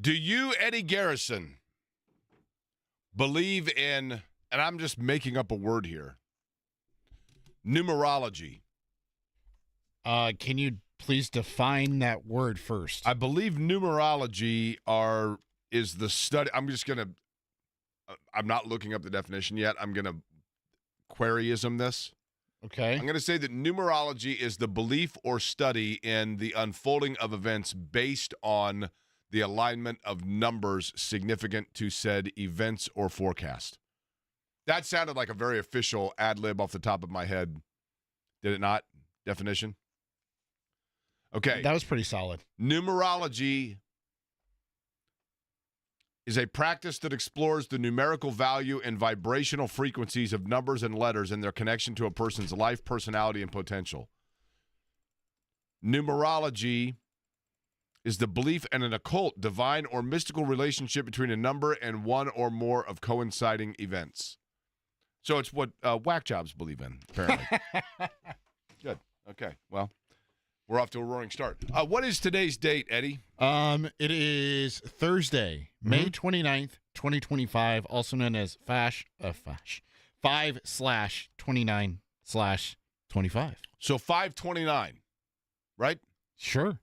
Do you, Eddie Garrison, believe in, and I'm just making up a word here, numerology? Can you please define that word first? I believe numerology is the study. I'm not looking up the definition yet. I'm going to queryism this. Okay. I'm going to say that numerology is the belief or study in the unfolding of events based on the alignment of numbers significant to said events or forecast. That sounded like a very official ad lib off the top of my head. Did it not? Definition? Okay. That was pretty solid. Numerology is a practice that explores the numerical value and vibrational frequencies of numbers and letters and their connection to a person's life, personality, and potential. Numerology is the belief in an occult, divine, or mystical relationship between a number and one or more of coinciding events. So it's what whack jobs believe in, apparently. Good. Okay. Well, we're off to a roaring start. What is today's date, Eddie? It is Thursday, May 29th, 2025, also known as 5/29/25. So 5/29, right? Sure.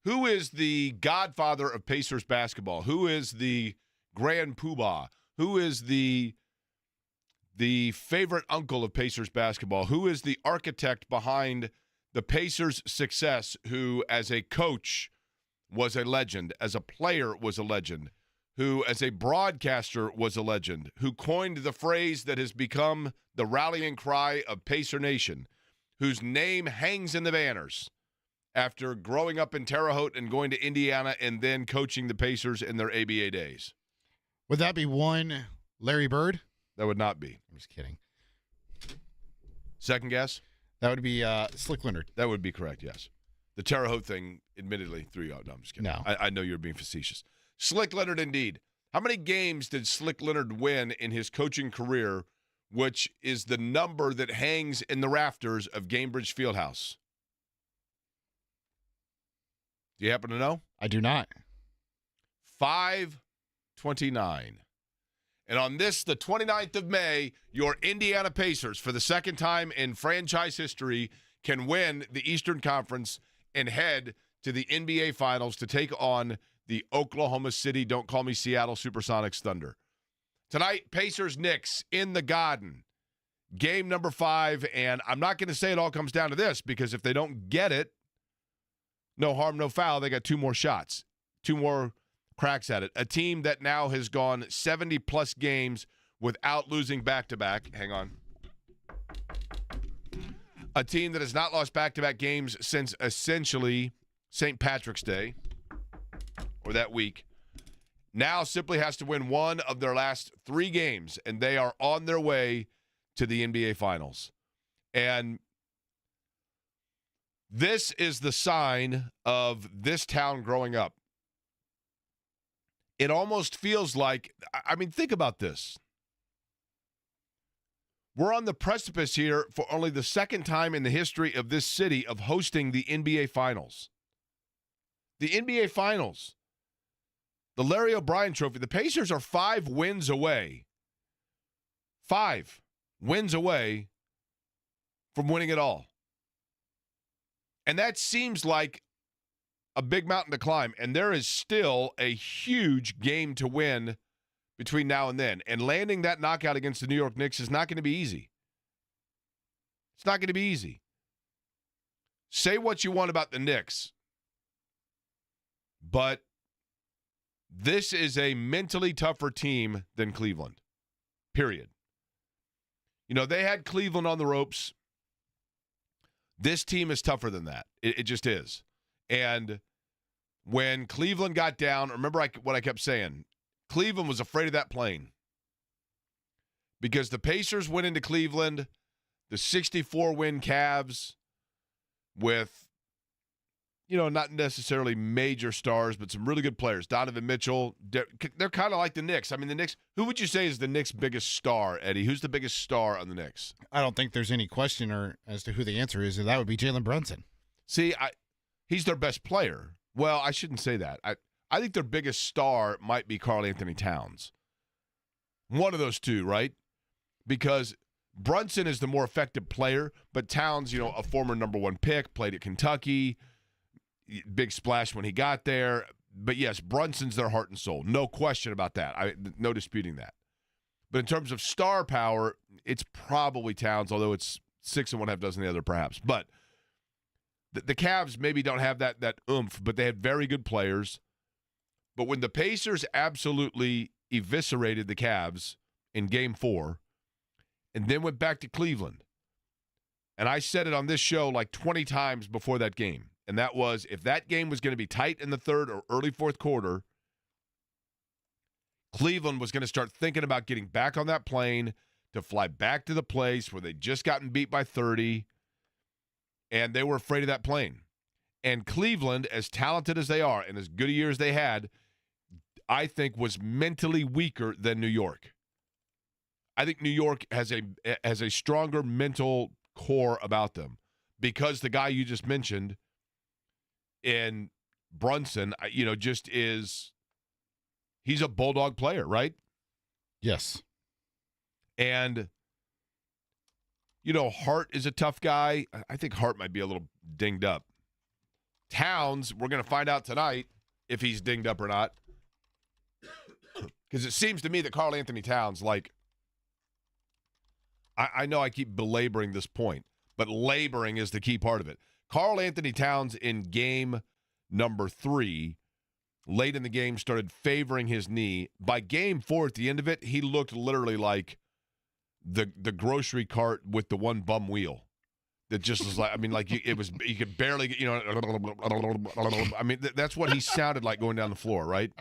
Who is the godfather of Pacers basketball? Who is the grand poobah? Who is the favorite uncle of Pacers basketball? Who is the architect behind the Pacers' success, who as a coach was a legend, as a player was a legend, who as a broadcaster was a legend, who coined the phrase that has become the rallying cry of Pacer Nation, whose name hangs in the banners after growing up in Terre Haute and going to Indiana and then coaching the Pacers in their ABA days? Would that be one Larry Bird? That would not be. I'm just kidding. Second guess? That would be Slick Leonard. That would be correct, yes. The Terre Haute thing, admittedly, threw you out. No, I'm just kidding. No. I know you're being facetious. Slick Leonard, indeed. How many games did Slick Leonard win in his coaching career, which is the number that hangs in the rafters of Gainbridge Fieldhouse? Do you happen to know? I do not. 5/29. And on this, the 29th of May, your Indiana Pacers, for the second time in franchise history, can win the Eastern Conference and head to the NBA Finals to take on the Oklahoma City, don't call me Seattle Supersonics Thunder. Tonight, Pacers-Knicks in the Garden. Game number 5, and I'm not going to say it all comes down to this, because if they don't get it, no harm, no foul. They got 2 more shots, 2 more cracks at it. A team that now has gone 70-plus games without losing back-to-back. Hang on. A team that has not lost back-to-back games since essentially St. Patrick's Day, or that week. Now simply has to win one of their last 3 games, and they are on their way to the NBA Finals. And this is the sign of this town growing up. It almost feels like, I mean, think about this. We're on the precipice here for only the second time in the history of this city of hosting the NBA Finals. The NBA Finals. The Larry O'Brien Trophy. The Pacers are 5 wins away. 5 wins away from winning it all. And that seems like a big mountain to climb, and there is still a huge game to win between now and then. And landing that knockout against the New York Knicks is not going to be easy. It's not going to be easy. Say what you want about the Knicks, but this is a mentally tougher team than Cleveland, period. You know, they had Cleveland on the ropes. This team is tougher than that. It just is. And when Cleveland got down, remember what I kept saying? Cleveland was afraid of that plane. Because the Pacers went into Cleveland, the 64-win Cavs with, you know, not necessarily major stars, but some really good players. Donovan Mitchell, they're kind of like the Knicks. I mean, the Knicks, who would you say is the Knicks' biggest star, Eddie? Who's the biggest star on the Knicks? I don't think there's any question as to who the answer is, and that would be Jalen Brunson. See, he's their best player. Well, I shouldn't say that. I think their biggest star might be Karl Anthony Towns. One of those two, right? Because Brunson is the more effective player, but Towns, a former number 1 pick, played at Kentucky, big splash when he got there. But yes, Brunson's their heart and soul. No question about that. No disputing that. But in terms of star power, it's probably Towns, although it's 6 and 1/2 dozen the other perhaps. But the Cavs maybe don't have that oomph, but they had very good players. But when the Pacers absolutely eviscerated the Cavs in Game 4 and then went back to Cleveland, and I said it on this show like 20 times before that game, and that was if that game was going to be tight in the third or early fourth quarter, Cleveland was going to start thinking about getting back on that plane to fly back to the place where they'd just gotten beat by 30, and they were afraid of that plane. And Cleveland, as talented as they are and as good a year as they had, I think was mentally weaker than New York. I think New York has a stronger mental core about them because the guy you just mentioned in Brunson, just is – he's a bulldog player, right? Yes. And, Hart is a tough guy. I think Hart might be a little dinged up. Towns, we're going to find out tonight if he's dinged up or not. Because it seems to me that Karl Anthony Towns, I know I keep belaboring this point, but laboring is the key part of it. Karl Anthony Towns in game number 3, late in the game, started favoring his knee. By game 4, at the end of it, he looked literally like the grocery cart with the one bum wheel. That just was it was, you could barely get, that's what he sounded like going down the floor, right?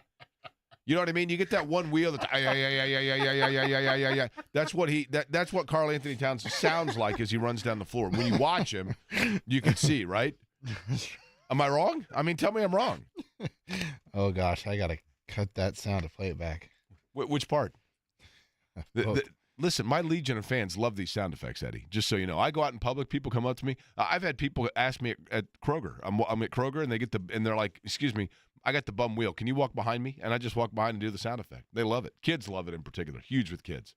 You know what I mean? You get that one wheel that's yeah. That's what Karl Anthony Towns sounds like as he runs down the floor. When you watch him, you can see, right? Am I wrong? Tell me I'm wrong. Oh gosh, I gotta cut that sound to play it back. Which part? Listen, my legion of fans love these sound effects, Eddie. Just so you know, I go out in public. People come up to me. I've had people ask me at Kroger. I'm at Kroger, and they're like, "Excuse me, I got the bum wheel. Can you walk behind me?" And I just walk behind and do the sound effect. They love it. Kids love it in particular. Huge with kids.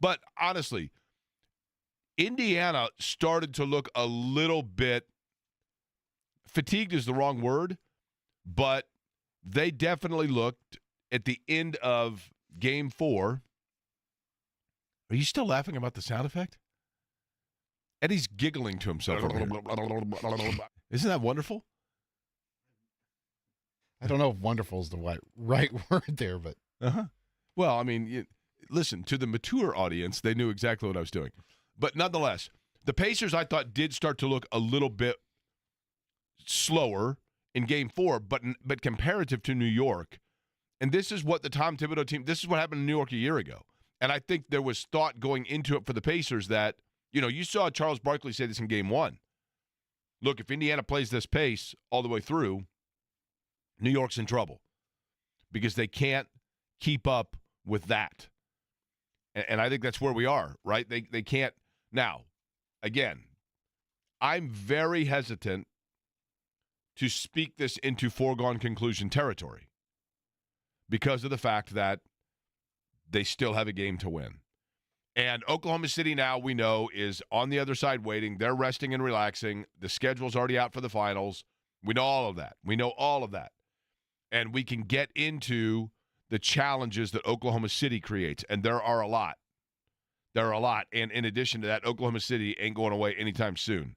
But honestly, Indiana started to look a little bit fatigued is the wrong word, but they definitely looked at the end of Game 4. Are you still laughing about the sound effect? Eddie's giggling to himself. Isn't that wonderful? I don't know if wonderful is the right word there, but. Well, listen, to the mature audience, they knew exactly what I was doing. But nonetheless, the Pacers, I thought, did start to look a little bit slower in Game 4, but comparative to New York. And this is what the Tom Thibodeau team, this is what happened in New York a year ago. And I think there was thought going into it for the Pacers that, you saw Charles Barkley say this in Game 1. Look, if Indiana plays this pace all the way through, New York's in trouble because they can't keep up with that. And I think that's where we are, right? They can't. Now, again, I'm very hesitant to speak this into foregone conclusion territory because of the fact that they still have a game to win. And Oklahoma City now, we know, is on the other side waiting. They're resting and relaxing. The schedule's already out for the finals. We know all of that. And we can get into the challenges that Oklahoma City creates. And there are a lot. And in addition to that, Oklahoma City ain't going away anytime soon.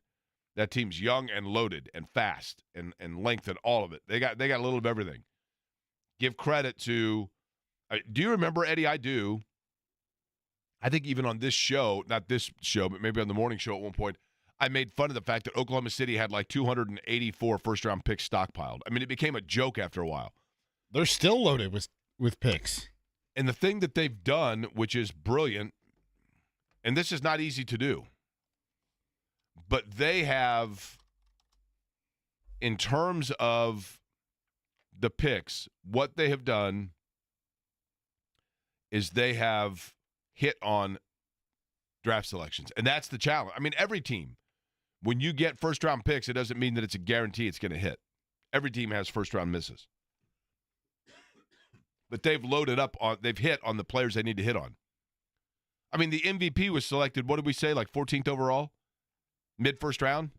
That team's young and loaded and fast and length and all of it. They got a little of everything. Give credit to do you remember, Eddie? I do. I think even on this show, not this show, but maybe on the morning show at one point, I made fun of the fact that Oklahoma City had like 284 first-round picks stockpiled. It became a joke after a while. They're still loaded with picks. And the thing that they've done, which is brilliant, and this is not easy to do, but they have, in terms of the picks, what they have done is they have hit on draft selections. And that's the challenge. Every team, when you get first-round picks, it doesn't mean that it's a guarantee it's going to hit. Every team has first-round misses. but they've loaded up on, they've hit on the players they need to hit on. I mean, the MVP was selected, what did we say, like 14th overall? Mid-first round?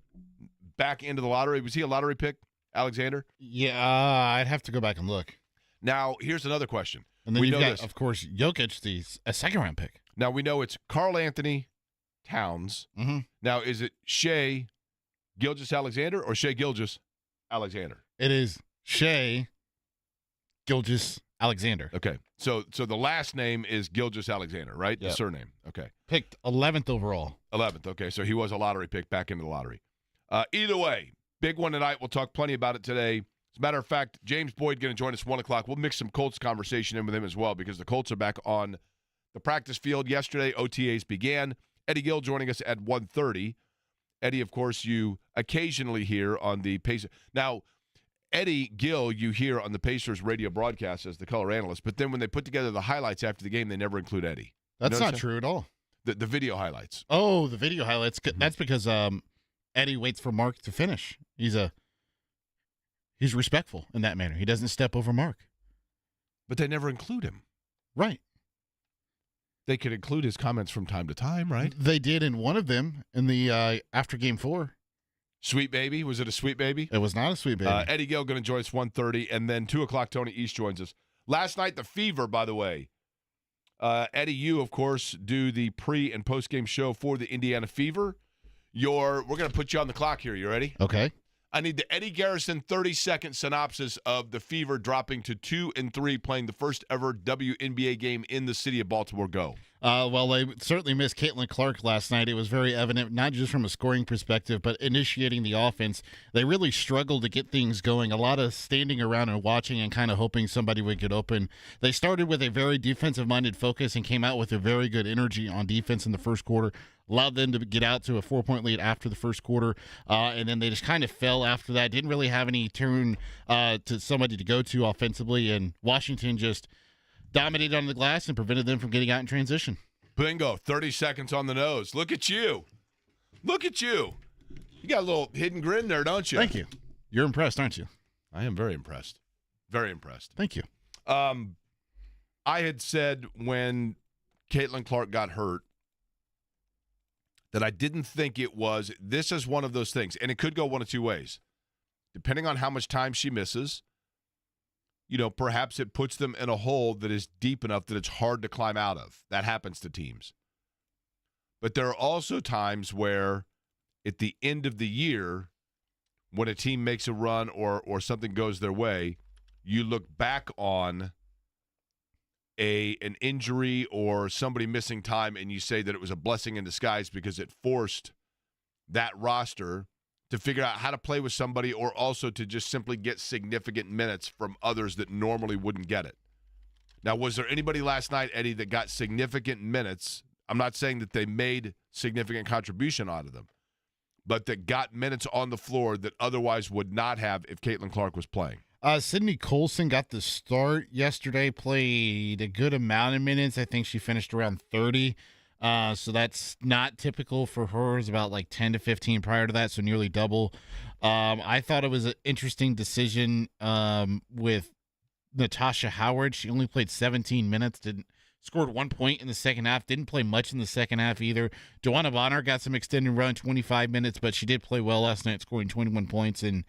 Back into the lottery. Was he a lottery pick, Alexander? Yeah, I'd have to go back and look. Now, here's another question. And then we you've know got, this. of course, Jokic, a second-round pick. Now, we know it's Karl Anthony Towns. Mm-hmm. Now, is it Shea Gilgeous-Alexander or Shea Gilgeous-Alexander? It is Shea Gilgeous-Alexander. Okay. So the last name is Gilgeous-Alexander, right? Yep. The surname. Okay. Picked 11th overall. 11th. Okay. So he was a lottery pick back into the lottery. Either way, big one tonight. We'll talk plenty about it today. As a matter of fact, James Boyd going to join us 1 o'clock. We'll mix some Colts conversation in with him as well because the Colts are back on the practice field. Yesterday, OTAs began. Eddie Gill joining us at 1:30. Eddie, of course, you occasionally hear on the Pacers. Now, Eddie Gill, you hear on the Pacers radio broadcast as the color analyst, but then when they put together the highlights after the game, they never include Eddie. That's not true at all. The video highlights. Oh, the video highlights. That's because Eddie waits for Mark to finish. He's respectful in that manner. He doesn't step over Mark. But they never include him. Right. They could include his comments from time to time, right? They did in one of them in the after Game 4. Sweet Baby. Was it a Sweet Baby? It was not a Sweet Baby. Eddie Gill going to join us 1:30, and then 2 o'clock, Tony East joins us. Last night, the Fever, by the way. Eddie, you, of course, do the pre- and post-game show for the Indiana Fever. We're going to put you on the clock here. You ready? Okay. I need the Eddie Garrison 30-second synopsis of the Fever dropping to 2-3, playing the first ever WNBA game in the city of Baltimore. Go. Well, they certainly missed Caitlin Clark last night. It was very evident, not just from a scoring perspective, but initiating the offense. They really struggled to get things going. A lot of standing around and watching and kind of hoping somebody would get open. They started with a very defensive-minded focus and came out with a very good energy on defense in the first quarter. Allowed them to get out to a 4-point lead after the first quarter, and then they just kind of fell after that. Didn't really have any turn to somebody to go to offensively, and Washington just dominated on the glass and prevented them from getting out in transition. Bingo. 30 seconds on the nose. Look at you. Look at you. You got a little hidden grin there, don't you? Thank you. You're impressed, aren't you? I am very impressed. Very impressed. Thank you. I had said when Caitlin Clark got hurt that I didn't think it was. This is one of those things, and it could go one of two ways. Depending on how much time she misses, perhaps it puts them in a hole that is deep enough that it's hard to climb out of. That happens to teams. But there are also times where at the end of the year, when a team makes a run or something goes their way, you look back on an injury or somebody missing time and you say that it was a blessing in disguise because it forced that roster to figure out how to play with somebody or also to just simply get significant minutes from others that normally wouldn't get it. Now, was there anybody last night, Eddie, that got significant minutes? I'm not saying that they made significant contribution out of them, but that got minutes on the floor that otherwise would not have if Caitlin Clark was playing. Sydney Colson got the start yesterday, played a good amount of minutes. I think she finished around 30. So that's not typical for her. It's about like 10 to 15 prior to that, so nearly double. I thought it was an interesting decision with Natasha Howard. She only played 17 minutes, scored 1 point in the second half, didn't play much in the second half either. Joanna Bonner got some extended run, 25 minutes, but she did play well last night, scoring 21 points. And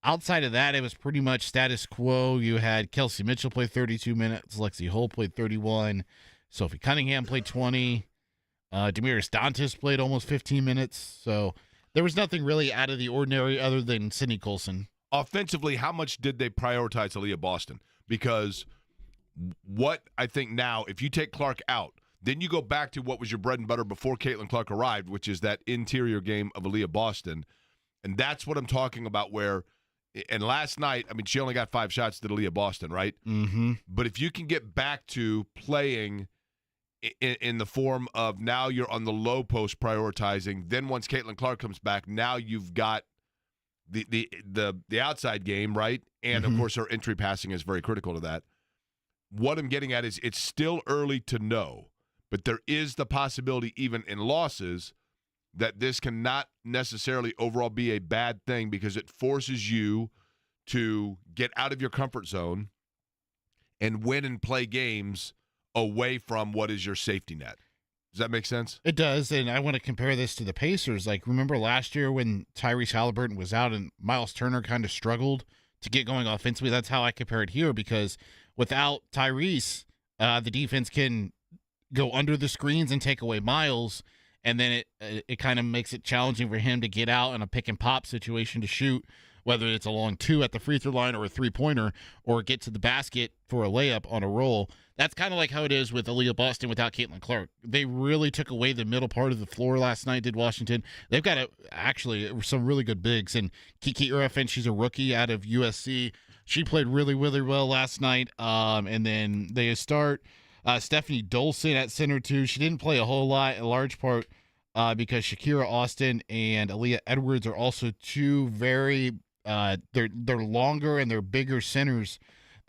outside of that, it was pretty much status quo. You had Kelsey Mitchell play 32 minutes, Lexi Hull played 31, Sophie Cunningham played 20. Damiris Dantas played almost 15 minutes. So there was nothing really out of the ordinary other than Sydney Colson. Offensively, how much did they prioritize Aaliyah Boston? Because what I think now, if you take Clark out, then you go back to what was your bread and butter before Caitlin Clark arrived, which is that interior game of Aaliyah Boston. And that's what I'm talking about where, and last night, I mean, she only got 5 shots to Aaliyah Boston, right? Mm-hmm. But if you can get back to playing in the form of now you're on the low post prioritizing, then once Caitlin Clark comes back, now you've got the outside game, right? And, of course, her entry passing is very critical to that. What I'm getting at is it's still early to know, but there is the possibility even in losses that this cannot necessarily overall be a bad thing because it forces you to get out of your comfort zone and win and play games away from what is your safety net. Does that make sense? It does, and I want to compare this to the Pacers. Like, remember last year when Tyrese Halliburton was out and Miles Turner kind of struggled to get going offensively? That's how I compare it here, because without Tyrese, the defense can go under the screens and take away Miles, and then it kind of makes it challenging for him to get out in a pick-and-pop situation to shoot, whether it's a long two at the free throw line or a three-pointer, or get to the basket for a layup on a roll. That's kind of like how it is with Aaliyah Boston without Caitlin Clark. They really took away the middle part of the floor last night, did Washington. They've got actually some really good bigs. And Kiki Irfan, she's a rookie out of USC. She played really, really well last night. And then they start Stephanie Dolson at center, too. She didn't play a whole lot, in large part because Shakira Austin and Aaliyah Edwards are also two very they're longer and they're bigger centers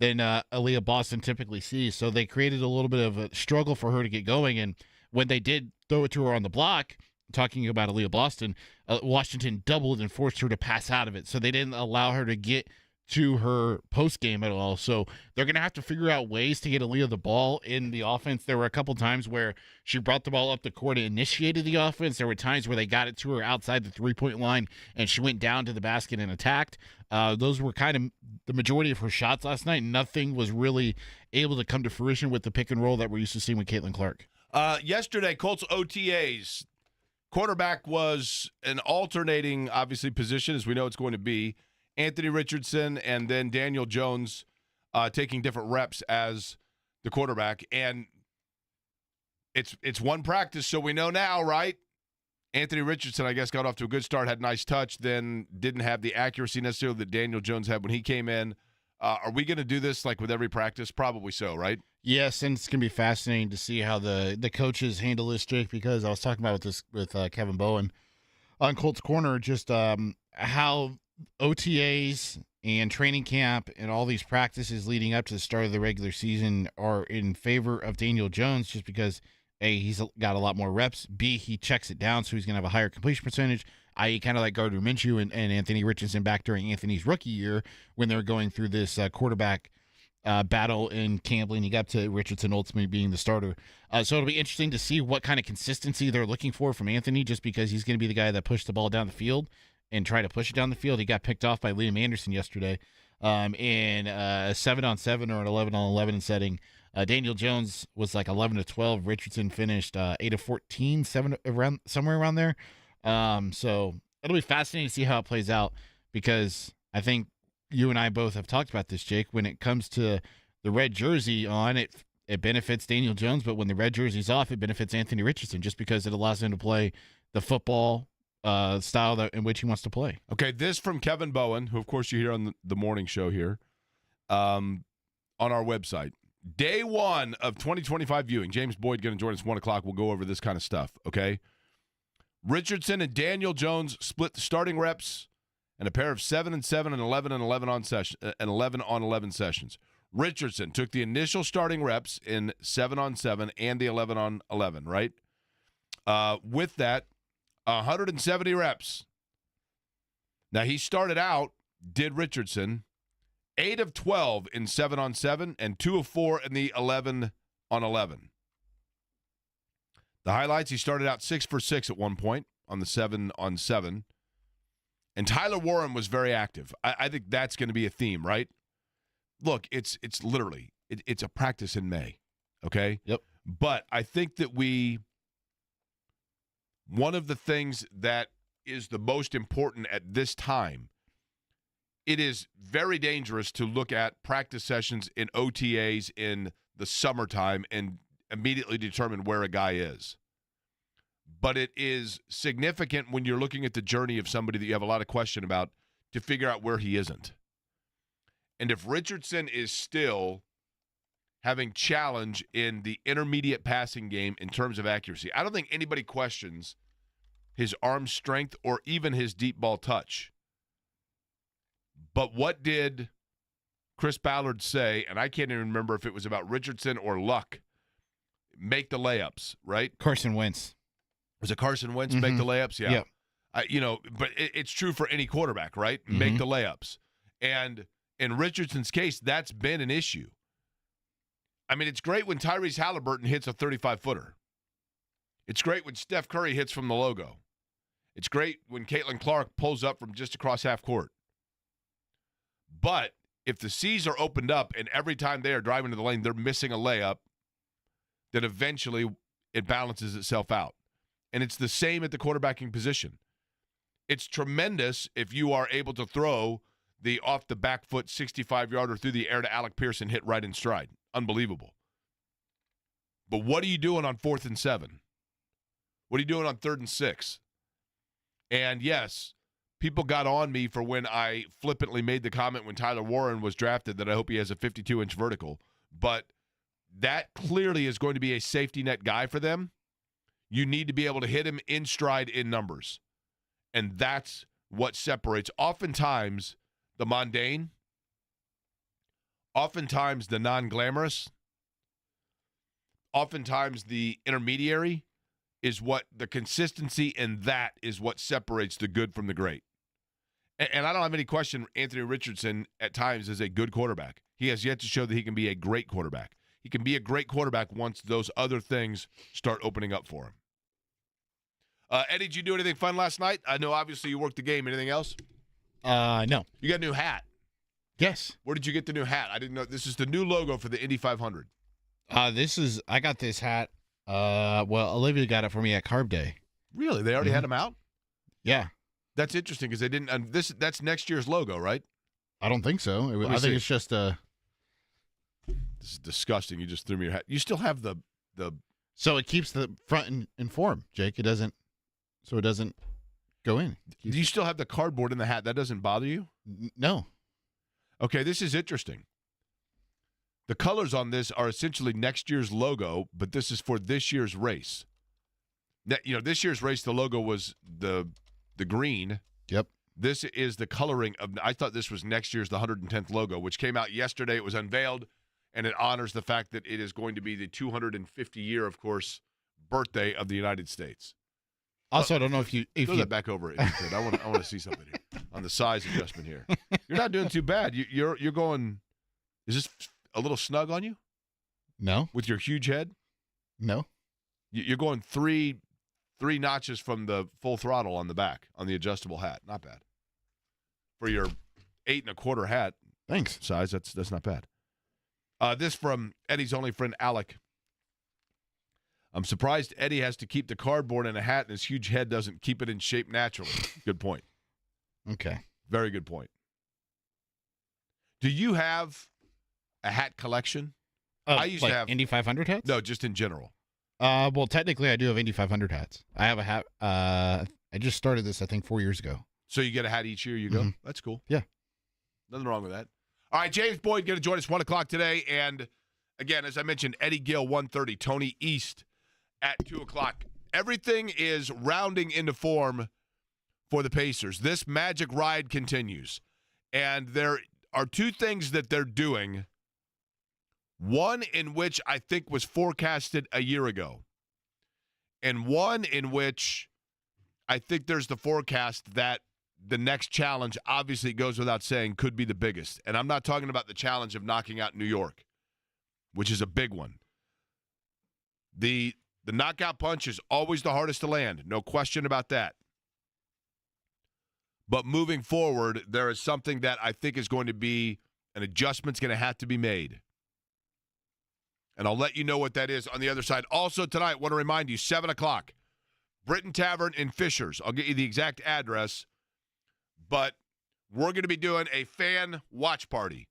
than Aaliyah Boston typically sees. So they created a little bit of a struggle for her to get going. And when they did throw it to her on the block, talking about Aaliyah Boston, Washington doubled and forced her to pass out of it. So they didn't allow her to get to her post game at all. So they're going to have to figure out ways to get Aaliyah the ball in the offense. There were a couple times where she brought the ball up the court and initiated the offense. There were times where they got it to her outside the 3-point line and she went down to the basket and attacked. Those were kind of the majority of her shots last night. Nothing was really able to come to fruition with the pick and roll that we're used to seeing with Caitlin Clark. Yesterday, Colts OTAs. Quarterback was an alternating, obviously, position, as we know it's going to be. Anthony Richardson and then Daniel Jones taking different reps as the quarterback. And it's one practice, so we know now, right? Anthony Richardson, I guess, got off to a good start, had a nice touch, then didn't have the accuracy necessarily that Daniel Jones had when he came in. Are we going to do this like with every practice? Probably so, right? Yes, and it's going to be fascinating to see how the coaches handle this, Jake, because I was talking about this with Kevin Bowen on Colts Corner, just how OTAs and training camp and all these practices leading up to the start of the regular season are in favor of Daniel Jones just because, A, he's got a lot more reps, B, he checks it down, so he's going to have a higher completion percentage, i.e. kind of like Gardner Minshew and Anthony Richardson back during Anthony's rookie year when they were going through this quarterback battle in camp leading got to Richardson ultimately being the starter. So it'll be interesting to see what kind of consistency they're looking for from Anthony, just because he's going to be the guy that pushed the ball down the field and try to push it down the field. He got picked off by Liam Anderson yesterday in a 7-on-7 or an 11-on-11 setting. Daniel Jones was like 11-12. Richardson finished 8-14, somewhere around there. So it'll be fascinating to see how it plays out, because I think you and I both have talked about this, Jake. When it comes to the red jersey on, it benefits Daniel Jones, but when the red jersey's off, it benefits Anthony Richardson just because it allows him to play the football style in which he wants to play. Okay, this from Kevin Bowen, who, of course, you hear on the morning show here on our website. Day one of 2025 viewing. James Boyd going to join us 1 o'clock. We'll go over this kind of stuff, okay? Richardson and Daniel Jones split the starting reps and a pair of 7-7 and 11-on-11 sessions. Richardson took the initial starting reps in 7-on-7 and the 11-on-11, right? With that, 170 reps. Now, he started out, did Richardson, 8 of 12 in 7-on-7 and 2 of 4 in the 11-on-11. The highlights, he started out 6 for 6 at one point on the 7-on-7. And Tyler Warren was very active. I think that's going to be a theme, right? Look, it's literally, it's a practice in May, okay? Yep. But I think that one of the things that is the most important at this time, it is very dangerous to look at practice sessions in OTAs in the summertime and immediately determine where a guy is. But it is significant when you're looking at the journey of somebody that you have a lot of question about to figure out where he isn't. And if Richardson is still having challenge in the intermediate passing game in terms of accuracy, I don't think anybody questions his arm strength or even his deep ball touch. But what did Chris Ballard say, and I can't even remember if it was about Richardson or Luck, make the layups, right? Carson Wentz. Was it Carson Wentz make the layups? Yeah. Yep. But it's true for any quarterback, right? Make the layups. And in Richardson's case, that's been an issue. I mean, it's great when Tyrese Halliburton hits a 35-footer. It's great when Steph Curry hits from the logo. It's great when Caitlin Clark pulls up from just across half court. But if the C's are opened up and every time they are driving to the lane, they're missing a layup, then eventually it balances itself out. And it's the same at the quarterbacking position. It's tremendous if you are able to throw the off the back foot 65-yarder through the air to Alec Pierce and hit right in stride. Unbelievable. But what are you doing on 4th and 7? What are you doing on 3rd and 6? And yes, people got on me for when I flippantly made the comment when Tyler Warren was drafted that I hope he has a 52-inch vertical. But that clearly is going to be a safety net guy for them. You need to be able to hit him in stride in numbers. And that's what separates oftentimes the mundane, oftentimes the non-glamorous, oftentimes the intermediary is what the consistency, and that is what separates the good from the great. And I don't have any question Anthony Richardson at times is a good quarterback. He has yet to show that he can be a great quarterback. He can be a great quarterback once those other things start opening up for him. Eddie, did you do anything fun last night? I know obviously you worked the game. Anything else? No. You got a new hat. Yes. Where did you get the new hat? I didn't know. This is the new logo for the Indy 500. I got this hat. Well, Olivia got it for me at Carb Day. Really? They already had them out? Yeah. That's interesting because they didn't. That's next year's logo, right? I don't think so. I think it's just a. This is disgusting. You just threw me your hat. You still have the. So it keeps the front in form, Jake. It doesn't go in. Do you still have the cardboard in the hat? That doesn't bother you? No. Okay, this is interesting. The colors on this are essentially next year's logo, but this is for this year's race. This year's race, the logo was the green. Yep. This is the coloring of. I thought this was next year's the 110th logo, which came out yesterday. It was unveiled, and it honors the fact that it is going to be the 250-year, of course, birthday of the United States. Also, I don't know if throw that back over. If you could. I want to see something here on the size adjustment here. You're not doing too bad. You're going. Is this a little snug on you? No. With your huge head? No. You're going three notches from the full throttle on the back on the adjustable hat. Not bad. For your 8 1/4 hat. Thanks. Size, that's not bad. This from Eddie's only friend, Alec. I'm surprised Eddie has to keep the cardboard in a hat and his huge head doesn't keep it in shape naturally. Good point. Okay. Very good point. Do you have a hat collection? I used to have Indy 500 hats. No, just in general. Well, technically, I do have Indy 500 hats. I have a hat. I just started this, I think, 4 years ago. So you get a hat each year. You go. Mm-hmm. That's cool. Yeah. Nothing wrong with that. All right, James Boyd going to join us 1 o'clock today, and again, as I mentioned, Eddie Gill 1:30, Tony East at 2 o'clock. Everything is rounding into form for the Pacers. This magic ride continues, and there are two things that they're doing. One in which I think was forecasted a year ago, and one in which I think there's the forecast that the next challenge, obviously it goes without saying, could be the biggest. And I'm not talking about the challenge of knocking out New York, which is a big one. The knockout punch is always the hardest to land, no question about that. But moving forward, there is something that I think is going to be an adjustment's going to have to be made. And I'll let you know what that is on the other side. Also tonight, I want to remind you, 7 o'clock, Britain Tavern in Fishers. I'll get you the exact address. But we're going to be doing a fan watch party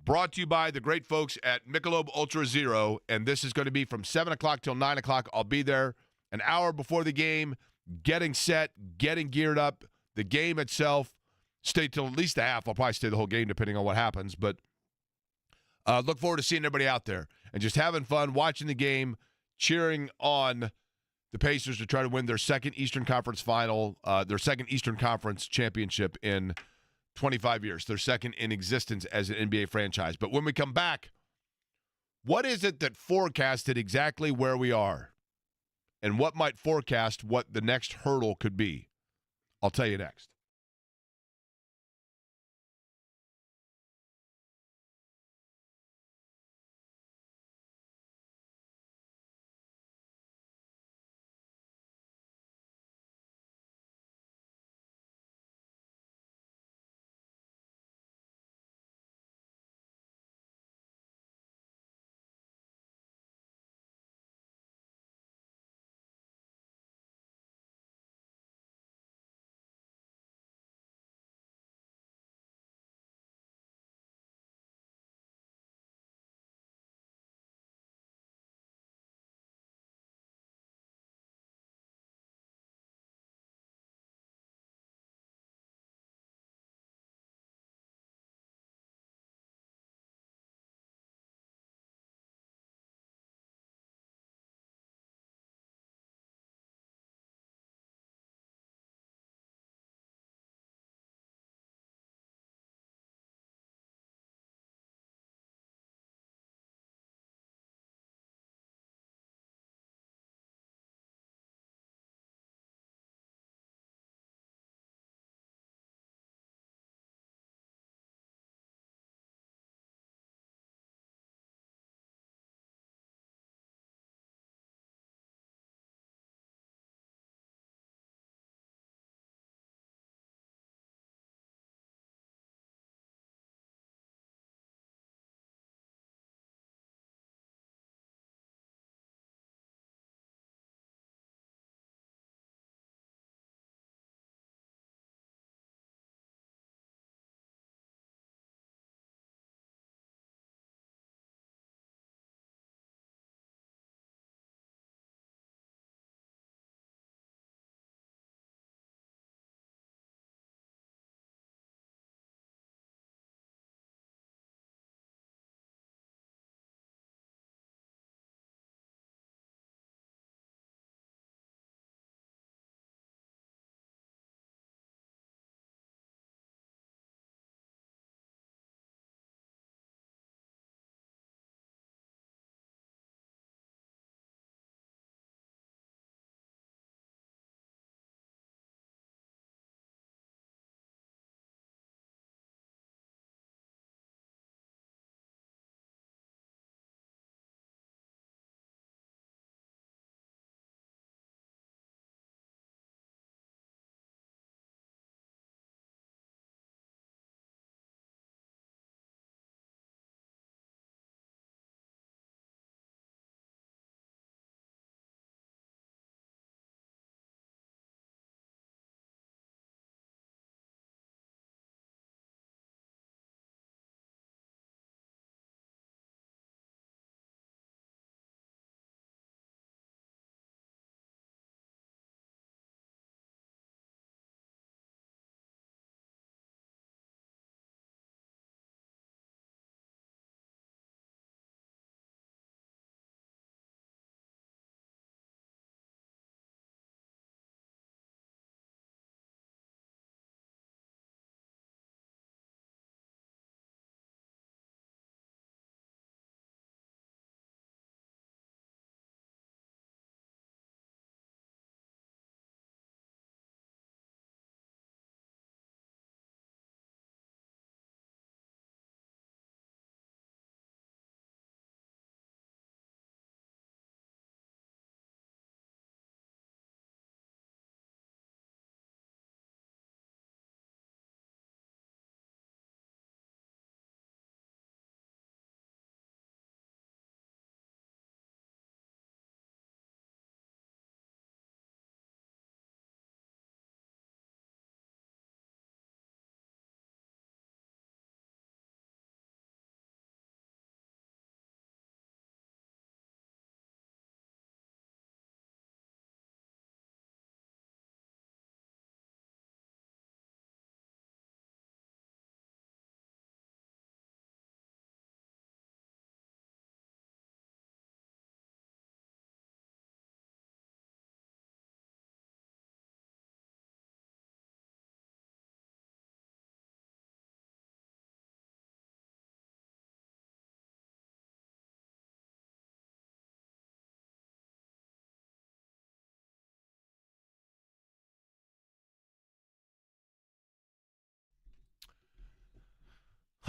brought to you by the great folks at Michelob Ultra Zero. And this is going to be from 7 o'clock till 9 o'clock. I'll be there an hour before the game, getting set, getting geared up. The game itself, stay till at least a half. I'll probably stay the whole game depending on what happens. But look forward to seeing everybody out there and just having fun, watching the game, cheering on the Pacers to try to win their second Eastern Conference final, their second Eastern Conference championship in 25 years, their second in existence as an NBA franchise. But when we come back, what is it that forecasted exactly where we are? And what might forecast what the next hurdle could be? I'll tell you next.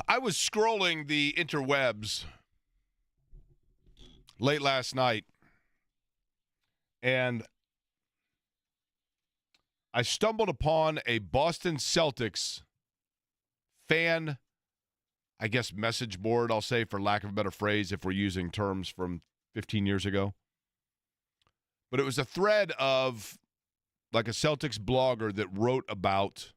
I was scrolling the interwebs late last night, and I stumbled upon a Boston Celtics fan, I guess, message board, I'll say, for lack of a better phrase, if we're using terms from 15 years ago. But it was a thread of like a Celtics blogger that wrote about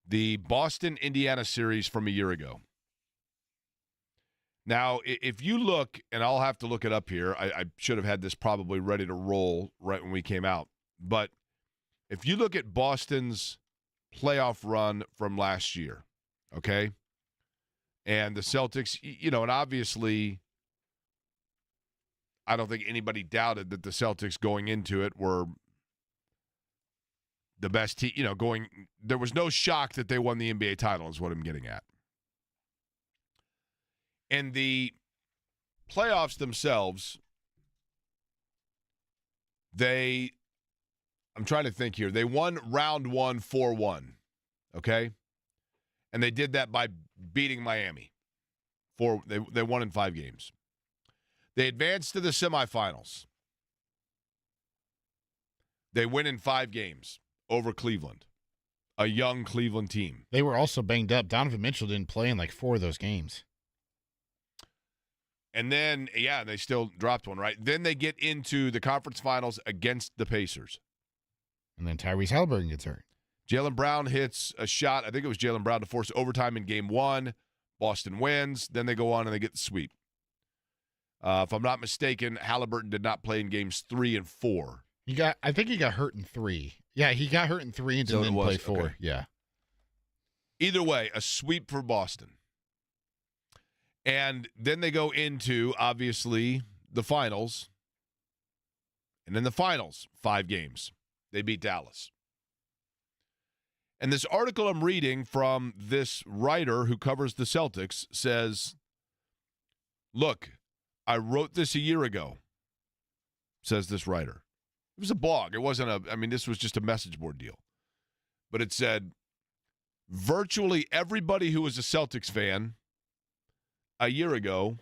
the Boston-Indiana series from a year ago. Now, if you look, and I'll have to look it up here. I should have had this probably ready to roll right when we came out. But if you look at Boston's playoff run from last year, okay, and the Celtics, and obviously I don't think anybody doubted that the Celtics going into it were the best team, there was no shock that they won the NBA title is what I'm getting at. And the playoffs themselves, I'm trying to think here. They won round 1 4-1, okay? And they did that by beating Miami. They won in 5 games. They advanced to the semifinals. They win in 5 games over Cleveland, a young Cleveland team. They were also banged up. Donovan Mitchell didn't play in like 4 of those games. And then, they still dropped one, right? Then they get into the conference finals against the Pacers. And then Tyrese Halliburton gets hurt. Jaylen Brown hits a shot. I think it was Jaylen Brown to force overtime in game 1. Boston wins. Then they go on and they get the sweep. If I'm not mistaken, Halliburton did not play in games 3 and 4. I think he got hurt in 3. Yeah, he got hurt in 3 and didn't play 4. Okay. Yeah. Either way, a sweep for Boston. And then they go into, obviously, the finals. And in the finals, 5 games. They beat Dallas. And this article I'm reading from this writer who covers the Celtics says, look, I wrote this a year ago, says this writer. It was a blog. It wasn't this was just a message board deal. But it said, virtually everybody who was a Celtics fan a year ago,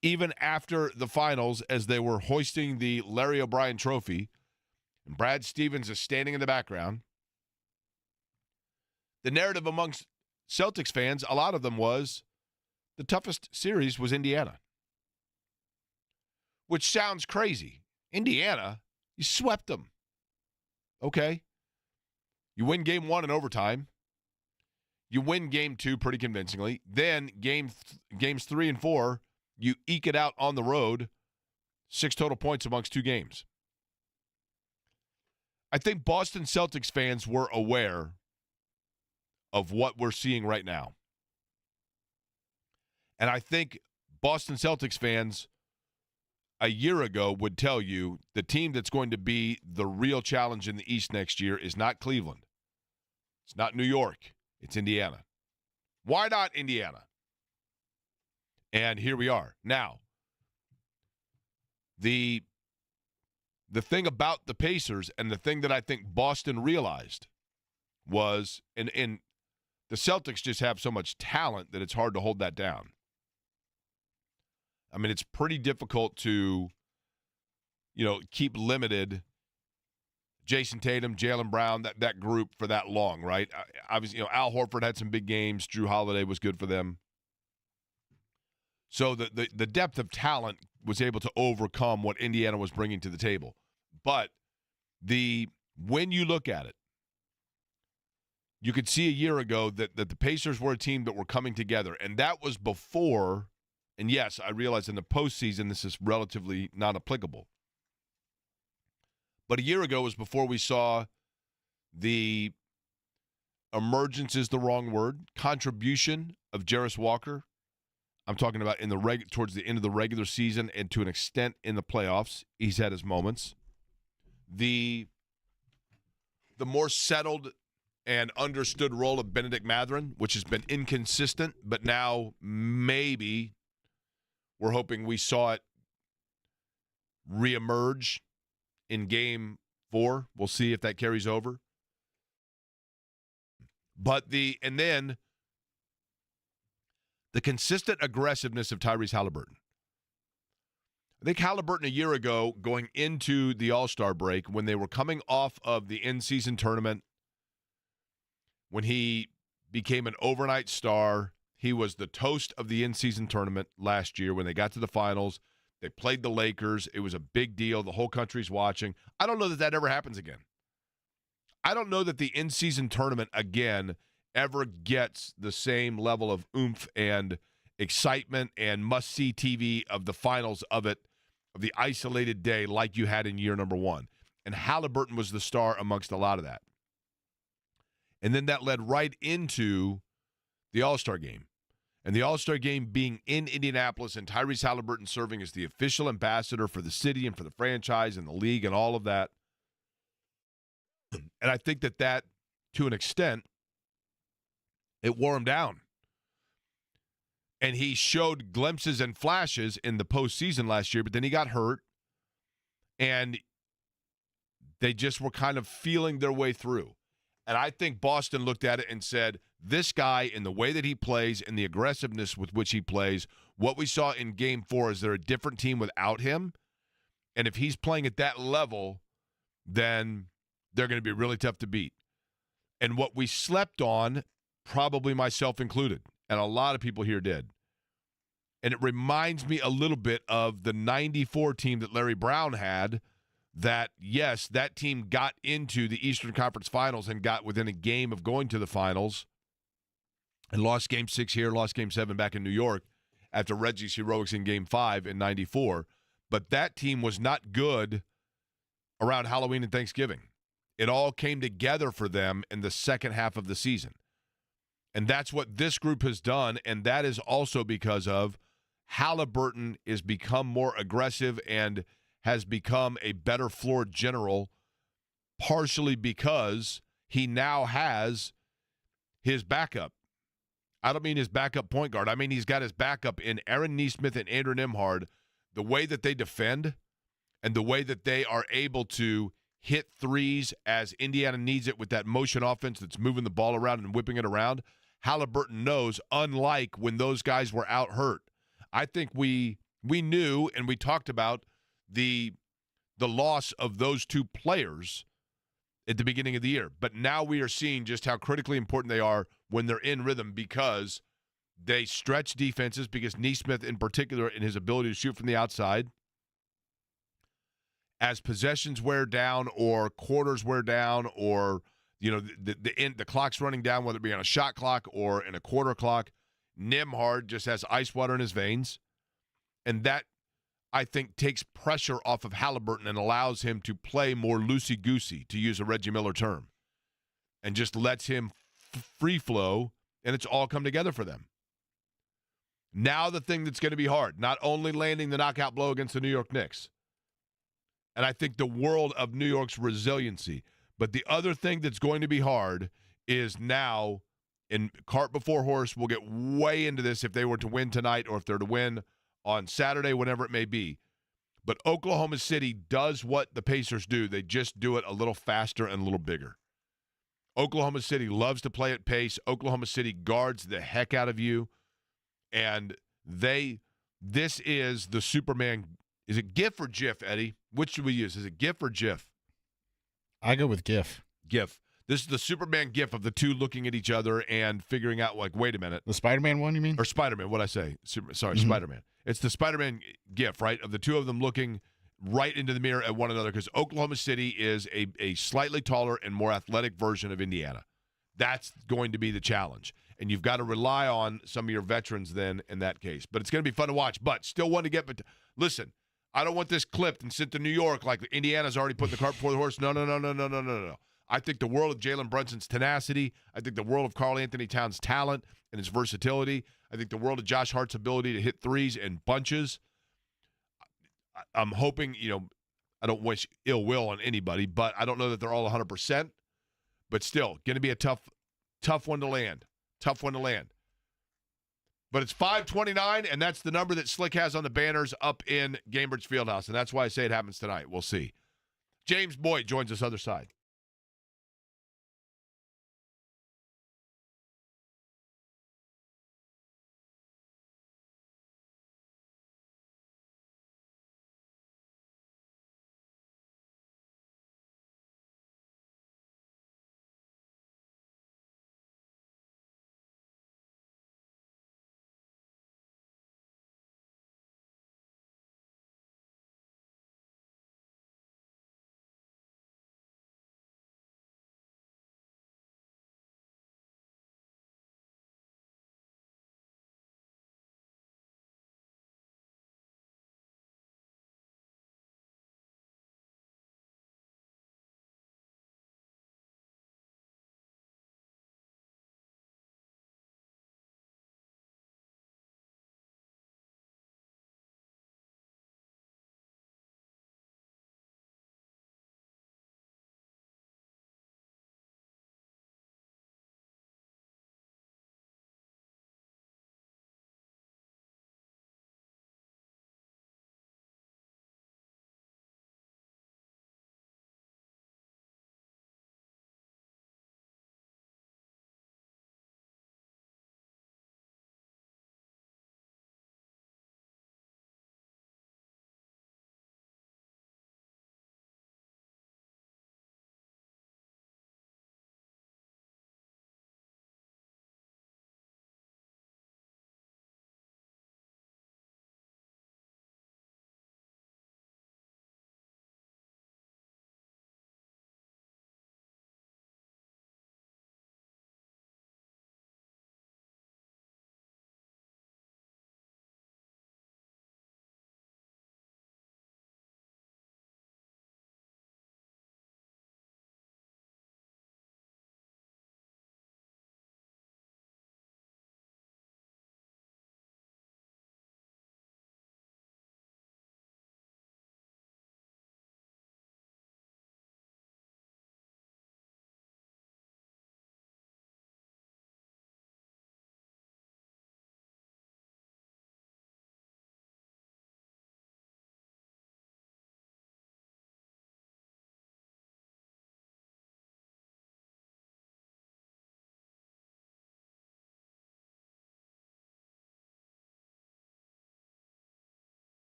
even after the finals, as they were hoisting the Larry O'Brien trophy, and Brad Stevens is standing in the background, the narrative amongst Celtics fans, a lot of them was, the toughest series was Indiana. Which sounds crazy. Indiana, you swept them. Okay. You win game 1 in overtime. You win game 2 pretty convincingly. Then games 3 and 4, you eke it out on the road. 6 total points amongst 2 games. I think Boston Celtics fans were aware of what we're seeing right now. And I think Boston Celtics fans a year ago would tell you the team that's going to be the real challenge in the East next year is not Cleveland. It's not New York. It's Indiana. Why not Indiana? And here we are. Now, the thing about the Pacers and the thing that I think Boston realized was, and the Celtics just have so much talent that it's hard to hold that down. I mean, it's pretty difficult to, keep limited Jason Tatum, Jaylen Brown, that group for that long, right? Obviously, Al Horford had some big games. Drew Holiday was good for them. So the depth of talent was able to overcome what Indiana was bringing to the table. But when you look at it, you could see a year ago that the Pacers were a team that were coming together, and that was before. And yes, I realize in the postseason this is relatively not applicable. But a year ago was before we saw the emergence is the wrong word, contribution of Jarris Walker. I'm talking about towards the end of the regular season and to an extent in the playoffs. He's had his moments. The more settled and understood role of Benedict Mathurin, which has been inconsistent, but now maybe we're hoping we saw it reemerge in game 4. We'll see if that carries over. And then the consistent aggressiveness of Tyrese Halliburton. I think Halliburton a year ago, going into the All-Star break, when they were coming off of the in-season tournament, when he became an overnight star, he was the toast of the in-season tournament last year when they got to the finals. They played the Lakers. It was a big deal. The whole country's watching. I don't know that that ever happens again. I don't know that the in-season tournament again ever gets the same level of oomph and excitement and must-see TV of the finals of it, of the isolated day like you had in year number one. And Halliburton was the star amongst a lot of that. And then that led right into the All-Star game. And the All-Star game being in Indianapolis and Tyrese Halliburton serving as the official ambassador for the city and for the franchise and the league and all of that. And I think that, to an extent, it wore him down. And he showed glimpses and flashes in the postseason last year, but then he got hurt. And they just were kind of feeling their way through. And I think Boston looked at it and said, this guy, in the way that he plays and the aggressiveness with which he plays, what we saw in Game 4 is they're a different team without him. And if he's playing at that level, then they're going to be really tough to beat. And what we slept on, probably myself included, and a lot of people here did, and it reminds me a little bit of the 94 team that Larry Brown had, that, yes, that team got into the Eastern Conference Finals and got within a game of going to the finals and lost Game 6 here, lost Game 7 back in New York after Reggie's heroics in Game 5 in 94. But that team was not good around Halloween and Thanksgiving. It all came together for them in the second half of the season. And that's what this group has done, and that is also because of Halliburton has become more aggressive and has become a better floor general, partially because he now has his backup. I don't mean his backup point guard. I mean he's got his backup in Aaron Nesmith and Andrew Nembhard. The way that they defend and the way that they are able to hit threes as Indiana needs it with that motion offense that's moving the ball around and whipping it around, Halliburton knows, unlike when those guys were out hurt. I think we knew and we talked about the loss of those two players at the beginning of the year. But now we are seeing just how critically important they are when they're in rhythm, because they stretch defenses, because Nesmith in particular, in his ability to shoot from the outside, as possessions wear down or quarters wear down, or the clock's running down, whether it be on a shot clock or in a quarter clock, Nembhard just has ice water in his veins. And that, I think, takes pressure off of Halliburton and allows him to play more loosey-goosey, to use a Reggie Miller term, and just lets him free flow, and it's all come together for them. Now the thing that's going to be hard, not only landing the knockout blow against the New York Knicks, and I think the world of New York's resiliency, but the other thing that's going to be hard is now, in cart before horse, we'll get way into this if they were to win tonight or if they're to win on Saturday, whenever it may be. But Oklahoma City does what the Pacers do. They just do it a little faster and a little bigger. Oklahoma City loves to play at pace. Oklahoma City guards the heck out of you. And this is the Superman. Is it GIF or GIF, Eddie? Which should we use? Is it GIF or GIF? I go with GIF. GIF. This is the Superman GIF of the two looking at each other and figuring out, like, wait a minute. The Spider-Man one, you mean? Or Spider-Man, what'd I say? Spider-Man. It's the Spider-Man GIF, right, of the two of them looking right into the mirror at one another, because Oklahoma City is a slightly taller and more athletic version of Indiana. That's going to be the challenge. And you've got to rely on some of your veterans then in that case. But it's going to be fun to watch. But still want to get – but listen, I don't want this clipped and sent to New York like Indiana's already putting the cart before the horse. No. I think the world of Jalen Brunson's tenacity, I think the world of Karl Anthony Towns' talent and his versatility, I think the world of Josh Hart's ability to hit threes in bunches. I'm hoping, I don't wish ill will on anybody, but I don't know that they're all 100%. But still, going to be a tough one to land. Tough one to land. But it's 5:29, and that's the number that Slick has on the banners up in Gainbridge Fieldhouse, and that's why I say it happens tonight. We'll see. James Boyd joins us other side.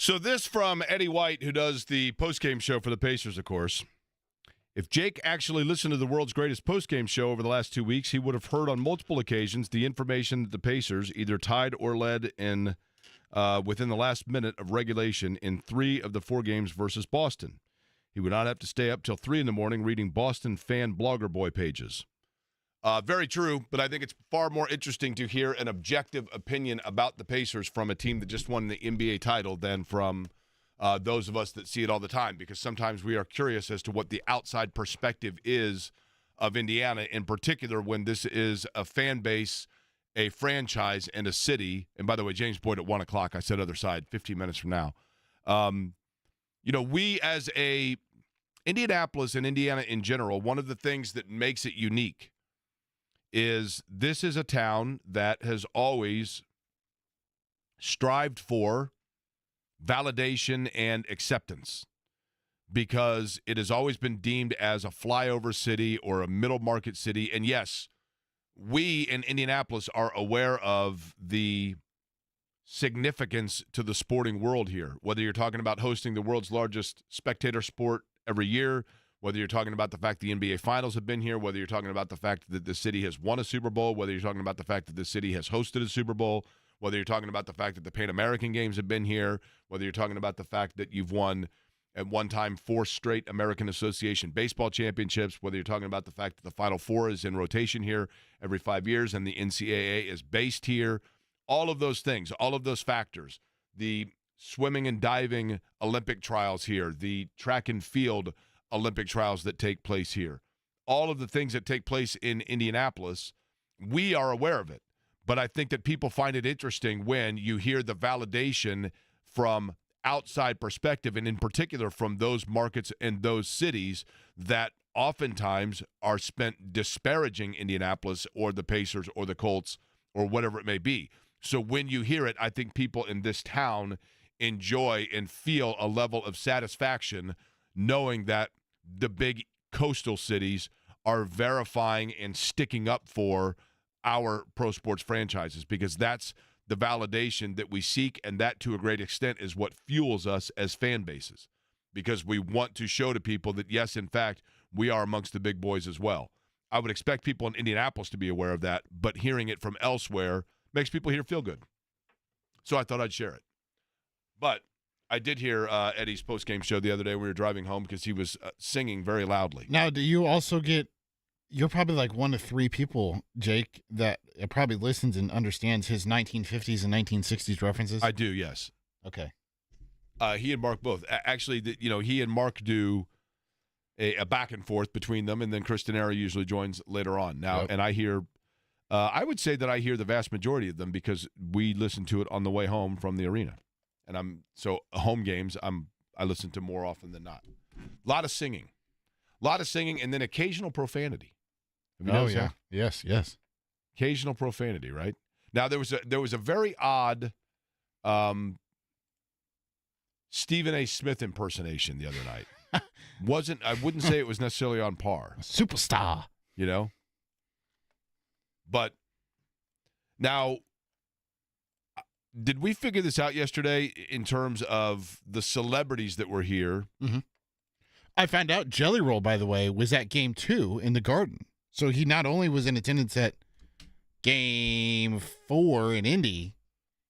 So this from Eddie White, who does the postgame show for the Pacers, of course. If Jake actually listened to the world's greatest postgame show over the last 2 weeks, he would have heard on multiple occasions the information that the Pacers either tied or led in within the last minute of regulation in 3 of the 4 games versus Boston. He would not have to stay up till 3 in the morning reading Boston fan blogger boy pages. Very true, but I think it's far more interesting to hear an objective opinion about the Pacers from a team that just won the NBA title than from those of us that see it all the time, because sometimes we are curious as to what the outside perspective is of Indiana, in particular when this is a fan base, a franchise, and a city. And by the way, James Boyd at 1 o'clock, I said other side, 15 minutes from now. We as a Indianapolis and Indiana in general, one of the things that makes it unique is this is a town that has always strived for validation and acceptance because it has always been deemed as a flyover city or a middle market city. And yes, we in Indianapolis are aware of the significance to the sporting world here, whether you're talking about hosting the world's largest spectator sport every year, whether you're talking about the fact the NBA Finals have been here, whether you're talking about the fact that the city has won a Super Bowl, whether you're talking about the fact that the city has hosted a Super Bowl, whether you're talking about the fact that the Pan American Games have been here, whether you're talking about the fact that you've won at one time 4 straight American Association baseball championships, whether you're talking about the fact that the Final Four is in rotation here every 5 years and the NCAA is based here, all of those things, all of those factors, the swimming and diving Olympic trials here, the track and field Olympic trials that take place here. All of the things that take place in Indianapolis, we are aware of it. But I think that people find it interesting when you hear the validation from outside perspective, and in particular from those markets and those cities that oftentimes are spent disparaging Indianapolis or the Pacers or the Colts or whatever it may be. So when you hear it, I think people in this town enjoy and feel a level of satisfaction knowing that the big coastal cities are verifying and sticking up for our pro sports franchises, because that's the validation that we seek, and that to a great extent is what fuels us as fan bases, because we want to show to people that, yes, in fact, we are amongst the big boys as well. I would expect people in Indianapolis to be aware of that, but hearing it from elsewhere makes people here feel good. So I thought I'd share it. But I did hear Eddie's post-game show the other day when we were driving home because he was singing very loudly. Now, do you also get – you're probably like 1 of 3 people, Jake, that probably listens and understands his 1950s and 1960s references? I do, yes. Okay. He and Mark both. Actually, he and Mark do a back and forth between them, and then Chris Denari usually joins later on. Now, And I hear I would say that I hear the vast majority of them because we listen to it on the way home from the arena. And home games I listen to more often than not. A lot of singing, and then occasional profanity. Yeah, yes. Occasional profanity, right? Now there was a very odd Stephen A. Smith impersonation the other night. I wouldn't say it was necessarily on par. A superstar, But now, did we figure this out yesterday in terms of the celebrities that were here? Mm-hmm. I found out Jelly Roll, by the way, was at Game 2 in the Garden. So he not only was in attendance at Game 4 in Indy,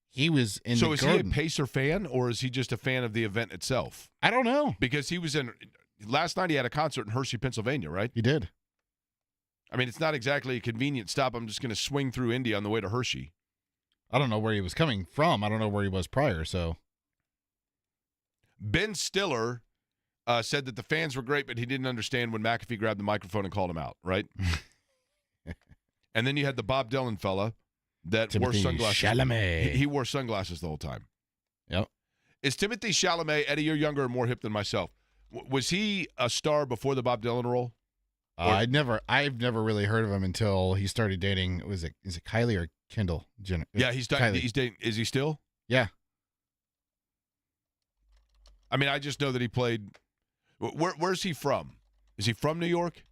he was in the Garden. So is he a Pacer fan, or is he just a fan of the event itself? I don't know. Because last night he had a concert in Hershey, Pennsylvania, right? He did. I mean, it's not exactly a convenient stop. I'm just going to swing through Indy on the way to Hershey. I don't know where he was coming from. I don't know where he was prior, so. Ben Stiller said that the fans were great, but he didn't understand when McAfee grabbed the microphone and called him out, right? And then you had the Bob Dylan fella that wore sunglasses. Chalamet. He wore sunglasses the whole time. Yep. Is Timothy Chalamet, Eddie, you're younger and more hip than myself. Was he a star before the Bob Dylan role? I've never really heard of him until he started dating. Is it Kylie or Kendall Jenner? Yeah, he's dating. Is he still? Yeah. I mean, I just know that he played. Where's he from? Is he from New York?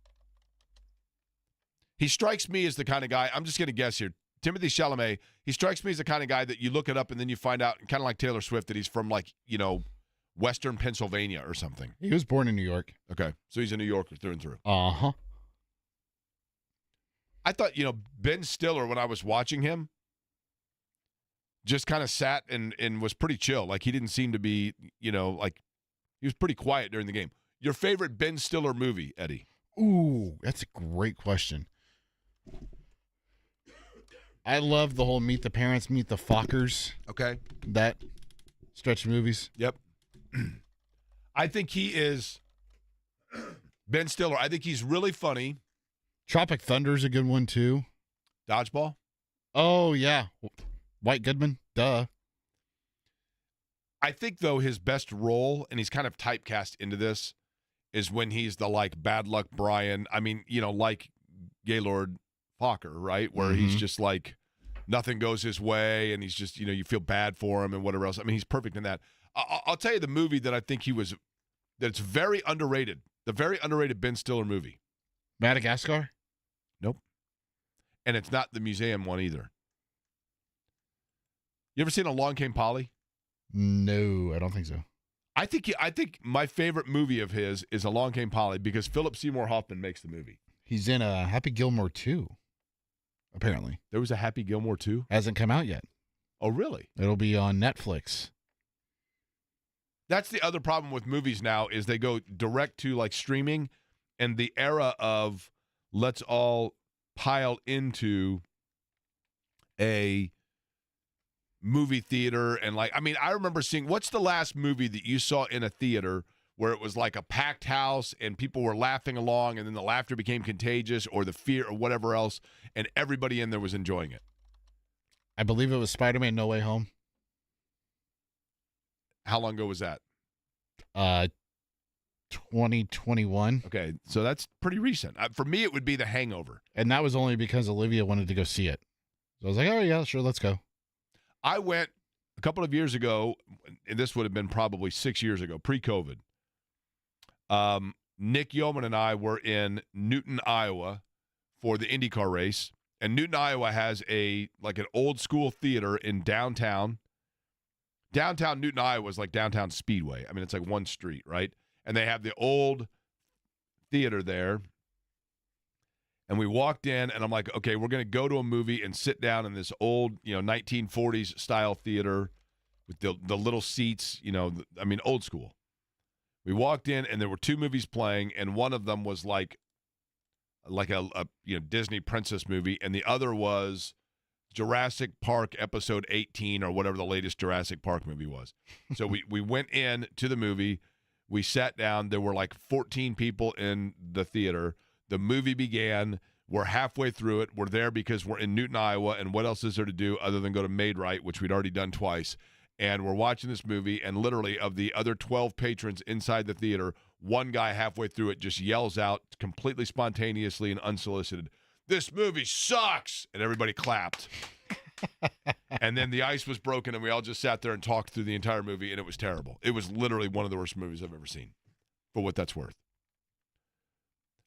He strikes me as the kind of guy. I'm just going to guess here. Timothée Chalamet, he strikes me as the kind of guy that you look it up and then you find out, kind of like Taylor Swift, that he's from like, Western Pennsylvania or something. He was born in New York. Okay. So he's a New Yorker through and through. Uh-huh. I thought, Ben Stiller, when I was watching him, just kind of sat and was pretty chill. Like he didn't seem to be, like he was pretty quiet during the game. Your favorite Ben Stiller movie, Eddie? Ooh, that's a great question. I love the whole Meet the Parents, Meet the Fockers. Okay. That stretch of movies. Yep. I think he is Ben Stiller. I think he's really funny. Tropic Thunder is a good one, too. Dodgeball? Oh, yeah. White Goodman. Duh. I think, though, his best role, and he's kind of typecast into this, is when he's the, like, bad luck Brian. I mean, like Gaylord Fokker, right? Where he's just like, nothing goes his way, and he's just, you feel bad for him and whatever else. I mean, he's perfect in that. I'll tell you the movie that I think that's very underrated. The very underrated Ben Stiller movie. Madagascar? Nope. And it's not the museum one either. You ever seen Along Came Polly? No, I don't think so. I think my favorite movie of his is Along Came Polly because Philip Seymour Hoffman makes the movie. He's in Happy Gilmore 2, apparently. There was a Happy Gilmore 2? Hasn't come out yet. Oh, really? It'll be on Netflix. That's the other problem with movies now is they go direct to like streaming, and the era of let's all pile into a movie theater and I remember seeing, what's the last movie that you saw in a theater where it was like a packed house and people were laughing along and then the laughter became contagious or the fear or whatever else and everybody in there was enjoying it? I believe it was Spider-Man No Way Home. How long ago was that? 2021. Okay, so that's pretty recent. For me, it would be The Hangover. And that was only because Olivia wanted to go see it. So I was like, oh, yeah, sure, let's go. I went a couple of years ago, and this would have been probably 6 years ago, pre-COVID. Nick Yeoman and I were in Newton, Iowa for the IndyCar race. And Newton, Iowa has an old school theater in downtown. Downtown Newton, Iowa is like downtown Speedway. I mean, it's like one street, right? And they have the old theater there. And we walked in, and I'm like, okay, we're going to go to a movie and sit down in this old, 1940s style theater with the little seats, old school. We walked in, and there were two movies playing, and one of them was like a Disney princess movie, and the other was Jurassic Park Episode 18 or whatever the latest Jurassic Park movie was. So we went in to the movie. We sat down. There were like 14 people in the theater. The movie began. We're halfway through it. We're there because we're in Newton, Iowa, and what else is there to do other than go to Maid-Rite, which we'd already done twice. And we're watching this movie, and literally of the other 12 patrons inside the theater, one guy halfway through it just yells out completely spontaneously and unsolicited, "This movie sucks!" And everybody clapped. And then the ice was broken, and we all just sat there and talked through the entire movie, and it was terrible. It was literally one of the worst movies I've ever seen, for what that's worth.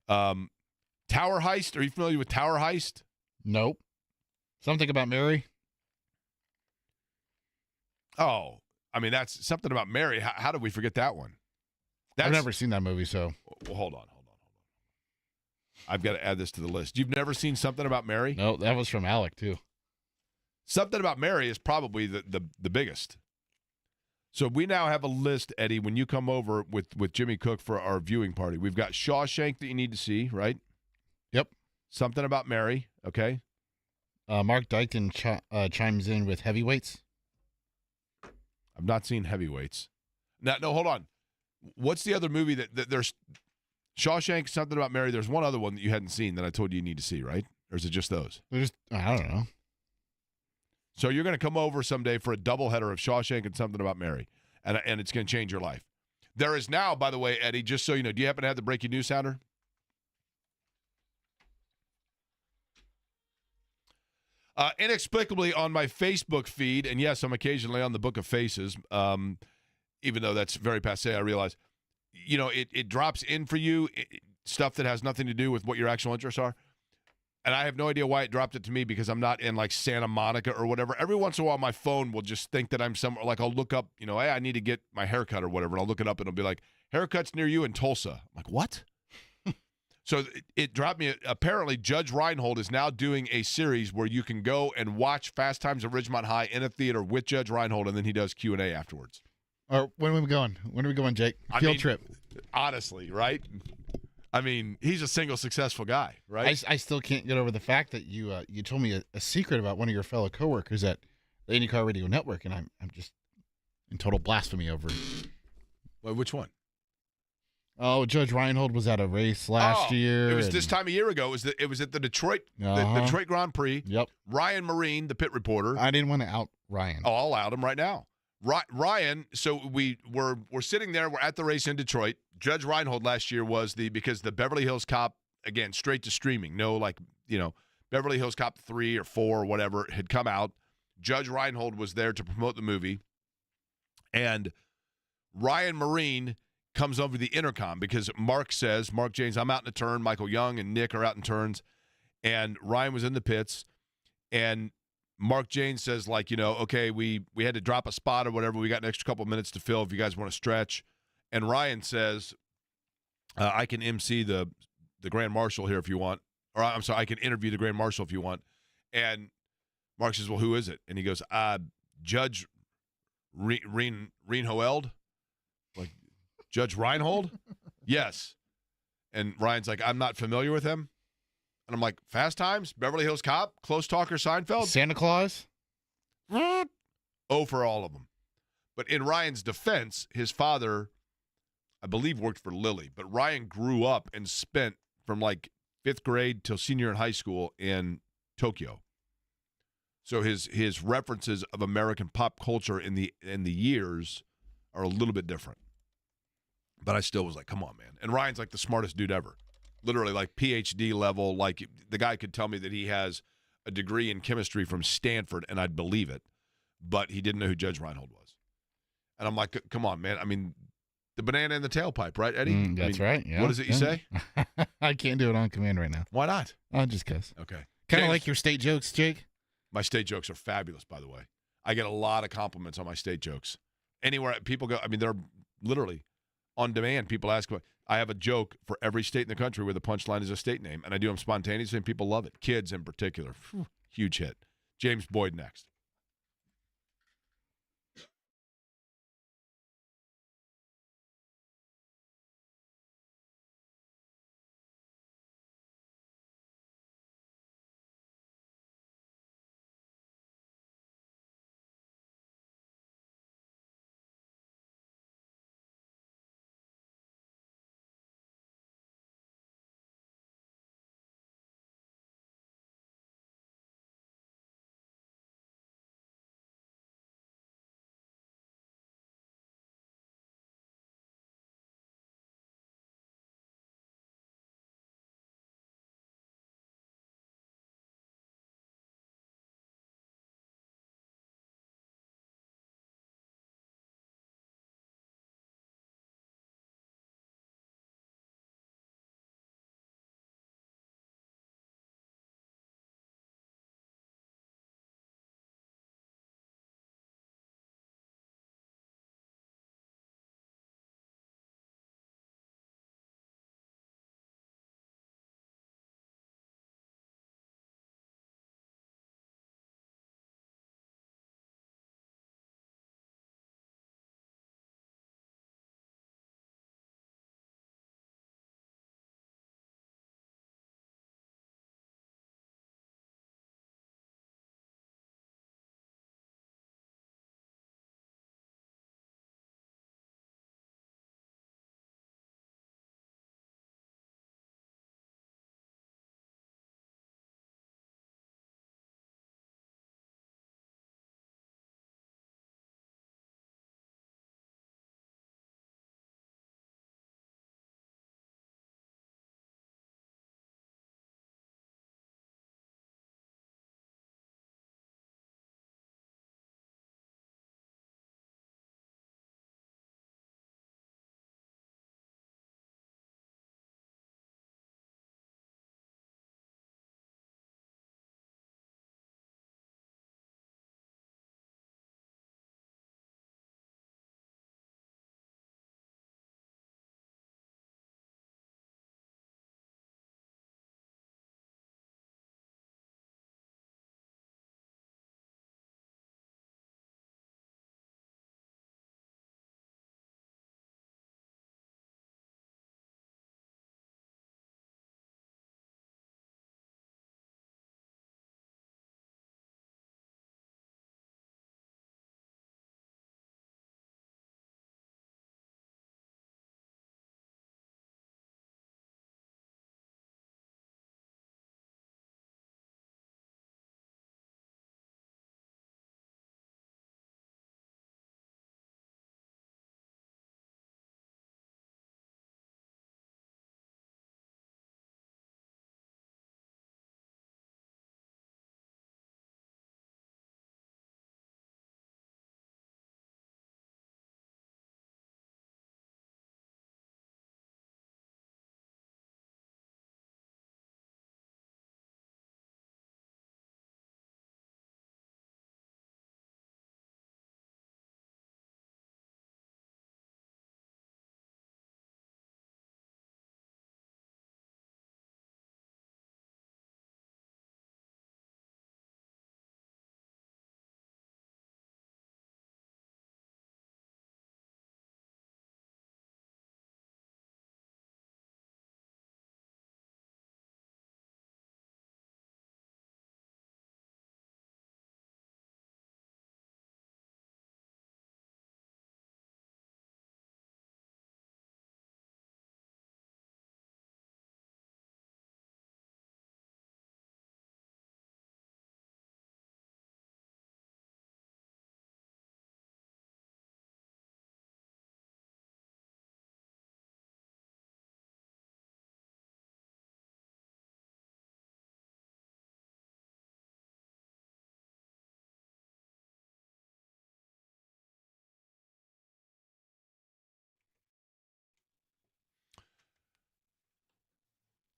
Tower Heist. Are you familiar with Tower Heist? Nope. Something About Mary? Oh, I mean, that's Something About Mary. How did we forget that one? I've never seen that movie, so. Well, hold on. I've got to add this to the list. You've never seen Something About Mary? No, that was from Alec, too. Something About Mary is probably the biggest. So we now have a list, Eddie, when you come over with Jimmy Cook for our viewing party. We've got Shawshank that you need to see, right? Yep. Something About Mary, okay. Mark Dykton chimes in with Heavyweights. I've not seen Heavyweights. No, hold on. What's the other movie that there's Shawshank, Something About Mary? There's one other one that you hadn't seen that I told you need to see, right? Or is it just those? I don't know. So you're going to come over someday for a doubleheader of Shawshank and Something About Mary, and it's going to change your life. There is now, by the way, Eddie, just so you know, do you happen to have the breaking news sounder? Inexplicably on my Facebook feed, and yes, I'm occasionally on the Book of Faces, even though that's very passé, I realize, it drops in for you stuff that has nothing to do with what your actual interests are. And I have no idea why it dropped it to me because I'm not in like Santa Monica or whatever. Every once in a while, my phone will just think that I'm somewhere. Like I'll look up, hey, I need to get my haircut or whatever. And I'll look it up and it'll be like, haircuts near you in Tulsa. I'm like, what? So it dropped me. Apparently, Judge Reinhold is now doing a series where you can go and watch Fast Times at Ridgemont High in a theater with Judge Reinhold, and then he does Q&A afterwards. Or when are we going? When are we going, Jake? Field trip. Honestly, right? I mean, he's a single successful guy, right? I still can't get over the fact that you told me a secret about one of your fellow coworkers at the IndyCar Radio Network, and I'm just in total blasphemy over it. Well, which one? Oh, Judge Reinhold was at a race last year. It was this time a year ago. It was at the Detroit the Detroit Grand Prix. Yep. Ryan Marine, the pit reporter. I didn't want to out Ryan. Oh, I'll out him right now. Ryan. So we're sitting there. We're at the race in Detroit. Judge Reinhold last year was because the Beverly Hills Cop, again, straight to streaming. No, Beverly Hills Cop 3 or 4 or whatever had come out. Judge Reinhold was there to promote the movie, and Ryan Marine comes over the intercom because Mark James, I'm out in a turn. Michael Young and Nick are out in turns. And Ryan was in the pits. And Mark James says, okay, we had to drop a spot or whatever. We got an extra couple of minutes to fill if you guys want to stretch. And Ryan says, I can MC the Grand Marshal here if you want. Or I'm sorry, I can interview the Grand Marshal if you want. And Mark says, well, who is it? And he goes, Judge Reinhold. Like, Judge Reinhold? Yes. And Ryan's like, I'm not familiar with him. And I'm like, Fast Times? Beverly Hills Cop? Close Talker Seinfeld? Santa Claus? Oh, for all of them. But in Ryan's defense, his father, I believe, worked for Lilly. But Ryan grew up and spent from like 5th grade till senior in high school in Tokyo. So his references of American pop culture in the years are a little bit different. But I still was like, come on, man. And Ryan's like the smartest dude ever. Literally like PhD level. Like the guy could tell me that he has a degree in chemistry from Stanford, and I'd believe it. But he didn't know who Judge Reinhold was. And I'm like, come on, man. I mean, the banana in the tailpipe, right, Eddie? That's right. Yeah. What is it you say? I can't do it on command right now. Why not? Just because. Okay. Kind of like your state jokes, Jake. My state jokes are fabulous, by the way. I get a lot of compliments on my state jokes. Anywhere people go, I mean, they're literally on demand. People ask, I have a joke for every state in the country where the punchline is a state name, and I do them spontaneously, and people love it. Kids in particular. Huge hit. James Boyd next.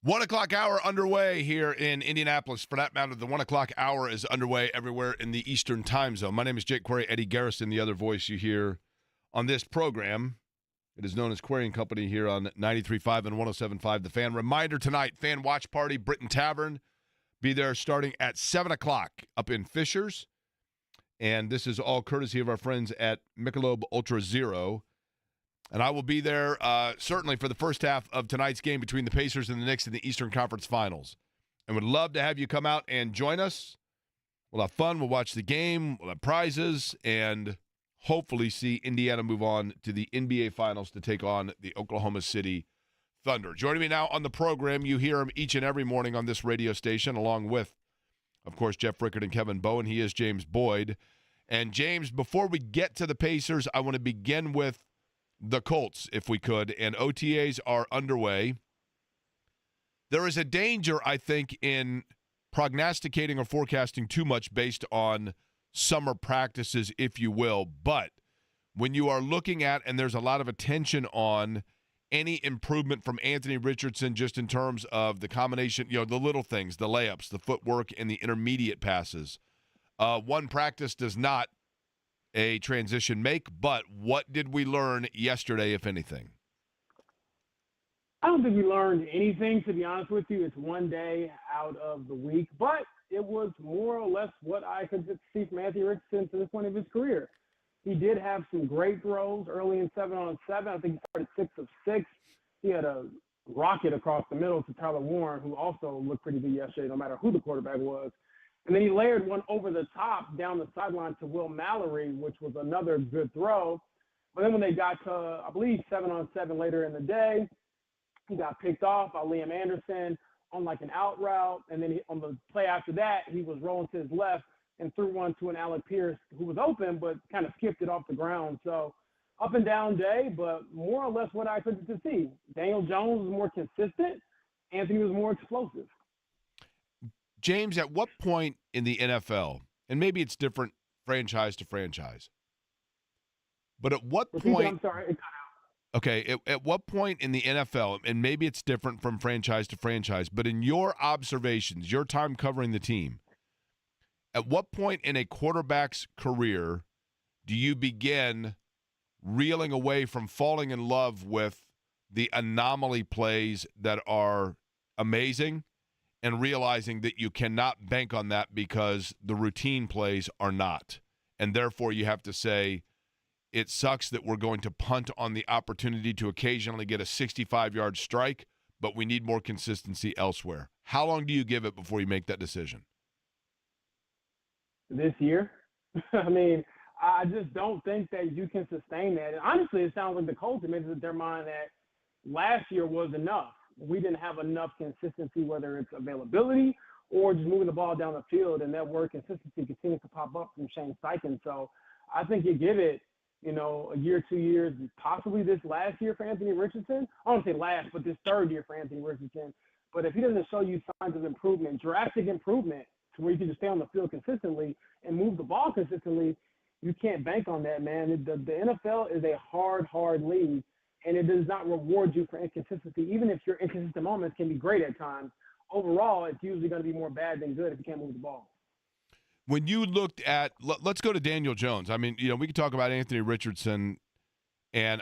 1 o'clock hour underway here in Indianapolis. For that matter, the 1 o'clock hour is underway everywhere in the Eastern time zone. My name is Jake Query. Eddie Garrison, the other voice you hear on this program. It is known as Query and Company here on 93.5 and 107.5 The Fan. Reminder tonight, fan watch party, Britain Tavern. Be there starting at 7 o'clock up in Fishers. And this is all courtesy of our friends at Michelob Ultra Zero. And I will be there certainly for the first half of tonight's game between the Pacers and the Knicks in the Eastern Conference Finals. And would love to have you come out and join us. We'll have fun. We'll watch the game. We'll have prizes. And hopefully see Indiana move on to the NBA Finals to take on the Oklahoma City Thunder. Joining me now on the program, you hear him each and every morning on this radio station, along with, of course, Jeff Rickard and Kevin Bowen. He is James Boyd. And, James, before we get to the Pacers, I want to begin with the Colts, if we could, and OTAs are underway. There is a danger, I think, in prognosticating or forecasting too much based on summer practices, if you will. But when you are looking at, and there's a lot of attention on any improvement from Anthony Richardson just in terms of the combination, the little things, the layups, the footwork, and the intermediate passes. One practice does not a transition make, but what did we learn yesterday, if anything? I don't think we learned anything, to be honest with you. It's one day out of the week, but it was more or less what I could see from Anthony Richardson to this point of his career. He did have some great throws early in 7-on-7. I think he started 6 of 6. He had a rocket across the middle to Tyler Warren, who also looked pretty good yesterday, no matter who the quarterback was. And then he layered one over the top down the sideline to Will Mallory, which was another good throw. But then when they got to, I believe, 7-on-7 later in the day, he got picked off by Liam Anderson on like an out route. And then on the play after that, he was rolling to his left and threw one to an Alec Pierce who was open but kind of skipped it off the ground. So up and down day, but more or less what I expected to see. Daniel Jones was more consistent. Anthony was more explosive. James, at what point in the NFL, and maybe it's different franchise to franchise, but at what point – I'm sorry, it cut out. Okay, at what point in the NFL, and maybe it's different from franchise to franchise, but in your observations, your time covering the team, at what point in a quarterback's career do you begin reeling away from falling in love with the anomaly plays that are amazing and realizing that you cannot bank on that because the routine plays are not? And therefore you have to say, it sucks that we're going to punt on the opportunity to occasionally get a 65-yard strike, but we need more consistency elsewhere. How long do you give it before you make that decision? This year? I mean, I just don't think that you can sustain that. And honestly, it sounds like the Colts have made up their mind that last year was enough. We didn't have enough consistency, whether it's availability or just moving the ball down the field, and that word consistency continues to pop up from Shane Steichen. So I think you give it, a year, 2 years, possibly this last year for Anthony Richardson. I don't say last, but this third year for Anthony Richardson. But if he doesn't show you signs of improvement, drastic improvement, to where you can just stay on the field consistently and move the ball consistently, you can't bank on that, man. The NFL is a hard league, and it does not reward you for inconsistency. Even if your inconsistent moments can be great at times, overall, it's usually going to be more bad than good if you can't move the ball. When you looked at, let's go to Daniel Jones. I mean, we can talk about Anthony Richardson, and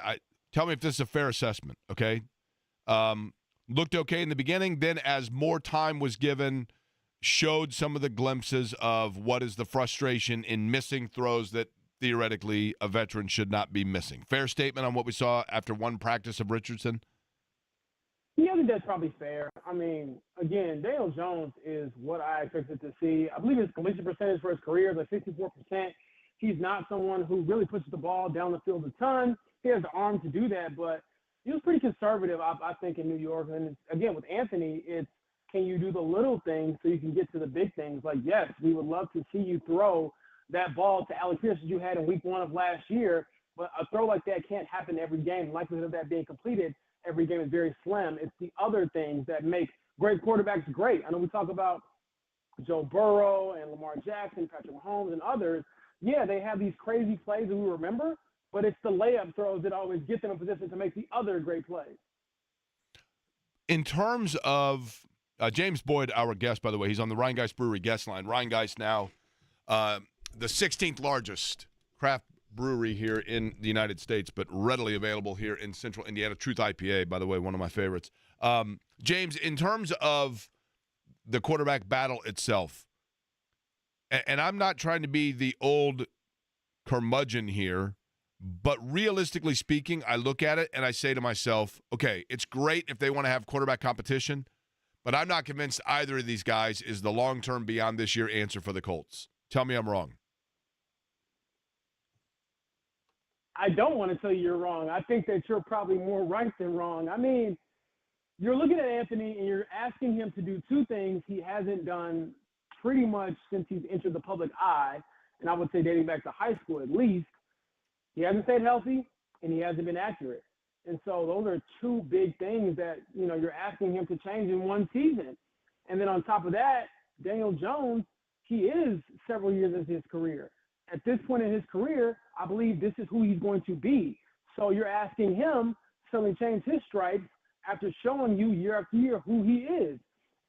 tell me if this is a fair assessment, okay? Looked okay in the beginning, then as more time was given, showed some of the glimpses of what is the frustration in missing throws that theoretically a veteran should not be missing. Fair statement on what we saw after one practice of Richardson? Yeah, I think that's probably fair. I mean, again, Daniel Jones is what I expected to see. I believe his completion percentage for his career is like 64%. He's not someone who really pushes the ball down the field a ton. He has the arm to do that, but he was pretty conservative, I think, in New York. And again, with Anthony, it's can you do the little things so you can get to the big things? Like, yes, we would love to see you throw that ball to Alec Pierce as you had in week 1 of last year, but a throw like that can't happen every game. The likelihood of that being completed every game is very slim. It's the other things that make great quarterbacks great. I know we talk about Joe Burrow and Lamar Jackson, Patrick Mahomes, and others. Yeah, they have these crazy plays that we remember, but it's the layup throws that always get them in position to make the other great plays. In terms of James Boyd, our guest, by the way, he's on the Ryan Geist Brewery guest line. Ryan Geist now the 16th largest craft brewery here in the United States, but readily available here in central Indiana. Truth IPA, by the way, one of my favorites. James, in terms of the quarterback battle itself, and I'm not trying to be the old curmudgeon here, but realistically speaking, I look at it and I say to myself, okay, it's great if they want to have quarterback competition, but I'm not convinced either of these guys is the long-term beyond this year answer for the Colts. Tell me I'm wrong. I don't want to tell you you're wrong. I think that you're probably more right than wrong. I mean, you're looking at Anthony and you're asking him to do two things he hasn't done pretty much since he's entered the public eye, and I would say dating back to high school at least. He hasn't stayed healthy, and he hasn't been accurate. And so those are two big things that, you're asking him to change in one season. And then on top of that, Daniel Jones, he is several years into his career. At this point in his career, I believe this is who he's going to be. So you're asking him to suddenly change his stripes after showing you year after year who he is.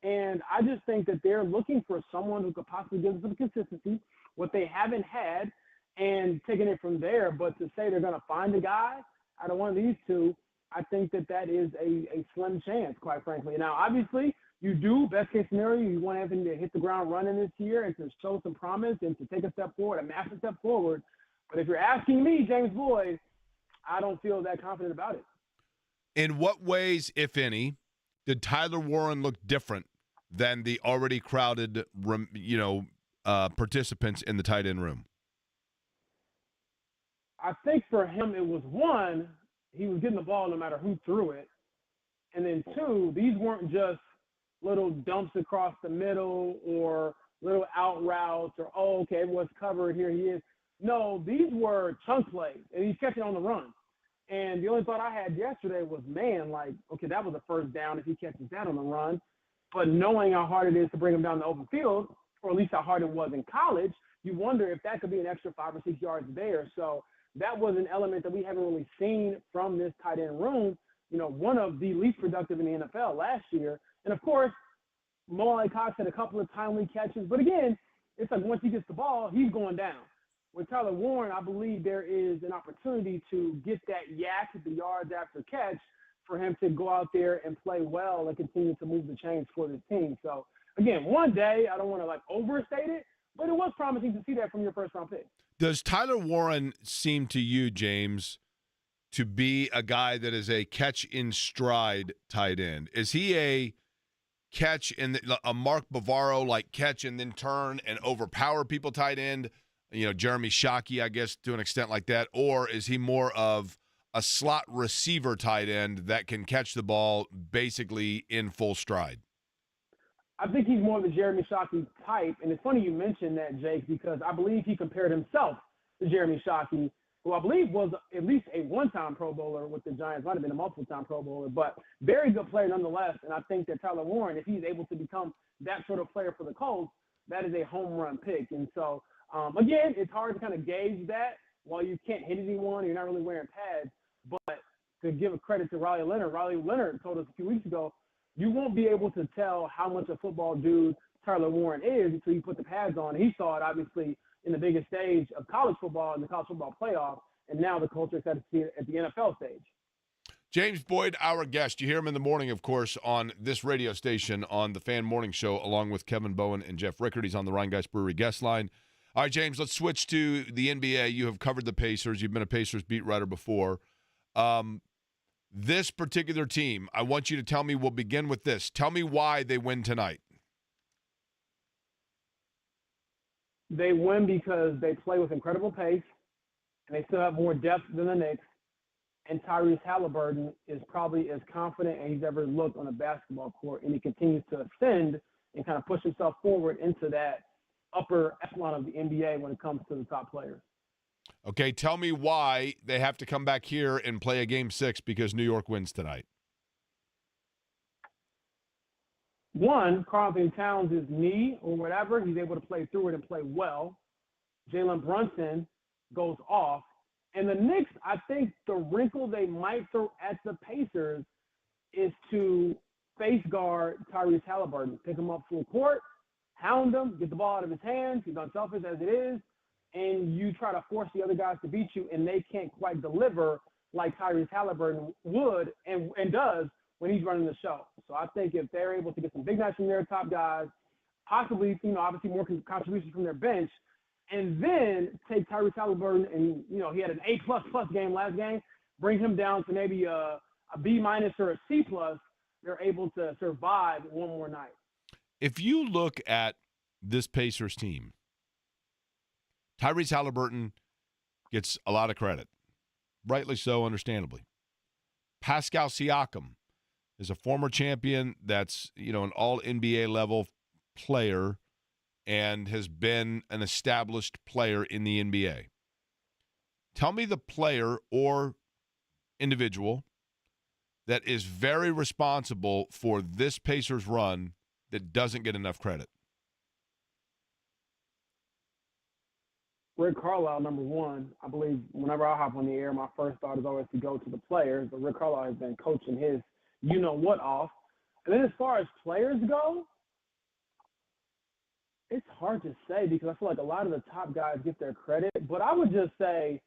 And I just think that they're looking for someone who could possibly give them some consistency, what they haven't had, and taking it from there. But to say they're going to find a guy out of one of these two, I think that is a slim chance, quite frankly. Now, obviously, you do, best case scenario, you want Anthony to hit the ground running this year and to show some promise and to take a step forward, a massive step forward. But if you're asking me, James Boyd, I don't feel that confident about it. In what ways, if any, did Tyler Warren look different than the already crowded, participants in the tight end room? I think for him it was, one, he was getting the ball no matter who threw it. And then two, these weren't just little dumps across the middle or little out routes or, okay, everyone's covered, here he is. No, these were chunk plays, and he's catching on the run. And the only thought I had yesterday was, okay, that was a first down if he catches that on the run. But knowing how hard it is to bring him down the open field, or at least how hard it was in college, you wonder if that could be an extra 5 or 6 yards there. So that was an element that we haven't really seen from this tight end room, one of the least productive in the NFL last year. And, of course, Mo Cox had a couple of timely catches. But, again, it's like once he gets the ball, he's going down. With Tyler Warren, I believe there is an opportunity to get that yak, the yards after catch, for him to go out there and play well and continue to move the chains for this team. So, again, one day, I don't want to, overstate it, but it was promising to see that from your first-round pick. Does Tyler Warren seem to you, James, to be a guy that is a catch-in-stride tight end? Is he a a Mark Bavaro-like catch and then turn and overpower people tight end? Jeremy Shockey, I guess, to an extent like that. Or is he more of a slot receiver tight end that can catch the ball basically in full stride? I think he's more of the Jeremy Shockey type. And it's funny you mentioned that, Jake, because I believe he compared himself to Jeremy Shockey, who I believe was at least a one-time Pro Bowler with the Giants, might have been a multiple-time Pro Bowler, but very good player nonetheless. And I think that Tyler Warren, if he's able to become that sort of player for the Colts, that is a home run pick. And so, again, it's hard to kind of gauge that while you can't hit anyone, you're not really wearing pads. But to give a credit to Riley Leonard told us a few weeks ago, you won't be able to tell how much a football dude Tyler Warren is until you put the pads on. He saw it, obviously, in the biggest stage of college football, in the college football playoff, and now the Colts are excited to see it at the NFL stage. James Boyd, our guest. You hear him in the morning, of course, on this radio station on the Fan Morning Show, along with Kevin Bowen and Jeff Rickard. He's on the Ryan Geist Brewery guest line. All right, James, let's switch to the NBA. You have covered the Pacers. You've been a Pacers beat writer before. This particular team, I want you to tell me, we'll begin with this. Tell me why they win tonight. They win because they play with incredible pace, and they still have more depth than the Knicks. And Tyrese Halliburton is probably as confident as he's ever looked on a basketball court, and he continues to ascend and kind of push himself forward into that upper echelon of the NBA when it comes to the top players. Okay, tell me why they have to come back here and play a Game 6 because New York wins tonight. One, Karl-Anthony Towns' knee or whatever, he's able to play through it and play well. Jalen Brunson goes off. And the Knicks, I think the wrinkle they might throw at the Pacers is to face guard Tyrese Halliburton, pick him up full court, hound him, get the ball out of his hands. He's unselfish as it is, and you try to force the other guys to beat you, and they can't quite deliver like Tyrese Halliburton would and does when he's running the show. So I think if they're able to get some big nights from their top guys, possibly, obviously more contributions from their bench, and then take Tyrese Halliburton and, he had an A++ game last game, bring him down to maybe a B- or a C+, they're able to survive one more night. If you look at this Pacers team, Tyrese Halliburton gets a lot of credit. Rightly so, understandably. Pascal Siakam is a former champion that's, an all-NBA level player and has been an established player in the NBA. Tell me the player or individual that is very responsible for this Pacers run that doesn't get enough credit. Rick Carlisle, number one. I believe whenever I hop on the air, my first thought is always to go to the players, but Rick Carlisle has been coaching his you-know-what off. And then as far as players go, it's hard to say because I feel like a lot of the top guys get their credit. But I would just say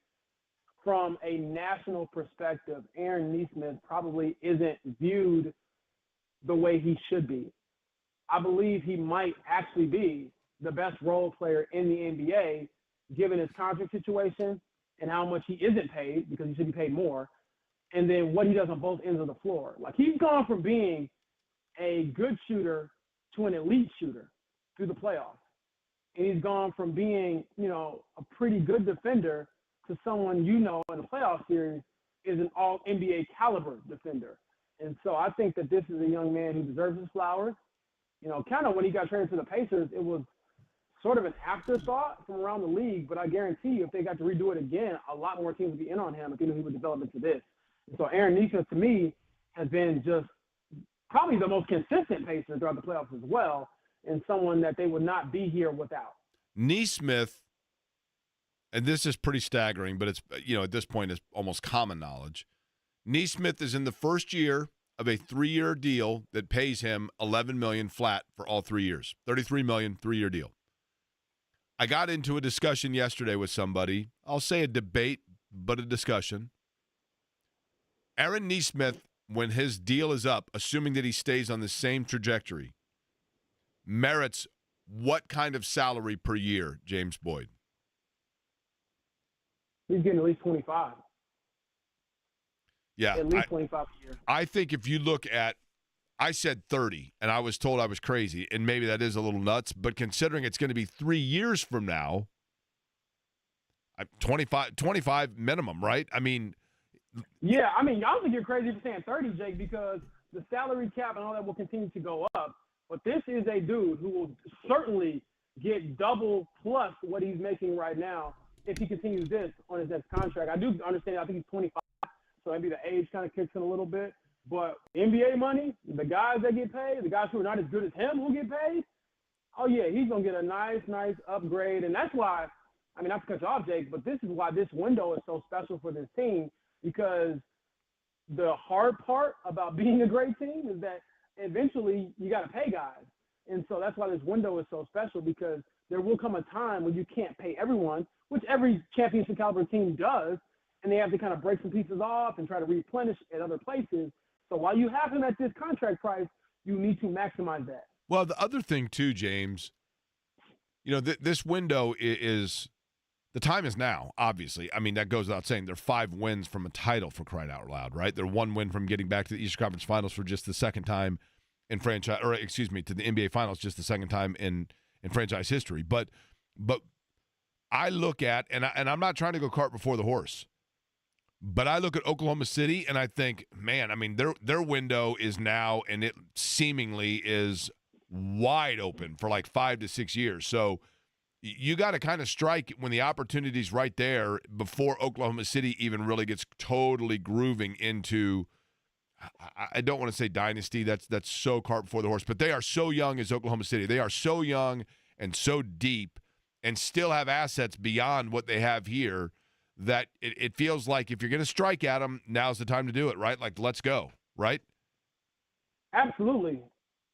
from a national perspective, Aaron Nesmith probably isn't viewed the way he should be. I believe he might actually be the best role player in the NBA given his contract situation and how much he isn't paid because he should be paid more, and then what he does on both ends of the floor. Like, he's gone from being a good shooter to an elite shooter through the playoffs. And he's gone from being, a pretty good defender to someone, in the playoff series is an all-NBA caliber defender. And so I think that this is a young man who deserves his flowers. Kind of when he got traded to the Pacers, it was sort of an afterthought from around the league, but I guarantee you if they got to redo it again, a lot more teams would be in on him if he knew he would develop into this. And so Aaron Nesmith, to me, has been just probably the most consistent Pacer throughout the playoffs as well, and someone that they would not be here without. Nesmith, and this is pretty staggering, but it's, at this point it's almost common knowledge. Nesmith is in the first year of a 3-year deal that pays him $11 million flat for all 3 years. $33 million, 3-year deal. I got into a discussion yesterday with somebody. I'll say a debate, but a discussion. Aaron Nesmith, when his deal is up, assuming that he stays on the same trajectory, merits what kind of salary per year, James Boyd? He's getting at least 25. Yeah. At least 25 a year. I think if you look at, I said 30, and I was told I was crazy, and maybe that is a little nuts, but considering it's going to be 3 years from now, 25 minimum, right? Yeah, I don't think you're crazy for saying 30, Jake, because the salary cap and all that will continue to go up. But this is a dude who will certainly get double plus what he's making right now if he continues this on his next contract. I do understand. I think he's 25, so maybe the age kind of kicks in a little bit. But NBA money, the guys that get paid, the guys who are not as good as him who get paid, oh, yeah, he's going to get a nice upgrade. And that's why, not to cut you off, Jake, but this is why this window is so special for this team, because the hard part about being a great team is that eventually you got to pay guys. And so that's why this window is so special, because there will come a time when you can't pay everyone, which every championship caliber team does, and they have to kind of break some pieces off and try to replenish at other places. So while you have him at this contract price, you need to maximize that. Well, the other thing too, James, this window is the time is now, obviously. That goes without saying. They're 5 wins from a title, for crying out loud, right? They're 1 win from getting back to the Eastern Conference Finals for just the second time in franchise, to the NBA Finals just the second time in franchise history. But I look at, and I'm not trying to go cart before the horse, but I look at Oklahoma City and I think, man, their window is now, and it seemingly is wide open for like 5 to 6 years. So you got to kind of strike when the opportunity's right there before Oklahoma City even really gets totally grooving into, I don't want to say dynasty. That's so cart before the horse, but they are so young as Oklahoma City. They are so young and so deep and still have assets beyond what they have here that it feels like if you're going to strike at them, now's the time to do it, right? Like, let's go, right? Absolutely.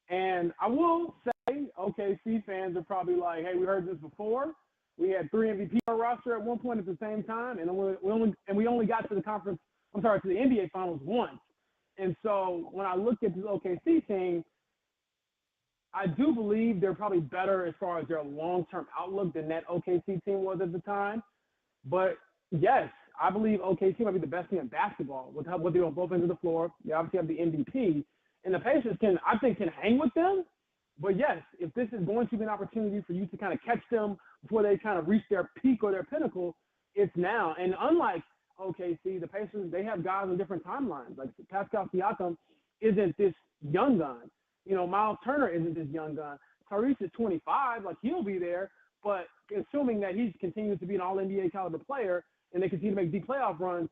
And I will say, OKC fans are probably like, hey, we heard this before. We had 3 MVP on our roster at one point at the same time, and we only got to the NBA Finals once. And so when I look at this OKC team, I do believe they're probably better as far as their long-term outlook than that OKC team was at the time. But, yes, I believe OKC might be the best team in basketball with what they do on both ends of the floor. They obviously have the MVP. And the Pacers can hang with them. But, yes, if this is going to be an opportunity for you to kind of catch them before they kind of reach their peak or their pinnacle, it's now. And unlike OKC, the Pacers, they have guys on different timelines. Like Pascal Siakam isn't this young gun. Miles Turner isn't this young gun. Tyrese is 25. Like, he'll be there. But assuming that he continues to be an all-NBA caliber player and they continue to make deep playoff runs,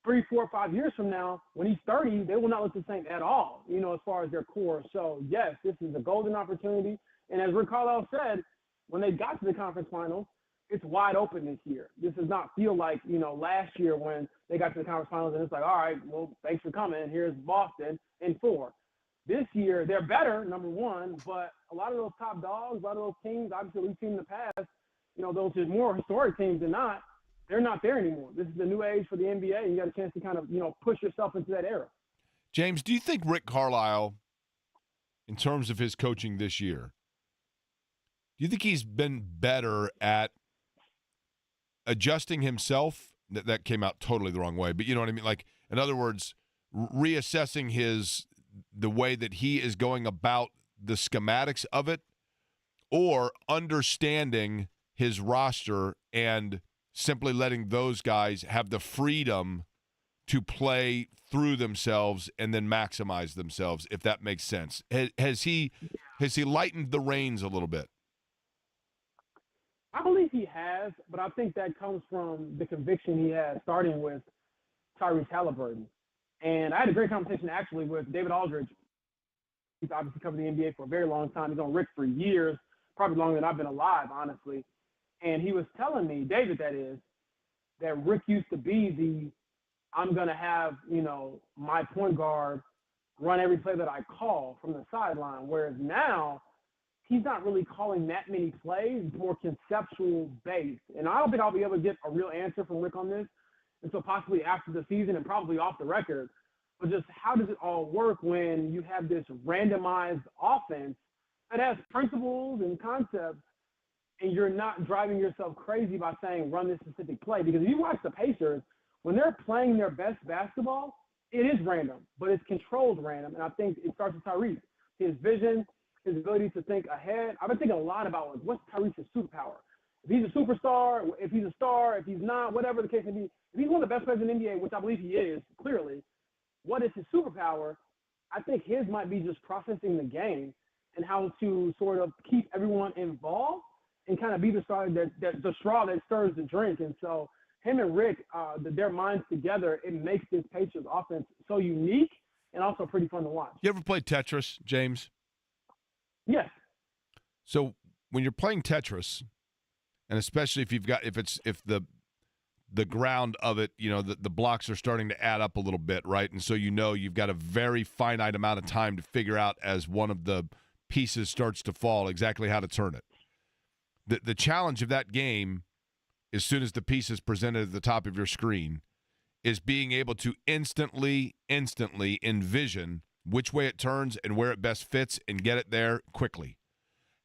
3, 4, 5 years from now, when he's 30, they will not look the same at all, as far as their core. So, yes, this is a golden opportunity. And as Rick Carlisle said, when they got to the conference finals, it's wide open this year. This does not feel like, last year when they got to the conference finals and it's like, all right, well, thanks for coming. Here's Boston in 4. This year, they're better, number one, but a lot of those top dogs, a lot of those teams, obviously we've seen in the past, those are more historic teams than not, they're not there anymore. This is the new age for the NBA, and you got a chance to kind of, push yourself into that era. James, do you think Rick Carlisle, in terms of his coaching this year, do you think he's been better at adjusting himself? That came out totally the wrong way, but you know what I mean? Like, in other words, reassessing the way that he is going about the schematics of it, or understanding his roster and simply letting those guys have the freedom to play through themselves and then maximize themselves, if that makes sense. Has he lightened the reins a little bit? I believe he has, but I think that comes from the conviction he has, starting with Tyrese Halliburton. And I had a great conversation, actually, with David Aldridge. He's obviously covered the NBA for a very long time. He's on Rick for years, probably longer than I've been alive, honestly. And he was telling me, David that is, that Rick used to be I'm going to have, my point guard run every play that I call from the sideline, whereas now he's not really calling that many plays. It's more conceptual based. And I don't think I'll be able to get a real answer from Rick on this until possibly after the season and probably off the record. But just how does it all work when you have this randomized offense that has principles and concepts, and you're not driving yourself crazy by saying run this specific play? Because if you watch the Pacers, when they're playing their best basketball, it is random, but it's controlled random. And I think it starts with Tyrese. His vision, his ability to think ahead. I've been thinking a lot about what's Tyrese's superpower. If he's a superstar, if he's a star, if he's not, whatever the case may be, if he's one of the best players in the NBA, which I believe he is, clearly, what is his superpower? I think his might be just processing the game and how to sort of keep everyone involved and kind of be the straw that stirs the drink. And so him and Rick, their minds together, it makes this Pacers offense so unique and also pretty fun to watch. You ever play Tetris, James? Yes. So when you're playing Tetris, and especially if the ground of it, the blocks are starting to add up a little bit, right? And so you've got a very finite amount of time to figure out as one of the pieces starts to fall exactly how to turn it. The challenge of that game, as soon as the piece is presented at the top of your screen, is being able to instantly envision which way it turns and where it best fits and get it there quickly.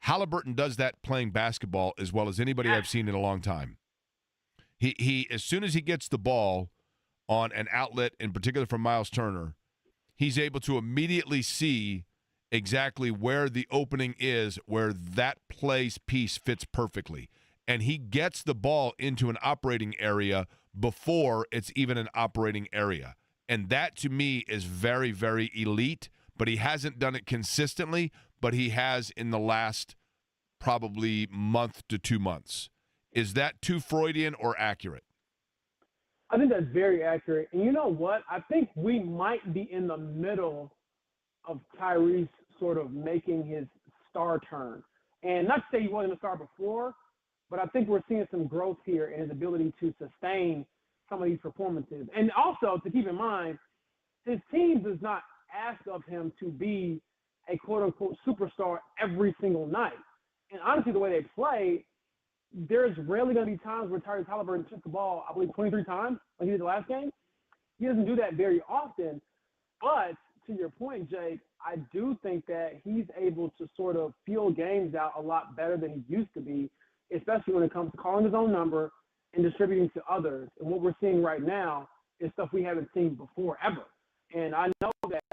Halliburton does that playing basketball as well as anybody I've seen in a long time. He as soon as he gets the ball on an outlet, in particular from Miles Turner, he's able to immediately see exactly where the opening is, where that piece fits perfectly. And he gets the ball into an operating area before it's even an operating area. And that, to me, is very, very elite. But he hasn't done it consistently, but he has in the last probably month to 2 months. Is that too Freudian or accurate? I think that's very accurate. And you know what? I think we might be in the middle of Tyrese sort of making his star turn. And not to say he wasn't a star before, but I think we're seeing some growth here in his ability to sustain some of these performances. And also to keep in mind, his team does not ask of him to be a quote-unquote superstar every single night. And honestly, the way they play, there's rarely going to be times where Tyrese Halliburton took the ball, I believe, 23 times like he did the last game. He doesn't do that very often. But to your point, Jake, I do think that he's able to sort of feel games out a lot better than he used to be, especially when it comes to calling his own number and distributing to others. And what we're seeing right now is stuff we haven't seen before ever. And I know that,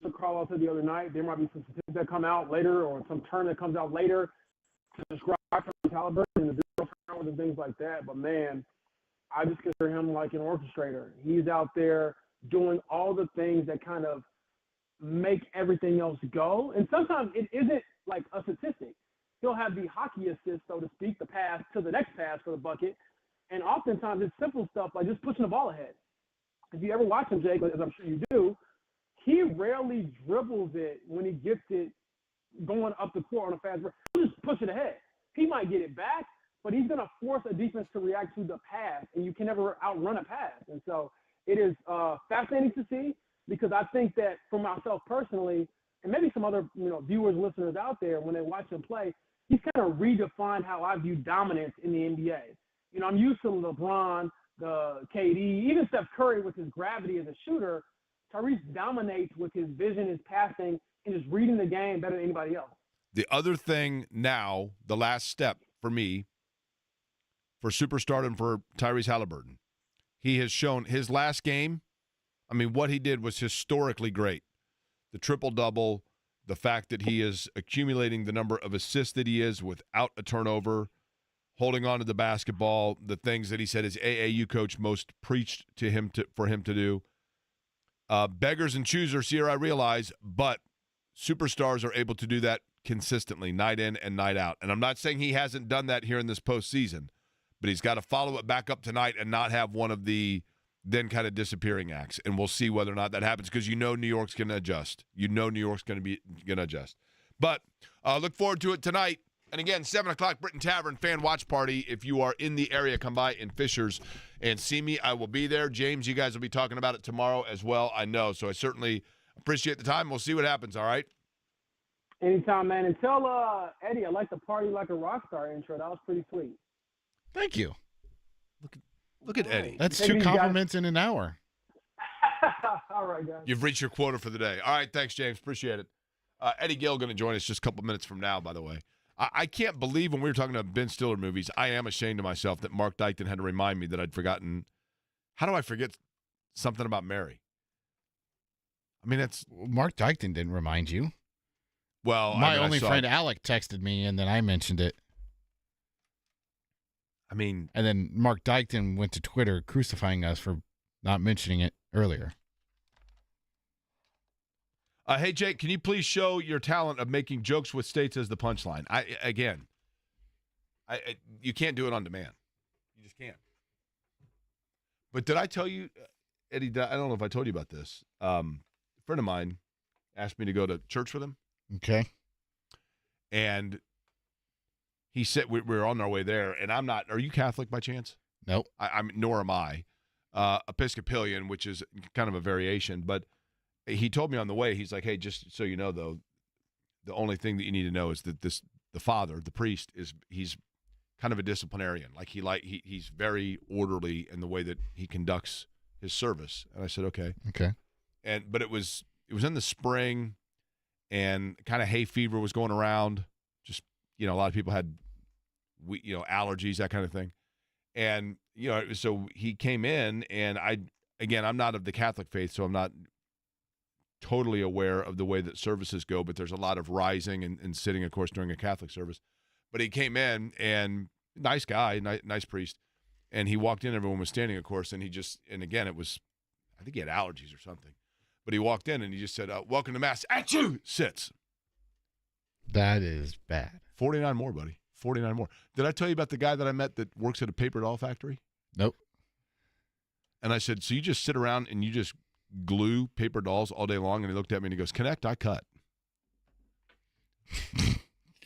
to Carl said the other night, there might be some statistics that come out later or some term that comes out later to describe Halliburton and the zero turnovers and things like that. But, man, I just consider him like an orchestrator. He's out there doing all the things that kind of make everything else go. And sometimes it isn't like a statistic. He'll have the hockey assist, so to speak, the pass to the next pass for the bucket. And oftentimes it's simple stuff like just pushing the ball ahead. If you ever watch him, Jake, as I'm sure you do, he rarely dribbles it when he gets it going up the court on a fast break. He'll just push it ahead. He might get it back, but he's going to force a defense to react to the pass, and you can never outrun a pass. And so it is fascinating to see because I think that for myself personally, and maybe some other viewers, listeners out there, when they watch him play, he's kind of redefined how I view dominance in the NBA. I'm used to LeBron, the KD, even Steph Curry with his gravity as a shooter. Tyrese dominates with his vision, his passing, and just reading the game better than anybody else. The other thing now, the last step for me, for superstardom for Tyrese Halliburton, he has shown his last game, what he did was historically great. The triple-double, the fact that he is accumulating the number of assists that he is without a turnover, holding on to the basketball, the things that he said his AAU coach most preached to him for him to do. Beggars and choosers here, I realize, but superstars are able to do that consistently, night in and night out. And I'm not saying he hasn't done that here in this postseason, but he's got to follow it back up tonight and not have one of the then kind of disappearing acts. And we'll see whether or not that happens because New York's going to adjust. New York's going to adjust. But look forward to it tonight. And again, 7 o'clock, Britain Tavern Fan Watch Party. If you are in the area, come by in Fishers and see me. I will be there. James, you guys will be talking about it tomorrow as well, I know. So I certainly appreciate the time. We'll see what happens, all right? Anytime, man. And tell Eddie, I like the party like a rock star intro. That was pretty sweet. Thank you. Look at Eddie. That's 2 compliments in an hour. All right, guys. You've reached your quota for the day. All right, thanks, James. Appreciate it. Eddie Gill going to join us just a couple minutes from now, by the way. I can't believe when we were talking about Ben Stiller movies, I am ashamed of myself that Mark Dykton had to remind me that I'd forgotten. How do I forget something about Mary? That's Mark Dykton didn't remind you. Well, my only friend Alec texted me, and then I mentioned it. And then Mark Dykton went to Twitter crucifying us for not mentioning it earlier. Hey, Jake, can you please show your talent of making jokes with states as the punchline? You can't do it on demand. You just can't. But did I tell you, Eddie, I don't know if I told you about this. A friend of mine asked me to go to church with him. Okay. And he said we're on our way there, and I'm not. Are you Catholic by chance? Nope. Nor am I. Episcopalian, which is kind of a variation, but he told me on the way, he's like, hey, just so you know, though, the only thing that you need to know is that the father, the priest, he's kind of a disciplinarian. He's very orderly in the way that he conducts his service. And I said, okay. Okay. But it was in the spring, and kind of hay fever was going around. Just, a lot of people had, allergies, that kind of thing. And, so he came in, and I'm not of the Catholic faith, so I'm not totally aware of the way that services go, but there's a lot of rising and sitting, of course, during a Catholic service. But he came in, and nice guy, nice priest, and he walked in, everyone was standing, of course, and again, it was, I think he had allergies or something, but he walked in, and he just said, welcome to Mass, achoo, sits. That is bad. 49 more, buddy, 49 more. Did I tell you about the guy that I met that works at a paper doll factory? Nope. And I said, so you just sit around and you just glue paper dolls all day long? And he looked at me and he goes, connect, I cut.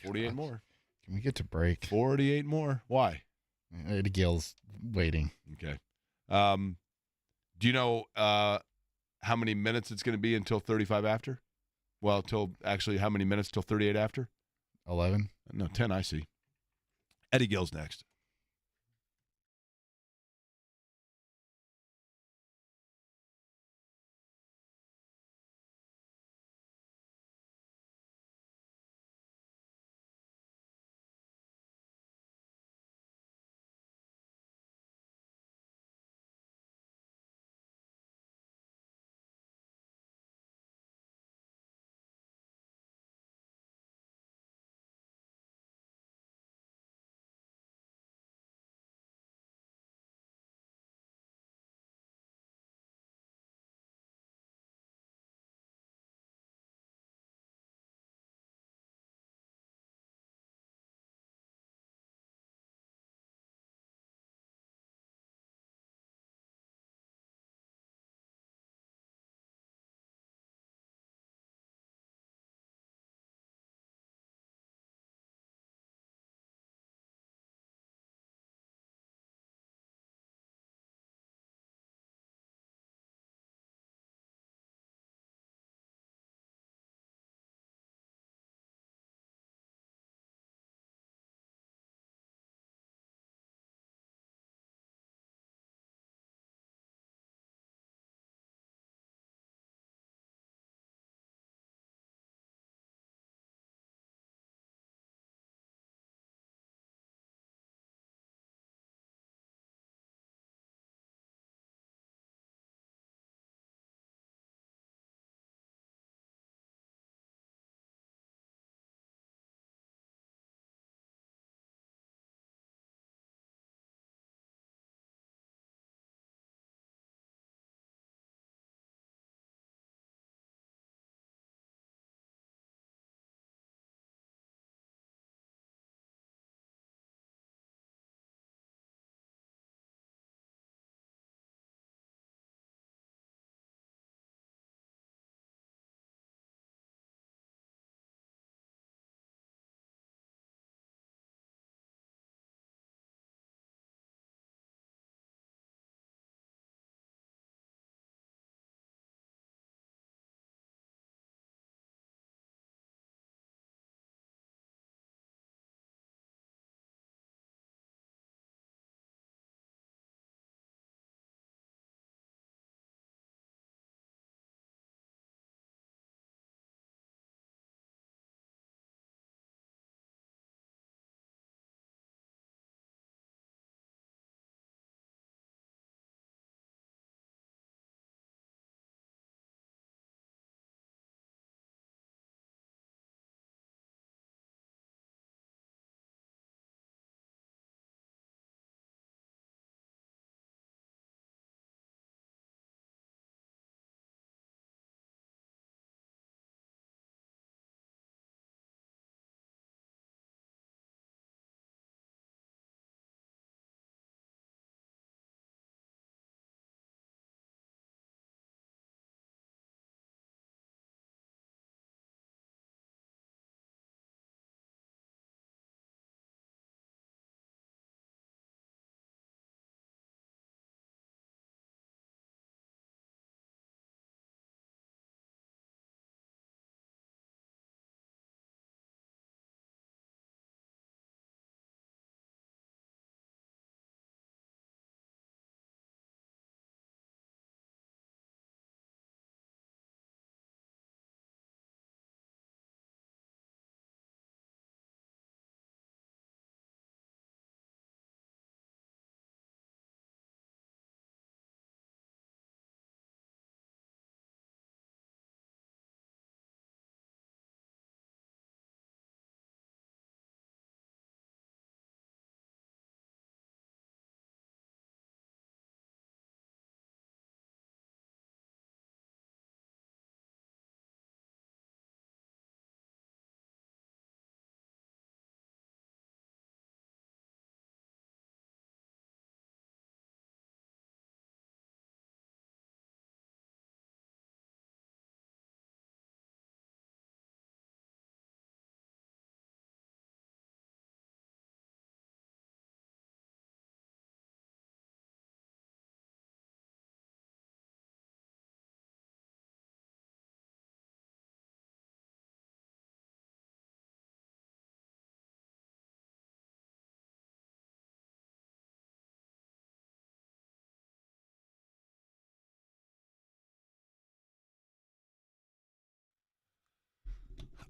48 more. Can we get to break? 48 more. Why? Eddie Gill's waiting. Okay. Do you know how many minutes it's going to be until 35 after? Well, till actually how many minutes till 38 after? 11. No, 10 I see. Eddie Gill's next.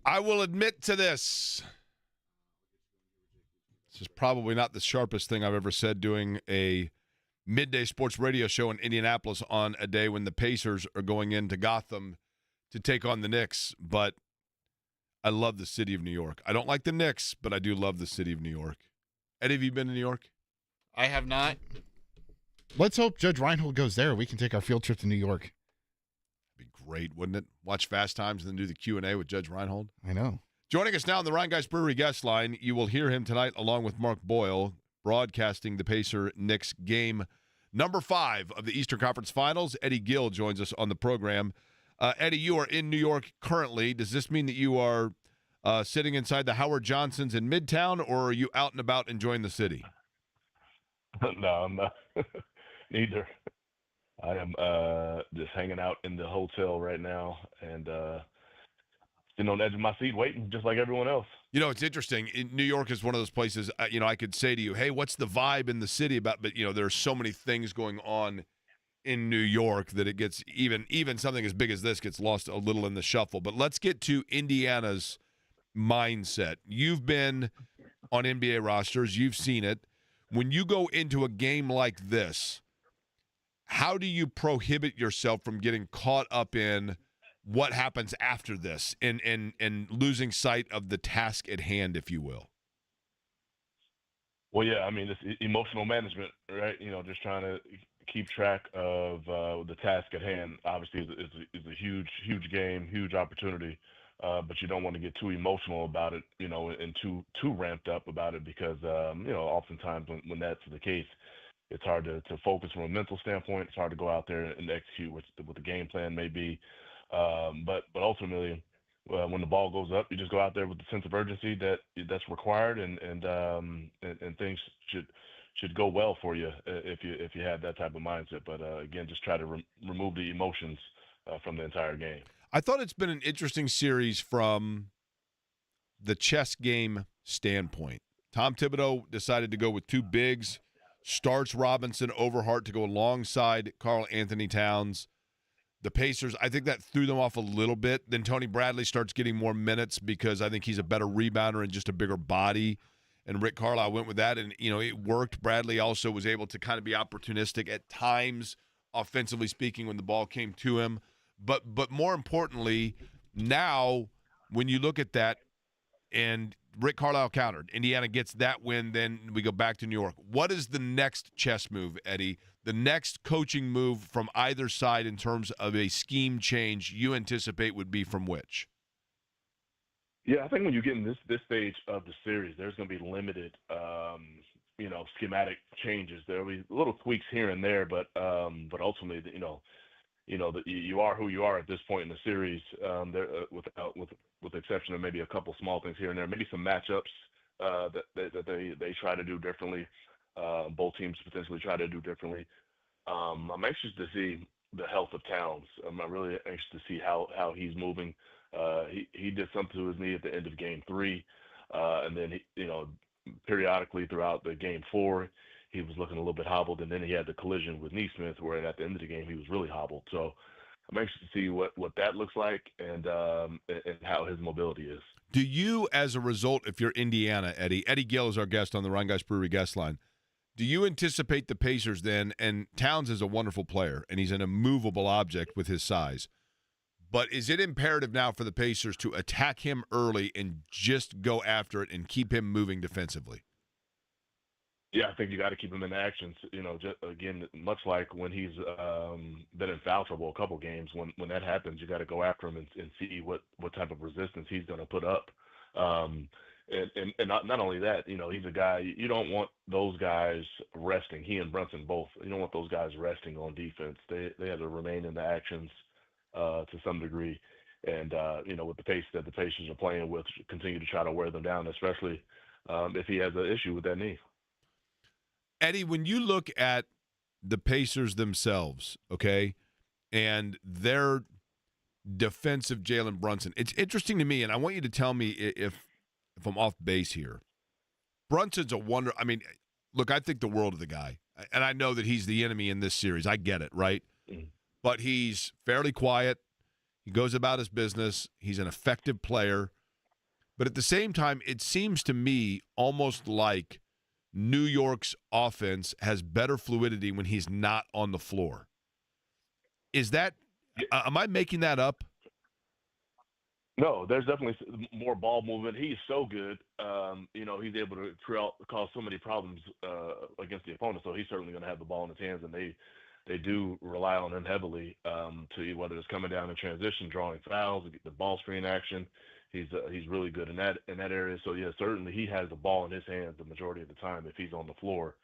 I will admit to this. This is probably not the sharpest thing I've ever said doing a midday sports radio show in Indianapolis on a day when the Pacers are going into Gotham to take on the Knicks, but I love the city of New York. I don't like the Knicks, but I do love the city of New York. Eddie, have you been to New York? I have not. Let's hope Judge Reinhold goes there. We can take our field trip to New York. That'd be great, wouldn't it? Watch Fast Times and then do the Q&A with Judge Reinhold. I know. Joining us now on the Ryan Guys Brewery guest line, you will hear him tonight along with Mark Boyle, broadcasting the Pacer-Knicks game number 5 of the Eastern Conference Finals. Eddie Gill joins us on the program. Eddie, you are in New York currently. Does this mean that you are sitting inside the Howard Johnsons in Midtown, or are you out and about enjoying the city? No, I'm not. Neither. I am just hanging out in the hotel right now and sitting on the edge of my seat waiting, just like everyone else. You know, it's interesting. New York is one of those places, I could say to you, hey, what's the vibe in the city about? But, there are so many things going on in New York that it gets even something as big as this gets lost a little in the shuffle. But let's get to Indiana's mindset. You've been on NBA rosters. You've seen it. When you go into a game like this, how do you prohibit yourself from getting caught up in what happens after this and losing sight of the task at hand, if you will? Well, yeah, I mean, it's emotional management, right? Just trying to keep track of the task at hand. Obviously, it's a huge game, huge opportunity, but you don't want to get too emotional about it, and too ramped up about it because, oftentimes when that's the case, it's hard to focus from a mental standpoint. It's hard to go out there and execute what the game plan may be. But ultimately, when the ball goes up, you just go out there with the sense of urgency that's required, and things should go well for you if you have that type of mindset. But again, just try to remove the emotions from the entire game. I thought it's been an interesting series from the chess game standpoint. Tom Thibodeau decided to go with 2 bigs, starts Robinson over Hart to go alongside Karl Anthony Towns. The Pacers, I think that threw them off a little bit. Then Tony Bradley starts getting more minutes because I think he's a better rebounder and just a bigger body. And Rick Carlisle went with that, and, it worked. Bradley also was able to kind of be opportunistic at times, offensively speaking, when the ball came to him. But more importantly, now when you look at that, and Rick Carlisle countered, Indiana gets that win, then we go back to New York. What is the next chess move, Eddie? The next coaching move from either side in terms of a scheme change you anticipate would be from which? Yeah, I think when you get in this stage of the series, there's going to be limited, schematic changes. There will be little tweaks here and there, but ultimately, that you are who you are at this point in the series. With the exception of maybe a couple small things here and there, maybe some matchups that they try to do differently. Both teams potentially try to do differently. I'm anxious to see the health of Towns. I'm really anxious to see how he's moving. He did something to his knee at the end of Game 3, and then periodically throughout the Game 4, he was looking a little bit hobbled, and then he had the collision with Neesmith, where at the end of the game he was really hobbled. So I'm anxious to see what that looks like and how his mobility is. Do you, as a result, if you're Indiana, Eddie Gill is our guest on the Ryan Guys Brewery guest line, do you anticipate the Pacers then, and Towns is a wonderful player, and he's an immovable object with his size, but is it imperative now for the Pacers to attack him early and just go after it and keep him moving defensively? Yeah, I think you got to keep him in action. Just, again, much like when he's been in foul trouble a couple games, when that happens, you got to go after him and see what type of resistance he's going to put up. And not only that, he's a guy, you don't want those guys resting. He and Brunson both. You don't want those guys resting on defense. They have to remain in the actions to some degree. And, with the pace that the Pacers are playing with, continue to try to wear them down, especially if he has an issue with that knee. Eddie, when you look at the Pacers themselves, okay, and their defensive Jalen Brunson, it's interesting to me, and I want you to tell me if I'm off base here. Brunson's a wonder. I mean, look, I think the world of the guy, and I know that he's the enemy in this series. I get it, right? Mm-hmm. But he's fairly quiet. He goes about his business. He's an effective player. But at the same time, it seems to me almost like New York's offense has better fluidity when he's not on the floor. Is that am I making that up? No, there's definitely more ball movement. He's so good. He's able to cause so many problems against the opponent. So he's certainly going to have the ball in his hands, and they do rely on him heavily to whether it's coming down in transition, drawing fouls, the ball screen action. He's really good in that area. So yeah, certainly he has the ball in his hands the majority of the time if he's on the floor.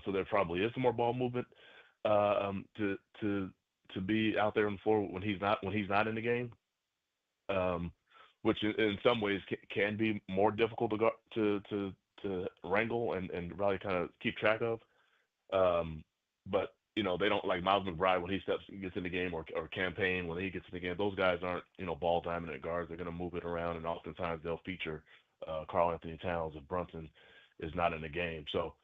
So there probably is some more ball movement to be out there on the floor when he's not in the game. Which in some ways can be more difficult to wrangle and really kind of keep track of. But they don't like Miles McBride when he gets in the game, or Campaign when he gets in the game. Those guys aren't ball dominant guards. They're going to move it around, and oftentimes they'll feature Karl Anthony Towns if Brunson is not in the game. So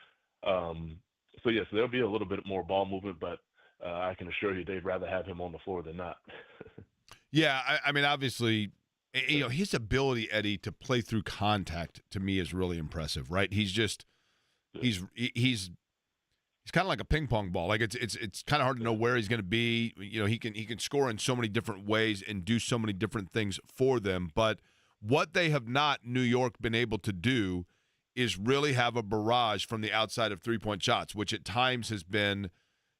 yes, there'll be a little bit more ball movement, but I can assure you they'd rather have him on the floor than not. Yeah, I mean, obviously, his ability, Eddie, to play through contact to me is really impressive, right? He's kind of like a ping pong ball. Like it's kind of hard to know where he's going to be. He can score in so many different ways and do so many different things for them. But what they have not, New York, been able to do is really have a barrage from the outside of three-point shots, which at times has been,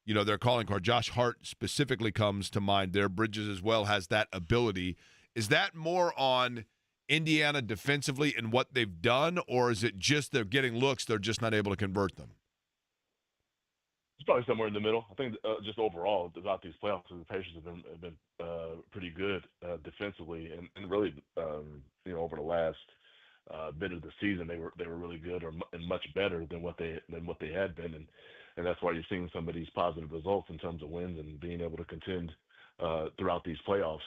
their calling card. Josh Hart specifically comes to mind there. Bridges as well has that ability. Is that more on Indiana defensively and what they've done, or is it just they're getting looks, they're just not able to convert them? It's probably somewhere in the middle. I think just overall throughout these playoffs, the Pacers have been pretty good defensively, and really, over the last bit of the season, they were really good and much better than what they had been, and that's why you're seeing some of these positive results in terms of wins and being able to contend throughout these playoffs.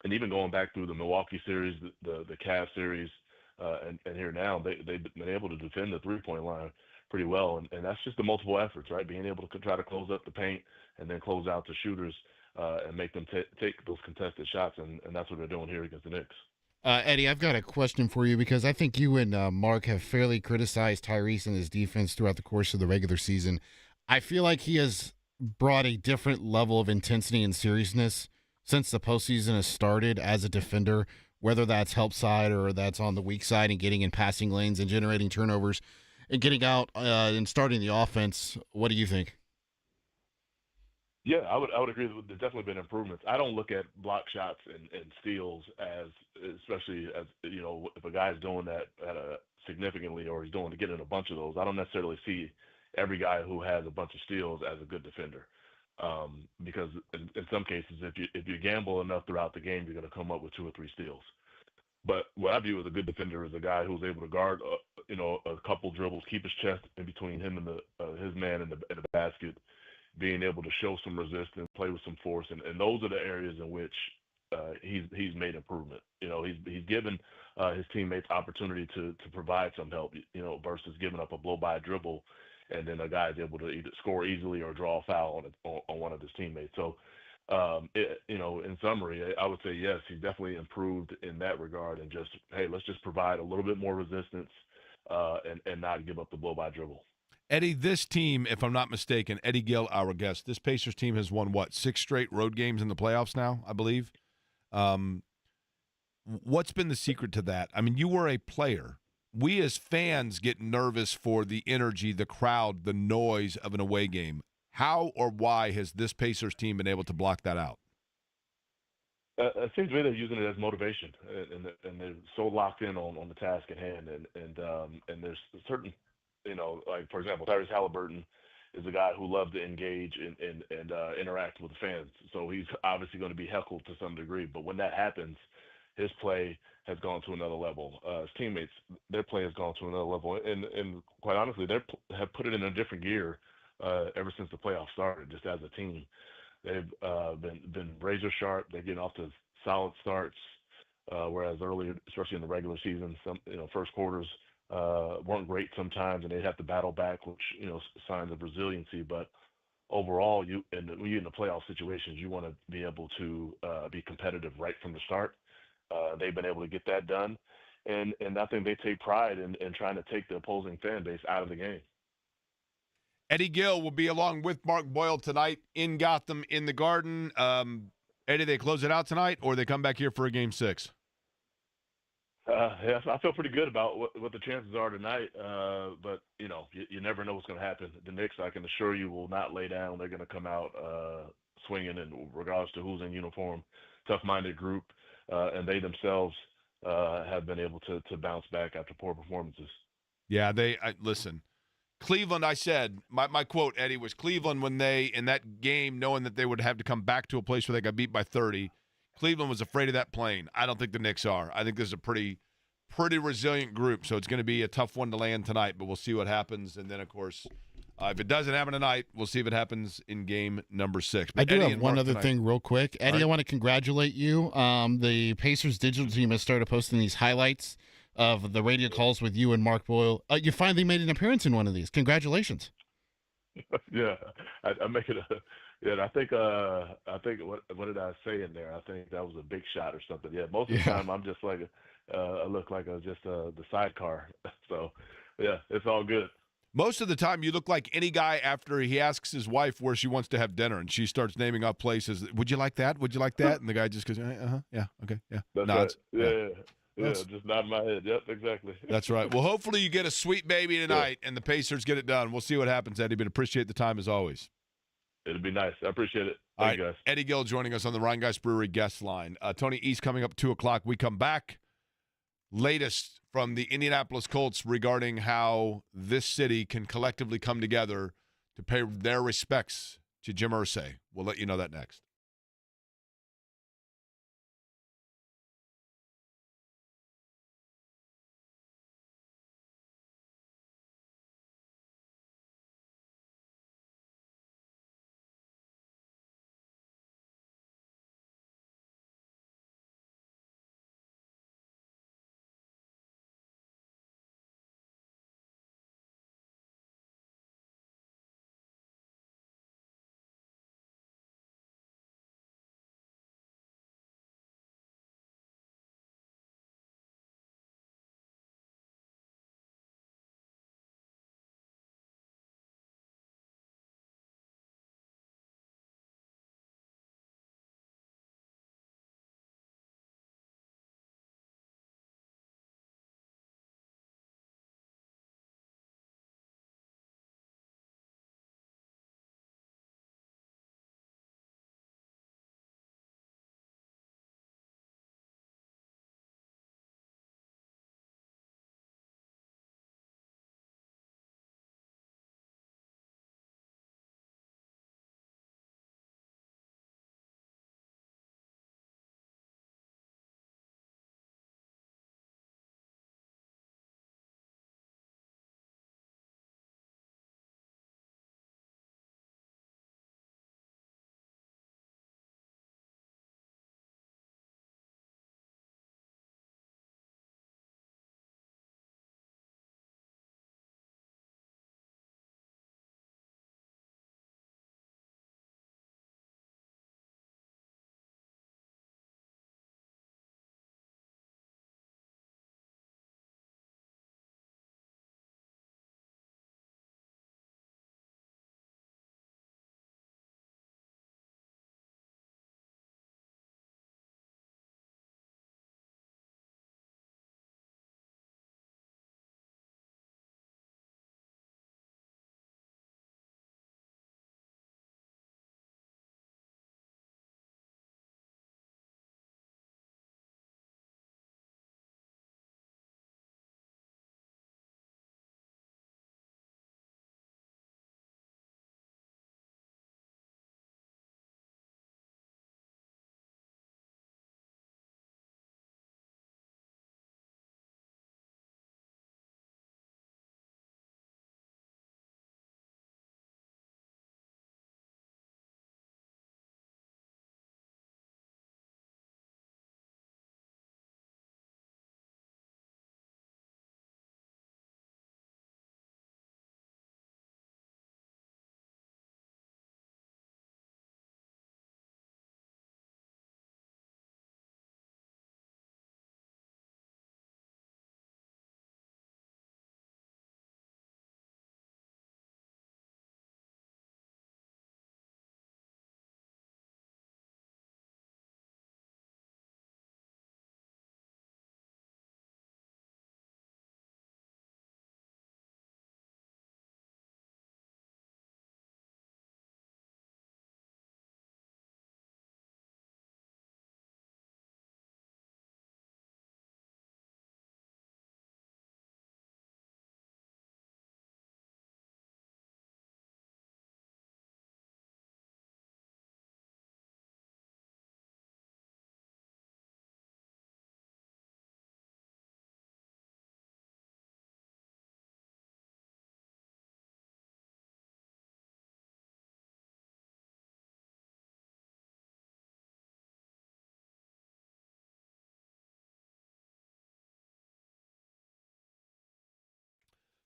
And even going back through the Milwaukee series, the Cavs series, and here now, they've been able to defend the three-point line pretty well, and that's just the multiple efforts, right? Being able to try to close up the paint and then close out the shooters and make them take those contested shots, and that's what they're doing here against the Knicks. Eddie, I've got a question for you because I think you and Mark have fairly criticized Tyrese and his defense throughout the course of the regular season. I feel like he has brought a different level of intensity and seriousness since the postseason has started as a defender, whether that's help side or that's on the weak side and getting in passing lanes and generating turnovers and getting out and starting the offense. What do you think? Yeah, I would agree. There's definitely been improvements. I don't look at block shots and steals especially as if a guy's doing that significantly, or he's getting a bunch of those. I don't necessarily see every guy who has a bunch of steals as a good defender, because in some cases, if you gamble enough throughout the game, you're going to come up with 2 or 3 steals. But what I view as a good defender is a guy who's able to guard, a couple dribbles, keep his chest in between him and his man in the basket, being able to show some resistance, play with some force, and those are the areas in which he's made improvement. He's given his teammates opportunity to provide some help, versus giving up a blow-by dribble, and then a guy's able to either score easily or draw a foul on one of his teammates. So, in summary, I would say yes, he's definitely improved in that regard, and just, hey, let's just provide a little bit more resistance and not give up the blow-by dribble. Eddie, this team, if I'm not mistaken, Eddie Gill, our guest, this Pacers team has won, 6 straight road games in the playoffs now, I believe. What's been the secret to that? I mean, you were a player. We as fans get nervous for the energy, the crowd, the noise of an away game. How or why has this Pacers team been able to block that out? It seems to me they're using it as motivation, and they're so locked in on the task at hand, and there's certain, like, for example, Tyrese Halliburton is a guy who loves to engage and interact with the fans. So he's obviously going to be heckled to some degree. But when that happens, his play has gone to another level. His teammates, their play has gone to another level. And quite honestly, they have put it in a different gear ever since the playoffs started, just as a team. They've been razor sharp. They're getting off to solid starts, whereas earlier, especially in the regular season, some first quarters weren't great sometimes, and they'd have to battle back, which signs of resiliency. But overall, when you're in the playoff situations, you want to be able to be competitive right from the start. They've been able to get that done, and I think they take pride in trying to take the opposing fan base out of the game. Eddie Gill will be along with Mark Boyle tonight in Gotham in the Garden. Eddie, they close it out tonight, or they come back here for a Game 6? Yeah, I feel pretty good about what the chances are tonight. But you never know what's going to happen. The Knicks, I can assure you, will not lay down. They're going to come out swinging, and regardless to who's in uniform, tough-minded group, and they themselves have been able to bounce back after poor performances. Yeah, listen. Cleveland, I said, my quote, Eddie, was Cleveland when they, in that game, knowing that they would have to come back to a place where they got beat by 30, Cleveland was afraid of that plane. I don't think the Knicks are. I think this is a pretty resilient group, so it's going to be a tough one to land tonight, but we'll see what happens. And then, of course, if it doesn't happen tonight, we'll see if it happens in game number 6. But I do Eddie have one other thing real quick. Eddie, right. I want to congratulate you. The Pacers digital team has started posting these highlights of the radio calls with you and Mark Boyle. You finally made an appearance in one of these. Congratulations. Yeah, I make it yeah, I think what did I say in there? I think that was a big shot or something. Yeah, most of the time I'm just like I look like just the sidecar. So yeah, it's all good. Most of the time, you look like any guy after he asks his wife where she wants to have dinner, and she starts naming off places. Would you like that? Would you like that? And the guy just goes, yeah, okay, yeah. That's Nods. right. Yeah, just nodding my head. Yep, exactly. That's right. Well, hopefully you get a sweet baby tonight, and the Pacers get it done. We'll see what happens, Eddie, but appreciate the time as always. It'll be nice. I appreciate it. All Thank right, you, guys. Eddie Gill joining us on the Rhine Geist Brewery guest line. Tony East coming up 2 o'clock. We come back. Latest from the Indianapolis Colts regarding how this city can collectively come together to pay their respects to Jim Irsay. We'll let you know that next.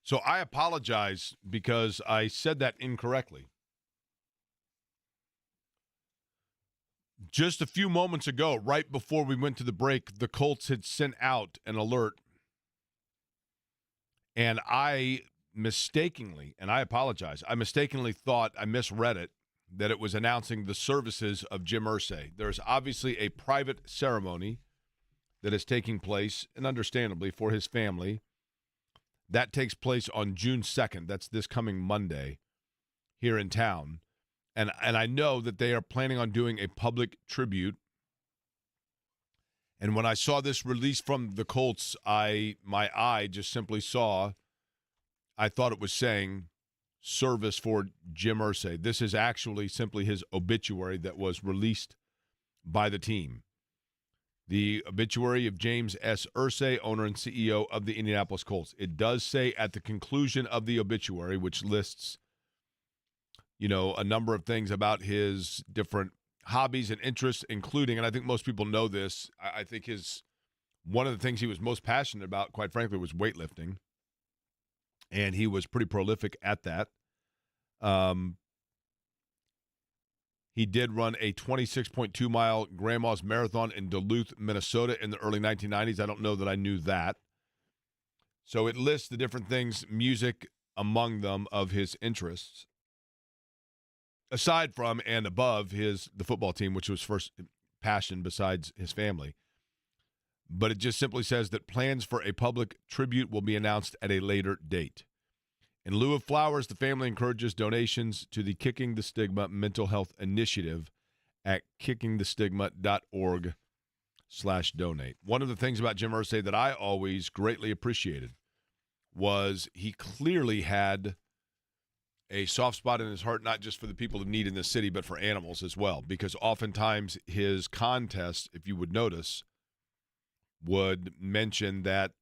So I apologize because I said that incorrectly. Just a few moments ago, right before we went to the break, the Colts had sent out an alert. And I mistakenly, and I apologize, I mistakenly thought, I misread it, that it was announcing the services of Jim Irsay. There's obviously a private ceremony that is taking place, and understandably, for his family. That takes place on June 2nd. That's this coming Monday here in town. And I know that they are planning on doing a public tribute. And when I saw this release from the Colts, my eye just simply saw, I thought it was saying service for Jim Irsay. This is actually simply his obituary that was released by the team. The obituary of James S. Irsay, owner and CEO of the Indianapolis Colts. It does say at the conclusion of the obituary, which lists, a number of things about his different hobbies and interests, including, and I think most people know this, I think one of the things he was most passionate about, quite frankly, was weightlifting. And he was pretty prolific at that. He did run a 26.2-mile Grandma's Marathon in Duluth, Minnesota in the early 1990s. I don't know that I knew that. So it lists the different things, music among them, of his interests. Aside from and above the football team, which was first passion besides his family. But it just simply says that plans for a public tribute will be announced at a later date. In lieu of flowers, the family encourages donations to the Kicking the Stigma Mental Health Initiative at kickingthestigma.org/donate. One of the things about Jim Irsay that I always greatly appreciated was he clearly had a soft spot in his heart, not just for the people in need in this city, but for animals as well. Because oftentimes his contests, if you would notice, would mention that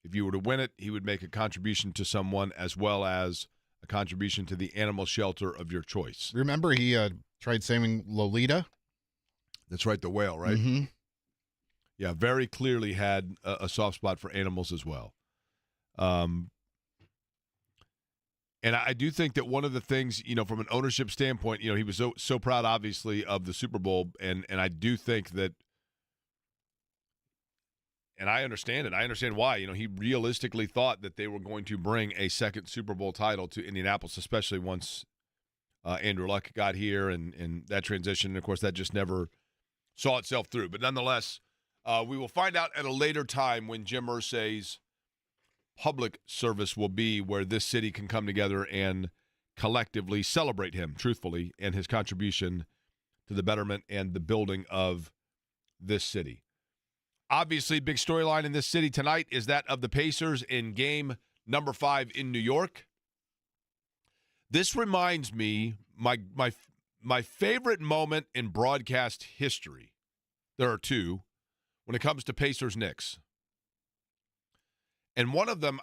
if you were to win it, he would make a contribution to someone as well as a contribution to the animal shelter of your choice. Remember he tried saving Lolita? That's right, the whale, right? Mm-hmm. Yeah, very clearly had a soft spot for animals as well. And I do think that one of the things, from an ownership standpoint, he was so proud, obviously, of the Super Bowl. And I do think that, and I understand it. I understand why. He realistically thought that they were going to bring a second Super Bowl title to Indianapolis, especially once Andrew Luck got here and that transition. And, of course, that just never saw itself through. But nonetheless, we will find out at a later time when Jim Irsay's public service will be, where this city can come together and collectively celebrate him, truthfully, and his contribution to the betterment and the building of this city. Obviously, big storyline in this city tonight is that of the Pacers in game number 5 in New York. This reminds me, my favorite moment in broadcast history, there are two, when it comes to Pacers-Knicks. And one of them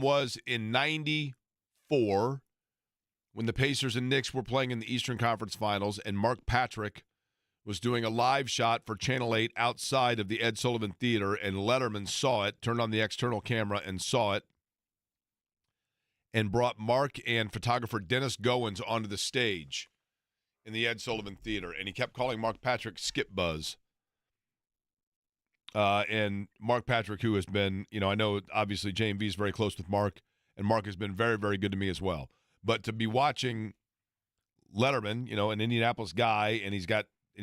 was in 94 when the Pacers and Knicks were playing in the Eastern Conference Finals, and Mark Patrick was doing a live shot for Channel 8 outside of the Ed Sullivan Theater, and Letterman saw it, turned on the external camera and saw it, and brought Mark and photographer Dennis Goins onto the stage in the Ed Sullivan Theater, and he kept calling Mark Patrick Skip Buzz. And Mark Patrick, who has been, I know obviously J&V is very close with Mark, and Mark has been very, very good to me as well. But to be watching Letterman, an Indianapolis guy, and he's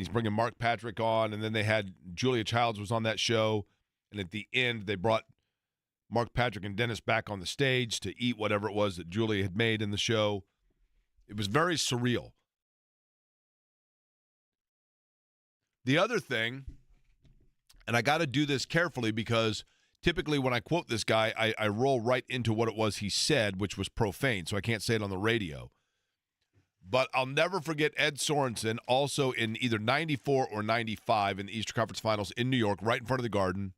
bringing Mark Patrick on, and then they had Julia Childs was on that show, and at the end they brought Mark Patrick and Dennis back on the stage to eat whatever it was that Julia had made in the show. It was very surreal. The other thing, and I got to do this carefully because typically when I quote this guy, I roll right into what it was he said, which was profane, so I can't say it on the radio. But I'll never forget Ed Sorensen, also in either 94 or 95 in the Eastern Conference Finals in New York, right in front of the Garden.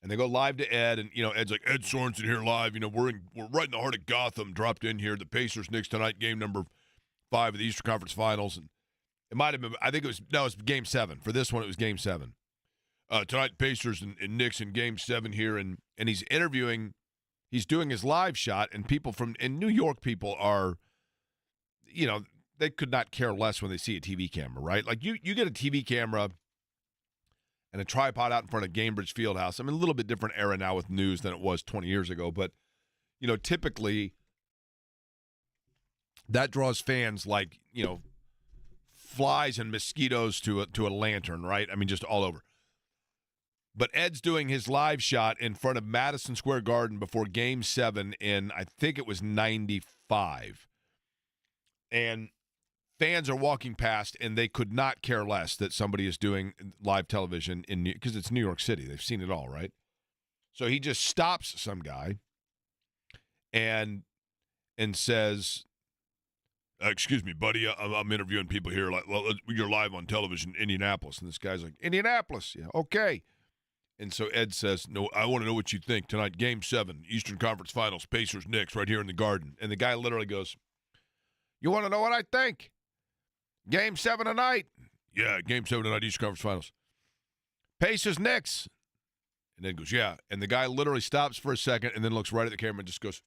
And they go live to Ed, and, Ed's like, Ed Sorensen here live. We're right in the heart of Gotham, dropped in here. The Pacers Knicks tonight, game number 5 of the Eastern Conference Finals. And it might have been, I think it was game 7. For this one, it was game 7. Tonight, Pacers and Knicks in game 7 here. And he's interviewing he's doing his live shot, and people in New York, people are, they could not care less when they see a TV camera, right? Like you get a TV camera and a tripod out in front of Gainbridge Fieldhouse. I mean, a little bit different era now with news than it was 20 years ago, but typically that draws fans like, flies and mosquitoes to a lantern, right? I mean, just all over. But Ed's doing his live shot in front of Madison Square Garden before Game 7 in, I think it was 95. And fans are walking past, and they could not care less that somebody is doing live television because it's New York City. They've seen it all, right? So he just stops some guy and says, excuse me, buddy, I'm interviewing people here. Like, well, you're live on television, Indianapolis. And this guy's like, Indianapolis? Yeah, okay. And so Ed says, no, I want to know what you think tonight. Game 7, Eastern Conference Finals, Pacers, Knicks, right here in the Garden. And the guy literally goes, you want to know what I think? Game 7 tonight? Yeah, Game 7 tonight, Eastern Conference Finals. Pacers, Knicks. And then goes, yeah. And the guy literally stops for a second and then looks right at the camera and just goes,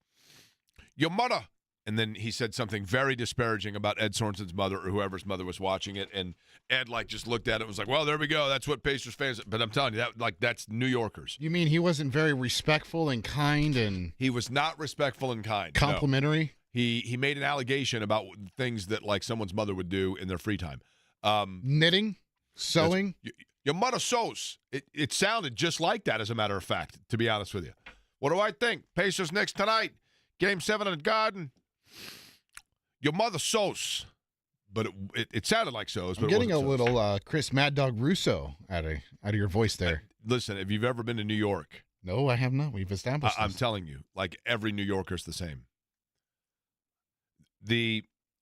your mother. And then he said something very disparaging about Ed Sorensen's mother or whoever's mother was watching it. And Ed, just looked at it and was like, well, there we go. That's what Pacers fans. But I'm telling you, that's New Yorkers. You mean he wasn't very respectful and kind and He was not respectful and kind. complimentary? No. He made an allegation about things that, someone's mother would do in their free time. Knitting? Sewing? Your mother sews. It sounded just like that, as a matter of fact, to be honest with you. What do I think? Pacers Knicks tonight. Game 7 in the Garden. Your mother sews. But it sounded like sews. I'm getting a little Chris Mad Dog Russo out of your voice there. Listen, if you've ever been to New York. No, I have not. We've established I'm telling you, every New Yorker's the same.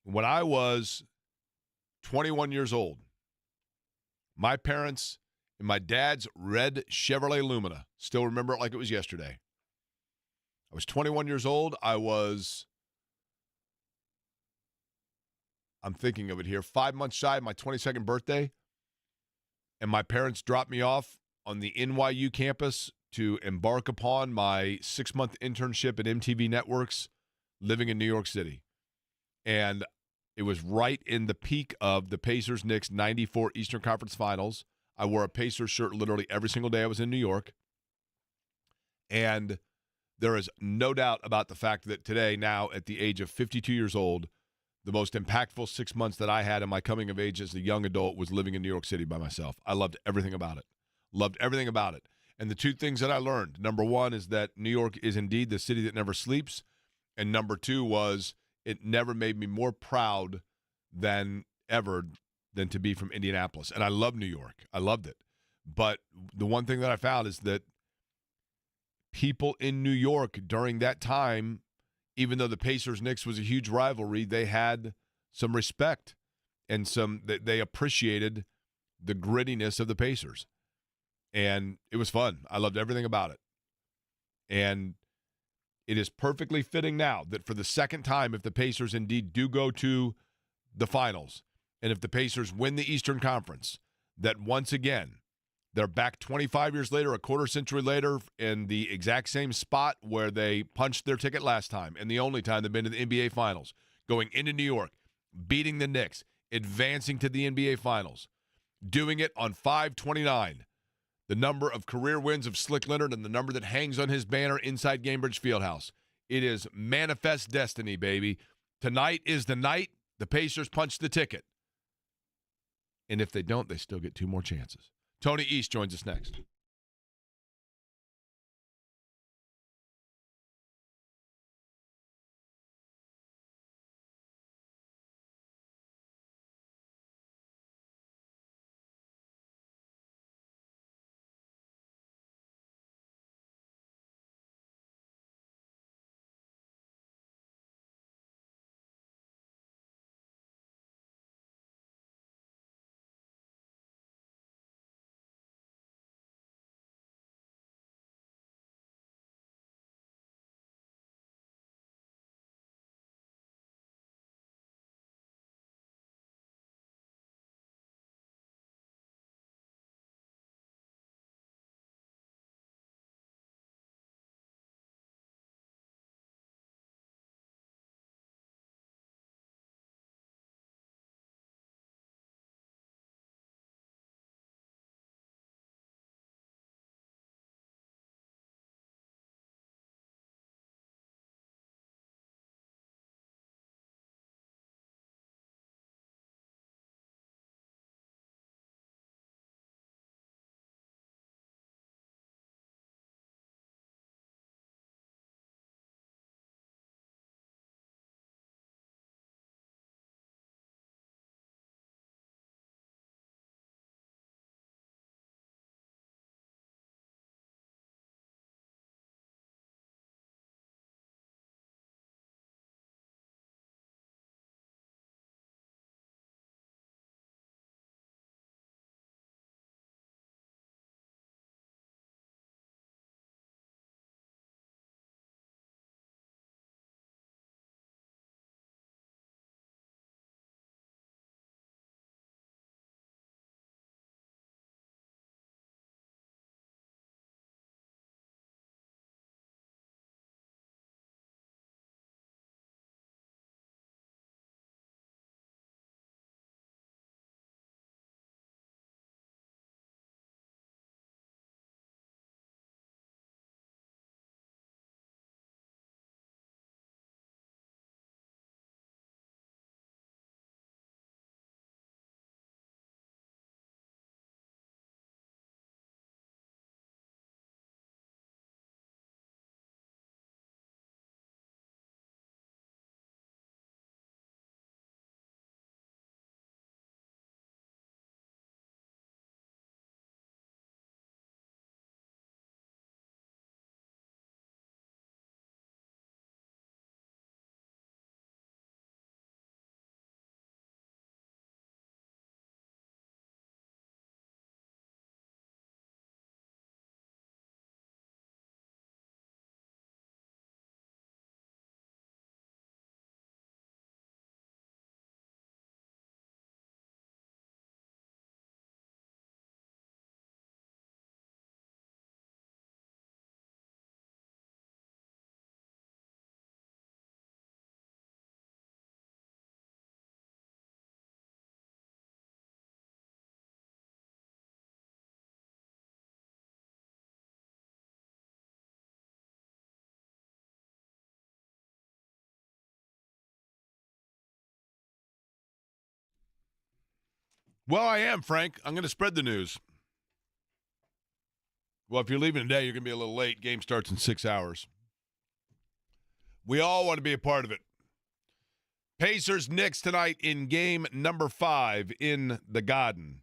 When I was 21 years old, my parents in my dad's red Chevrolet Lumina, still remember it like it was yesterday. I was 21 years old. I'm thinking of it here, 5 months shy of my 22nd birthday, and my parents dropped me off on the NYU campus to embark upon my 6-month internship at MTV Networks, living in New York City. And it was right in the peak of the Pacers-Knicks 94 Eastern Conference Finals. I wore a Pacers shirt literally every single day I was in New York. And there is no doubt about the fact that today, now at the age of 52 years old, the most impactful 6 months that I had in my coming of age as a young adult was living in New York City by myself. I loved everything about it. Loved everything about it. And the two things that I learned, number one is that New York is indeed the city that never sleeps. And number two was it never made me more proud than to be from Indianapolis. And I love New York. I loved it. But the one thing that I found is that people in New York during that time, even though the Pacers-Knicks was a huge rivalry, they had some respect and they appreciated the grittiness of the Pacers. And it was fun. I loved everything about it. And it is perfectly fitting now that for the second time, if the Pacers indeed do go to the finals, and if the Pacers win the Eastern Conference, that once again, they're back 25 years later, a quarter century later, in the exact same spot where they punched their ticket last time, and the only time they've been to the NBA Finals, going into New York, beating the Knicks, advancing to the NBA Finals, doing it on 5/29. The number of career wins of Slick Leonard and the number that hangs on his banner inside Gainbridge Fieldhouse. It is manifest destiny, baby. Tonight is the night the Pacers punch the ticket. And if they don't, they still get 2 more chances. Tony East joins us next. Well, I am, Frank. I'm going to spread the news. Well, if you're leaving today, you're going to be a little late. Game starts in 6 hours. We all want to be a part of it. Pacers Knicks tonight in game number 5 in the Garden.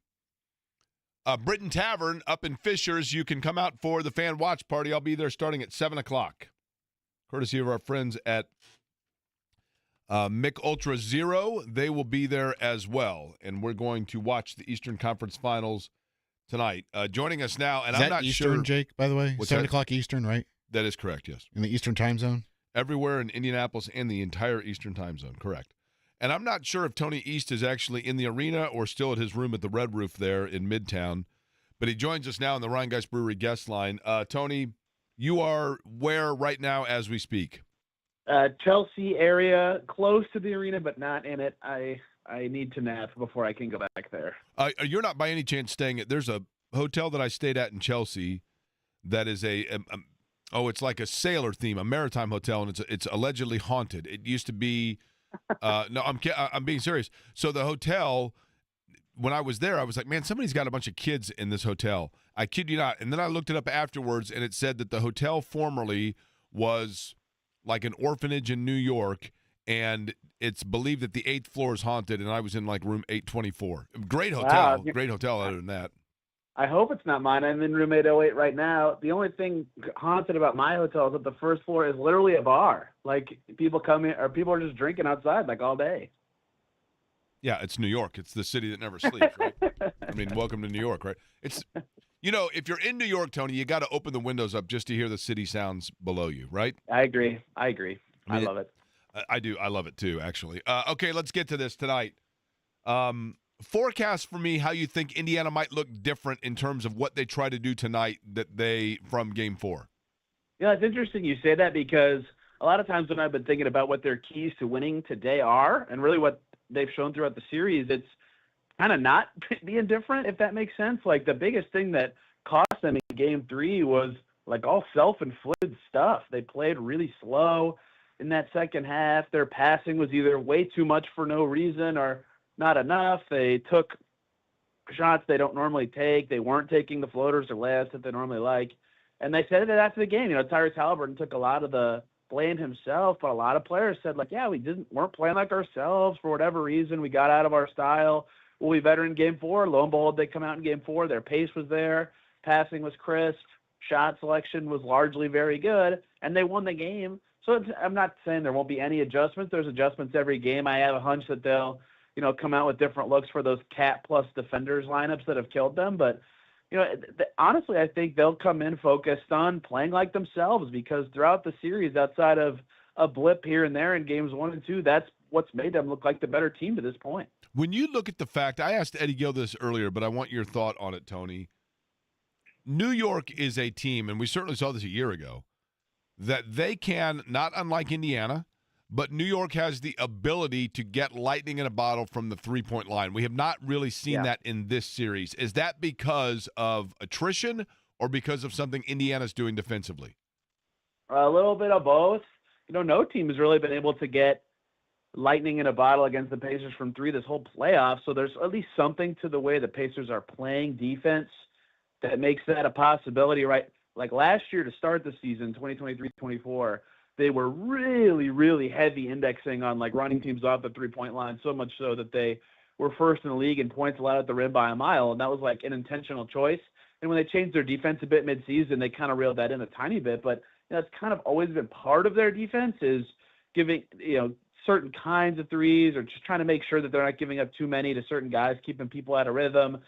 Britain Tavern up in Fishers. You can come out for the fan watch party. I'll be there starting at 7 o'clock. Courtesy of our friends at Mick Ultra Zero. They will be there as well. And we're going to watch the Eastern Conference Finals tonight. Joining us now, and Is I'm that not Eastern, sure. Jake, by the way? What's 7 that? o'clock Eastern, right? That is correct, yes. In the Eastern time zone? Everywhere in Indianapolis and the entire Eastern time zone, correct. And I'm not sure if Tony East is actually in the arena or still at his room at the Red Roof there in Midtown. But he joins us now in the Rhinegeist Brewery guest line. Tony, you are where right now as we speak? Chelsea area, close to the arena, but not in it. I need to nap before I can go back there. You're not by any chance staying at – there's a hotel that I stayed at in Chelsea that is it's like a sailor theme, a maritime hotel, and it's allegedly haunted. It used to be no, I'm being serious. So the hotel – when I was there, I was like, man, somebody's got a bunch of kids in this hotel. I kid you not. And then I looked it up afterwards, and it said that the hotel formerly was like an orphanage in New York, and it's believed that the 8th floor is haunted, and I was in like room 824. Great hotel. Wow. Great hotel other than that. I hope it's not mine. I'm in room 808 right now. The only thing haunted about my hotel is that the first floor is literally a bar. Like, people come in, or people are just drinking outside like all day. Yeah, it's New York. It's the city that never sleeps, right? I mean, welcome to New York, right? It's, if you're in New York, Tony, you got to open the windows up just to hear the city sounds below you, right? I agree. I love it. I do. I love it too, actually. Okay, let's get to this tonight. Forecast for me how you think Indiana might look different in terms of what they try to do tonight from Game 4. Yeah, it's interesting you say that because a lot of times when I've been thinking about what their keys to winning today are, and really what they've shown throughout the series, it's kind of not being different, if that makes sense. Like, the biggest thing that cost them in Game 3 was like all self-inflicted stuff. They played really slow in that second half. Their passing was either way too much for no reason or not enough. They took shots they don't normally take. They weren't taking the floaters or layups that they normally like. And they said it after the game. Tyrese Halliburton took a lot of the blame himself, but a lot of players said, like, yeah, we weren't playing like ourselves for whatever reason. We got out of our style. We'll be better in Game 4. Lo and behold, they come out in Game 4. Their pace was there. Passing was crisp. Shot selection was largely very good, and they won the game. So I'm not saying there won't be any adjustments. There's adjustments every game. I have a hunch that they'll, come out with different looks for those cat plus defenders lineups that have killed them. But, honestly, I think they'll come in focused on playing like themselves because throughout the series, outside of a blip here and there in games 1 and 2, that's what's made them look like the better team to this point. When you look at the fact, I asked Eddie Gill this earlier, but I want your thought on it, Tony. New York is a team, and we certainly saw this a year ago, that they can, not unlike Indiana, but New York has the ability to get lightning in a bottle from the three-point line. We have not really seen that in this series. Is that because of attrition or because of something Indiana's doing defensively? A little bit of both. No team has really been able to get lightning in a bottle against the Pacers from 3 this whole playoff, so there's at least something to the way the Pacers are playing defense that makes that a possibility, right? Like last year to start the season, 2023-24, they were really, really heavy indexing on like running teams off the three-point line, so much so that they were first in the league in points allowed at the rim by a mile, and that was like an intentional choice. And when they changed their defense a bit midseason, they kind of reeled that in a tiny bit, but that's kind of always been part of their defense is giving, certain kinds of threes or just trying to make sure that they're not giving up too many to certain guys, keeping people out of rhythm.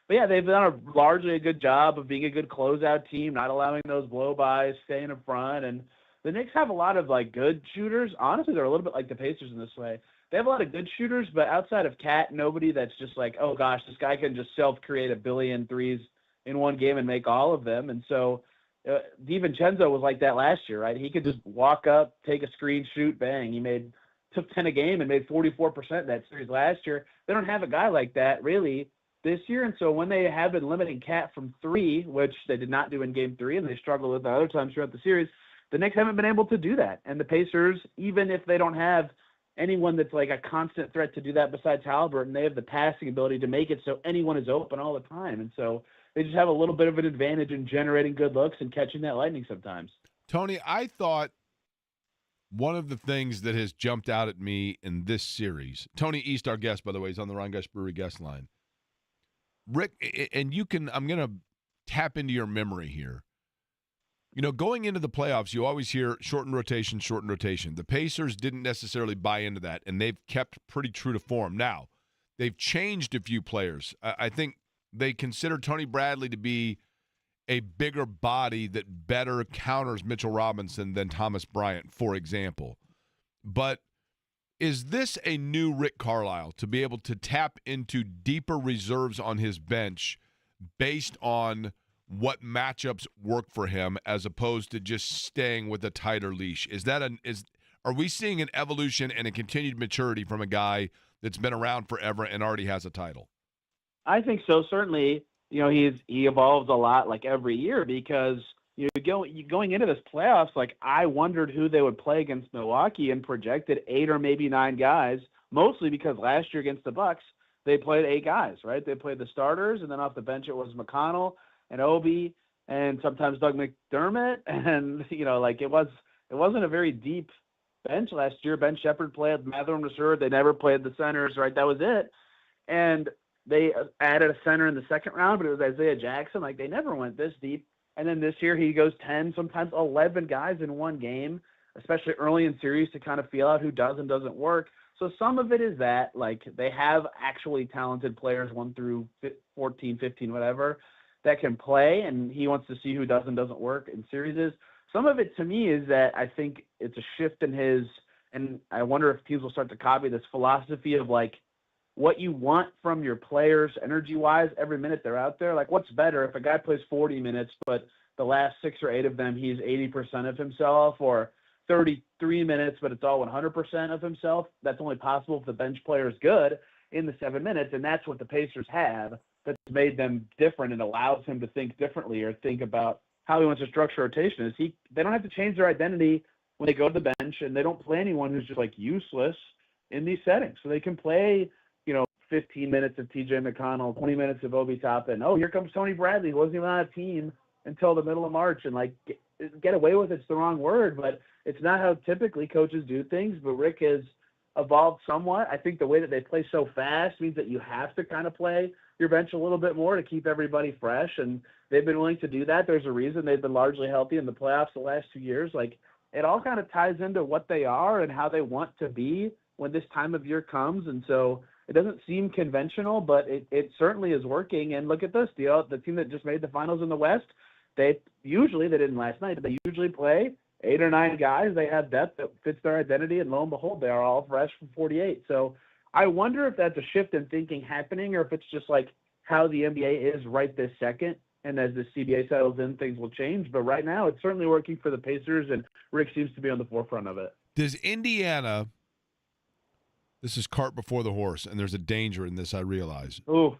But yeah, they've done largely a good job of being a good closeout team, not allowing those blow-bys, staying in front. And the Knicks have a lot of like good shooters. Honestly, they're a little bit like the Pacers in this way. They have a lot of good shooters, but outside of Cat, nobody that's just like, oh gosh, this guy can just self-create a billion threes in one game and make all of them. And so DiVincenzo was like that last year, right? He could just walk up, take a screen, shoot, bang. He took 10 a game and made 44% that series last year. They don't have a guy like that really this year. And so when they have been limiting Cat from 3, which they did not do in Game 3, and they struggled with the other times throughout the series, the Knicks haven't been able to do that. And the Pacers, even if they don't have anyone that's like a constant threat to do that besides Halliburton. They have the passing ability to make it so anyone is open all the time. And so they just have a little bit of an advantage in generating good looks and catching that lightning sometimes. Tony, I thought one of the things that has jumped out at me in this series, Tony East, our guest, by the way, is on the Ron Gush Brewery guest line. Rick, and I'm going to tap into your memory here. You know, going into the playoffs, you always hear shortened rotation, shortened rotation. The Pacers didn't necessarily buy into that, and they've kept pretty true to form. Now, they've changed a few players. I think they consider Tony Bradley to be a bigger body that better counters Mitchell Robinson than Thomas Bryant, for example. But is this a new Rick Carlisle to be able to tap into deeper reserves on his bench based on what matchups work for him as opposed to just staying with a tighter leash? Are we seeing an evolution and a continued maturity from a guy that's been around forever and already has a title? I think so. Certainly, you know, he evolves a lot like every year because going into this playoffs, like I wondered who they would play against Milwaukee and projected 8 or maybe 9 guys, mostly because last year against the Bucks, they played 8 guys, right? They played the starters, and then off the bench it was McConnell and Obi and sometimes Doug McDermott. And, you know, like it wasn't a very deep bench last year. Ben Shepherd played, Mathurin was hurt. They never played the centers, right? That was it. And they added a center in the second round, but it was Isaiah Jackson. Like they never went this deep. And then this year he goes 10, sometimes 11 guys in one game, especially early in series to kind of feel out who does and doesn't work. So some of it is that, like, they have actually talented players 1 through 14, 15, whatever, that can play, and he wants to see who does and doesn't work in series. Some of it to me is that I think it's a shift in his, and I wonder if teams will start to copy this philosophy of, like, what you want from your players energy-wise every minute they're out there. Like, what's better if a guy plays 40 minutes, but the last 6 or 8 of them he's 80% of himself, or 33 minutes, but it's all 100% of himself? That's only possible if the bench player is good in the 7 minutes, and that's what the Pacers have that's made them different and allows him to think differently or think about how he wants to structure rotation. They don't have to change their identity when they go to the bench, and they don't play anyone who's just, like, useless in these settings. So they can play, 15 minutes of TJ McConnell, 20 minutes of Obi Toppin. Oh, here comes Tony Bradley, who wasn't even on a team until the middle of March, and like get away with it's the wrong word, but it's not how typically coaches do things. But Rick has evolved somewhat. I think the way that they play so fast means that you have to kind of play your bench a little bit more to keep everybody fresh, and they've been willing to do that. There's a reason they've been largely healthy in the playoffs the last 2 years. Like, it all kind of ties into what they are and how they want to be when this time of year comes. And so it doesn't seem conventional, but it certainly is working. And look at this deal. The team that just made the finals in the West, they didn't last night, but they usually play 8 or 9 guys. They have depth that fits their identity, and lo and behold, they are all fresh from 48. So I wonder if that's a shift in thinking happening, or if it's just like how the NBA is right this second. And as the CBA settles in, things will change. But right now, it's certainly working for the Pacers, and Rick seems to be on the forefront of it. Does Indiana... This is cart before the horse, and there's a danger in this, I realize. Ooh.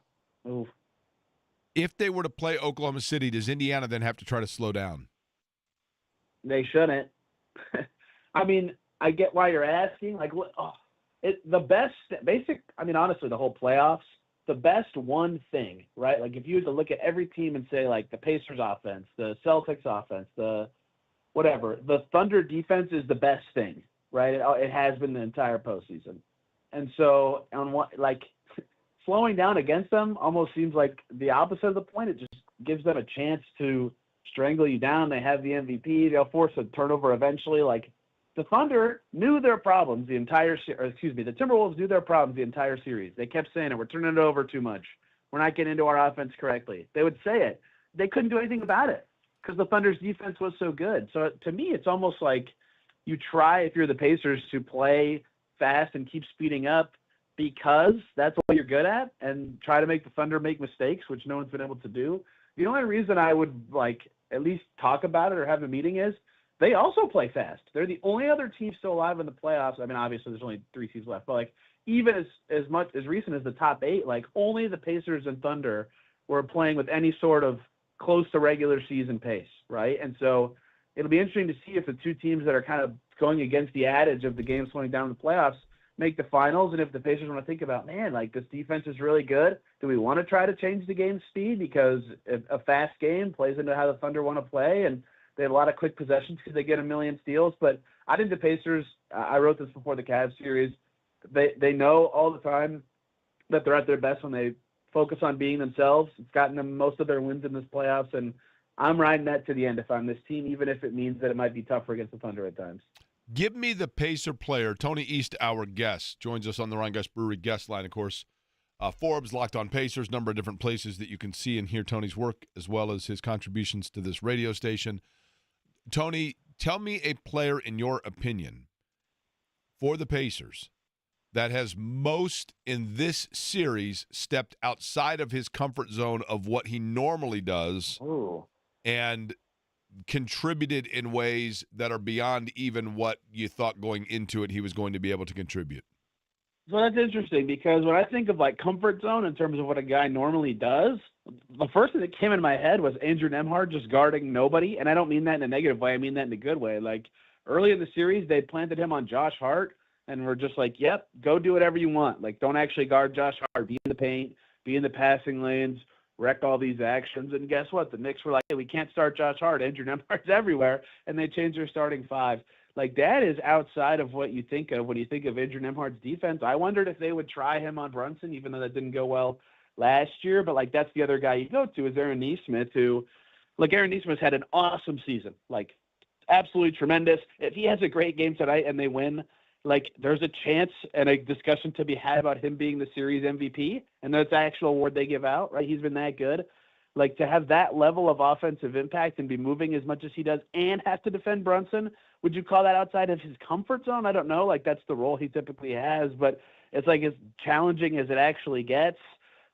If they were to play Oklahoma City, does Indiana then have to try to slow down? They shouldn't. I mean, I get why you're asking. Like, honestly, the whole playoffs, the best one thing, right? Like, if you were to look at every team and say, like, the Pacers offense, the Celtics offense, the Thunder defense is the best thing, right? It has been the entire postseason. And so, slowing down against them almost seems like the opposite of the point. It just gives them a chance to strangle you down. They have the MVP. They'll force a turnover eventually. Like, the Thunder knew their problems the Timberwolves knew their problems the entire series. They kept saying it. We're turning it over too much. We're not getting into our offense correctly. They would say it. They couldn't do anything about it because the Thunder's defense was so good. So to me, it's almost like you try, if you're the Pacers, to play fast and keep speeding up because that's what you're good at, and try to make the Thunder make mistakes, which no one's been able to do. The only reason I would at least talk about it or have a meeting is they also play fast. They're the only other team still alive in the playoffs. I mean, obviously there's only 3 teams left, but even as much as recent as the top 8, only the Pacers and Thunder were playing with any sort of close to regular season pace, right? And so it'll be interesting to see if the two teams that are kind of going against the adage of the game slowing down in the playoffs make the finals. And if the Pacers want to think about, man, like this defense is really good, do we want to try to change the game speed? Because a fast game plays into how the Thunder want to play, and they have a lot of quick possessions because they get a million steals. But I think the Pacers, I wrote this before the Cavs series, they know all the time that they're at their best when they focus on being themselves. It's gotten them most of their wins in this playoffs, and I'm riding that to the end if I'm this team, even if it means that it might be tougher against the Thunder at times. Give me the Pacer player. Tony East, our guest, joins us on the Ryan Gus Brewery guest line, of course. Forbes, Locked on Pacers, number of different places that you can see and hear Tony's work, as well as his contributions to this radio station. Tony, tell me a player, in your opinion, for the Pacers that has most in this series stepped outside of his comfort zone of what he normally does. Ooh. And contributed in ways that are beyond even what you thought going into it he was going to be able to contribute. So that's interesting, because when I think of like comfort zone in terms of what a guy normally does, the first thing that came in my head was Andrew Nembhard just guarding nobody. And I don't mean that in a negative way. I mean that in a good way. Like early in the series, they planted him on Josh Hart and were just like, yep, go do whatever you want. Like, don't actually guard Josh Hart, be in the paint, be in the passing lanes, wreck all these actions. And guess what? The Knicks were like, hey, we can't start Josh Hart. Andrew Nembhard's everywhere. And they changed their starting five. Like, that is outside of what you think of when you think of Andrew Nembhard's defense. I wondered if they would try him on Brunson, even though that didn't go well last year. But, like, that's the other guy you go to is Aaron Nesmith, who, like, Aaron Nesmith's had an awesome season. Like, absolutely tremendous. If he has a great game tonight and they win, like, there's a chance and a discussion to be had about him being the series MVP, and that's the actual award they give out, right? He's been that good. Like, to have that level of offensive impact and be moving as much as he does and have to defend Brunson, would you call that outside of his comfort zone? I don't know. Like, that's the role he typically has, but it's like as challenging as it actually gets.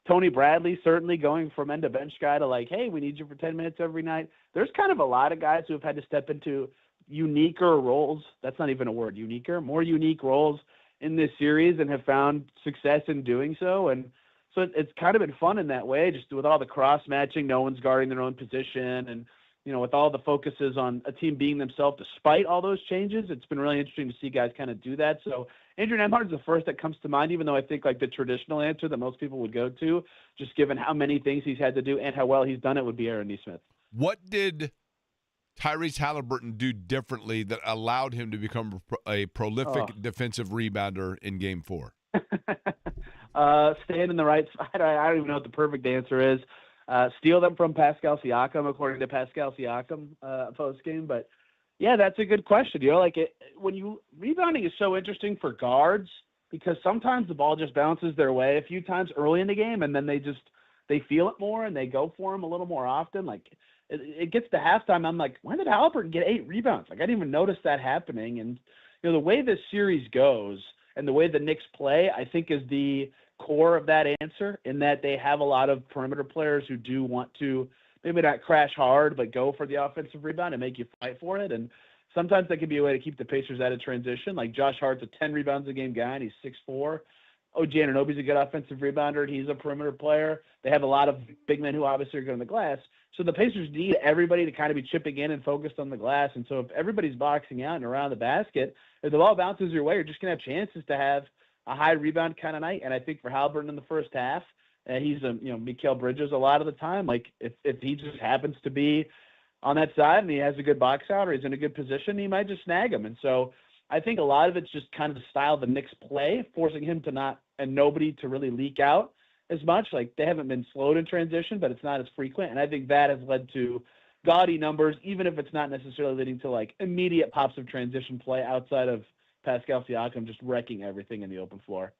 Tony Bradley certainly going from end of bench guy to like, hey, we need you for 10 minutes every night. There's kind of a lot of guys who have had to step into uniquer roles. That's not even a word, uniquer, more unique roles in this series and have found success in doing so. And so it's kind of been fun in that way, just with all the cross matching, no one's guarding their own position. And, you know, with all the focuses on a team being themselves, despite all those changes, it's been really interesting to see guys kind of do that. So Andrew Nembhard is the first that comes to mind, even though I think like the traditional answer that most people would go to, just given how many things he's had to do and how well he's done it, would be Aaron Nesmith. What did Tyrese Halliburton do differently that allowed him to become a prolific defensive rebounder in Game 4? Stand in the right spot. I don't even know what the perfect answer is. Steal them from Pascal Siakam, according to Pascal Siakam post game. But yeah, that's a good question. You know, like rebounding is so interesting for guards because sometimes the ball just bounces their way a few times early in the game, and then they feel it more and they go for them a little more often. Like it gets to halftime, I'm like, when did Halliburton get 8 rebounds? Like I didn't even notice that happening. And you know, the way this series goes and the way the Knicks play, I think is the core of that answer, in that they have a lot of perimeter players who do want to maybe not crash hard, but go for the offensive rebound and make you fight for it. And sometimes that can be a way to keep the Pacers out of transition. Like Josh Hart's a 10 rebounds a game guy, and he's 6'4". OG Anunoby's a good offensive rebounder, and he's a perimeter player. They have a lot of big men who obviously are good on the glass. So the Pacers need everybody to kind of be chipping in and focused on the glass. And so if everybody's boxing out and around the basket, if the ball bounces your way, you're just going to have chances to have a high rebound kind of night. And I think for Halliburton in the first half, he's Mikal Bridges a lot of the time. Like if he just happens to be on that side and he has a good box out or he's in a good position, he might just snag him. And so I think a lot of it's just kind of the style the Knicks play, forcing him to not and nobody to really leak out as much. Like they haven't been slowed in transition, but it's not as frequent. And I think that has led to gaudy numbers, even if it's not necessarily leading to like immediate pops of transition play outside of Pascal Siakam just wrecking everything in the open floor.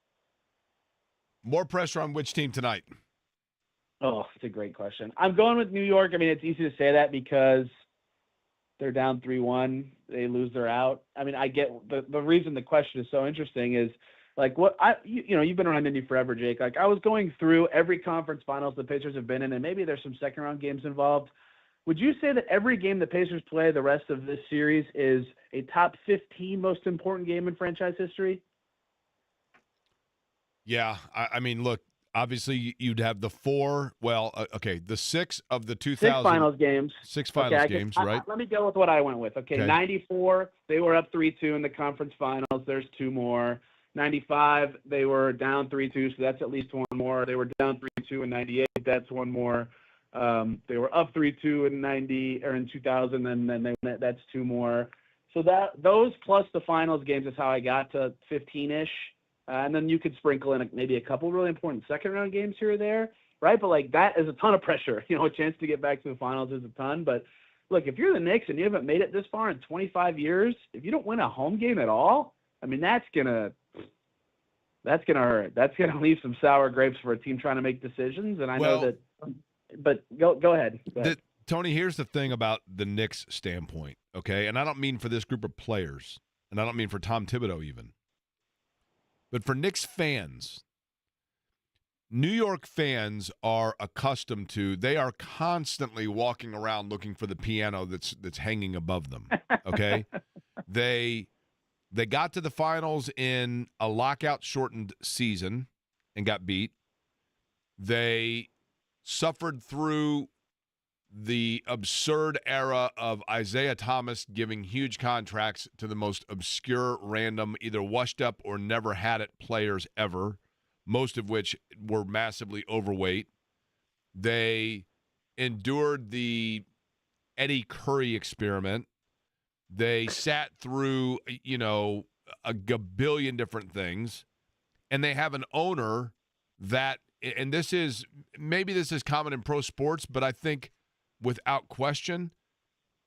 More pressure on which team tonight? Oh, it's a great question. I'm going with New York. I mean, it's easy to say that because they're down 3-1. They lose, they're out. I mean, I get the reason the question is so interesting is like you've been around Indy forever, Jake. Like I was going through every conference finals the Pacers have been in, and maybe there's some second round games involved. Would you say that every game the Pacers play the rest of this series is a top 15 most important game in franchise history? Yeah. I mean, look, obviously you'd have the 6 of the 2000. 6 finals games. 6 finals games, right? Let me go with what I went with. Okay, 94, they were up 3-2 in the conference finals. There's 2 more. 95, they were down 3-2, so that's at least one more. They were down 3-2 in 98. That's one more. They were up 3-2 in 2000, and then that's two more. So those plus the finals games is how I got to 15-ish. And then you could sprinkle in maybe a couple really important second-round games here or there, right? But, like, that is a ton of pressure. A chance to get back to the finals is a ton. But, look, if you're the Knicks and you haven't made it this far in 25 years, if you don't win a home game at all, I mean, that's gonna hurt. That's gonna leave some sour grapes for a team trying to make decisions. And I know that – but go ahead. Tony, here's the thing about the Knicks' standpoint, okay? And I don't mean for this group of players, and I don't mean for Tom Thibodeau even. But for Knicks fans, New York fans are accustomed to, they are constantly walking around looking for the piano that's hanging above them, okay? They got to the finals in a lockout-shortened season and got beat. They suffered through the absurd era of Isaiah Thomas giving huge contracts to the most obscure, random, either washed up or never had it players ever, most of which were massively overweight. They endured the Eddie Curry experiment. They sat through, a gabillion different things. And they have an owner that, and this is common in pro sports, but I think without question,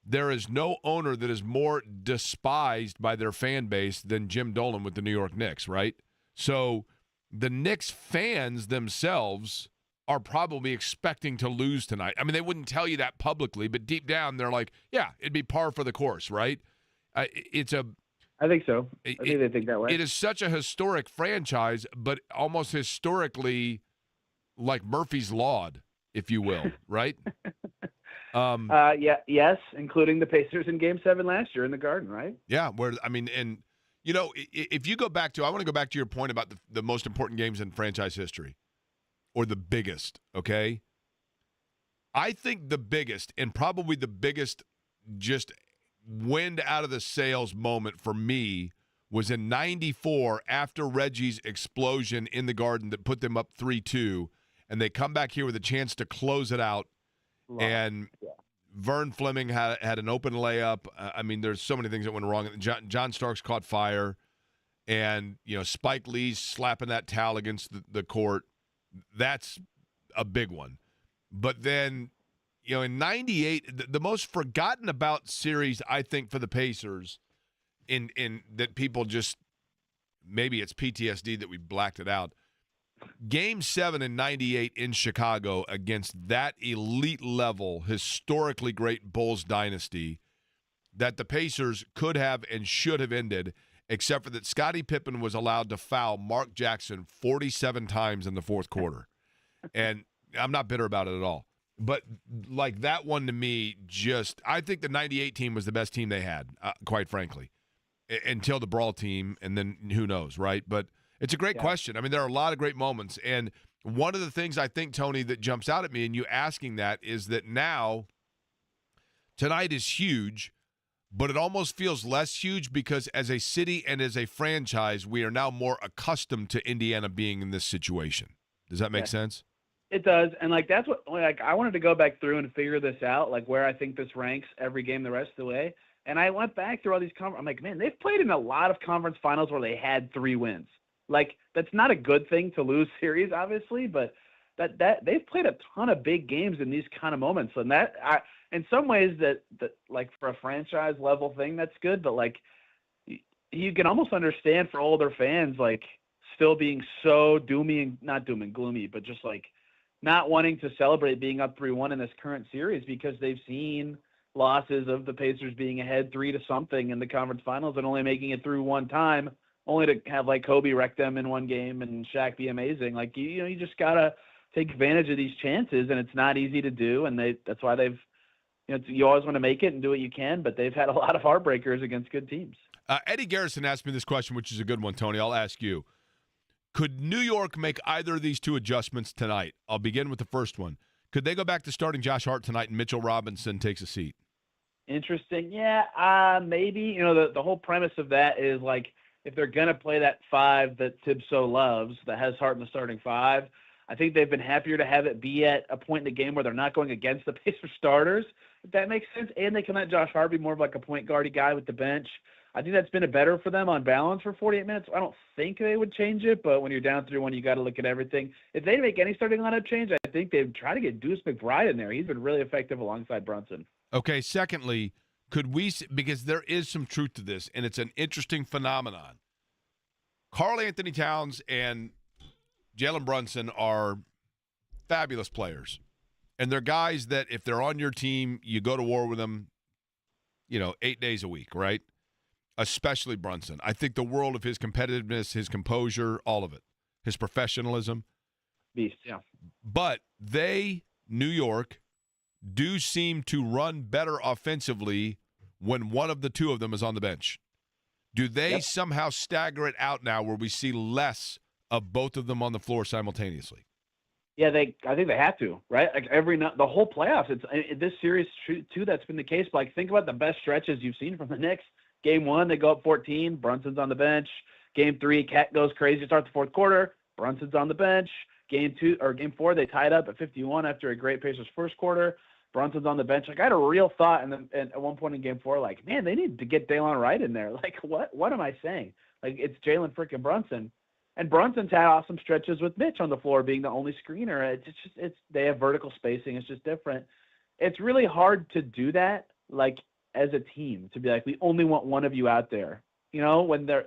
there is no owner that is more despised by their fan base than Jim Dolan with the New York Knicks, right? So the Knicks fans themselves are probably expecting to lose tonight. I mean, they wouldn't tell you that publicly, but deep down they're like, yeah, it'd be par for the course, right? I think so. I think they think that way. It is such a historic franchise, but almost historically like Murphy's Law, if you will, right? Yes, including the Pacers in Game 7 last year in the Garden, right? Yeah, if you go back to, I want to go back to your point about the most important games in franchise history, or the biggest, okay? I think the biggest, and probably the biggest just wind out of the sails moment for me was in 94 after Reggie's explosion in the Garden that put them up 3-2, and they come back here with a chance to close it out. And Vern Fleming had an open layup. I mean, there's so many things that went wrong. John Starks caught fire. And, Spike Lee's slapping that towel against the court. That's a big one. But then, in 98, the most forgotten about series, I think, for the Pacers, in that people just, maybe it's PTSD that we blacked it out, Game 7 in 98 in Chicago against that elite level, historically great Bulls dynasty that the Pacers could have and should have ended, except for that Scottie Pippen was allowed to foul Mark Jackson 47 times in the fourth quarter. And I'm not bitter about it at all. But, like, that one to me I think the 98 team was the best team they had, quite frankly, until the Brawl team, and then who knows, right? But it's a great question. I mean, there are a lot of great moments. And one of the things I think, Tony, that jumps out at me in you asking that is that now tonight is huge, but it almost feels less huge because as a city and as a franchise, we are now more accustomed to Indiana being in this situation. Does that make sense? It does. And, that's what, I wanted to go back through and figure this out, where I think this ranks every game the rest of the way. And I went back through all these I'm like, man, they've played in a lot of conference finals where they had 3 wins. That's not a good thing to lose series, obviously, but that they've played a ton of big games in these kind of moments. And in some ways that for a franchise level thing, that's good. But you can almost understand for older fans, still being so not doom and gloomy, but just not wanting to celebrate being up 3-1 in this current series because they've seen losses of the Pacers being ahead 3-something in the conference finals and only making it through one time, only to have Kobe wreck them in one game and Shaq be amazing. You just gotta take advantage of these chances, and it's not easy to do. And that's why they've, you always want to make it and do what you can, but they've had a lot of heartbreakers against good teams. Eddie Garrison asked me this question, which is a good one, Tony. I'll ask you. Could New York make either of these two adjustments tonight? I'll begin with the first one. Could they go back to starting Josh Hart tonight and Mitchell Robinson takes a seat? Interesting. Yeah, maybe. The whole premise of that is if they're going to play that five that Tibbs so loves, that has Hart in the starting five, I think they've been happier to have it be at a point in the game where they're not going against the Pacers starters, if that makes sense. And they can let Josh Hart be more of like a point guardy guy with the bench. I think that's been a better for them on balance for 48 minutes. I don't think they would change it, but when you're down 3-1, you got to look at everything. If they make any starting lineup change, I think they'd try to get Deuce McBride in there. He's been really effective alongside Brunson. Okay, secondly, could we, because there is some truth to this, and it's an interesting phenomenon. Karl Anthony Towns and Jalen Brunson are fabulous players. And they're guys that if they're on your team, you go to war with them, 8 days a week, right? Especially Brunson. I think the world of his competitiveness, his composure, all of it, his professionalism. Beast, yeah. But they, New York, do seem to run better offensively when one of the two of them is on the bench. Do they somehow stagger it out now where we see less of both of them on the floor simultaneously? Yeah, I think they have to, right? Like the whole playoffs. It's this series too. That's been the case. But like, think about the best stretches you've seen from the Knicks. Game 1, they go up 14. Brunson's on the bench. Game 3, Cat goes crazy to start the fourth quarter. Brunson's on the bench. Game 4, they tied up at 51 after a great Pacers first quarter. Brunson's on the bench. Like, I had a real thought, and at one point in Game 4, like, man, they need to get Daylon Wright in there. Like, what am I saying? Like, it's Jalen freaking Brunson. And Brunson's had awesome stretches with Mitch on the floor being the only screener. They have vertical spacing. It's just different. It's really hard to do that, like, as a team, to be like, we only want one of you out there. When the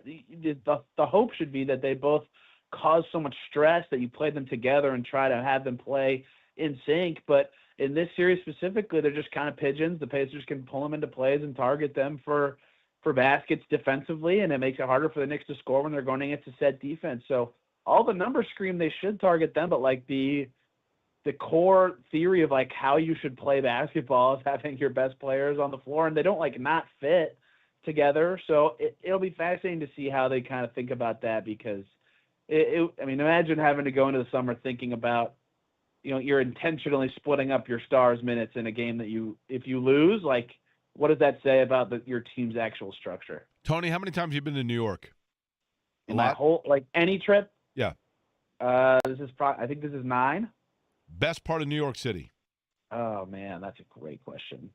hope should be that they both cause so much stress that you play them together and try to have them play in sync. But in this series specifically, they're just kind of pigeons. The Pacers can pull them into plays and target them for baskets defensively, and it makes it harder for the Knicks to score when they're going against a set defense. So all the numbers scream they should target them, but like the core theory of like how you should play basketball is having your best players on the floor, and they don't like not fit together. So it'll be fascinating to see how they kind of think about that, because imagine having to go into the summer thinking about, you're intentionally splitting up your stars minutes in a game that if you lose, like, what does that say about your team's actual structure? Tony, how many times have you been to New York? In my whole, like, any trip? Yeah. I think this is 9. Best part of New York City? Oh, man, that's a great question.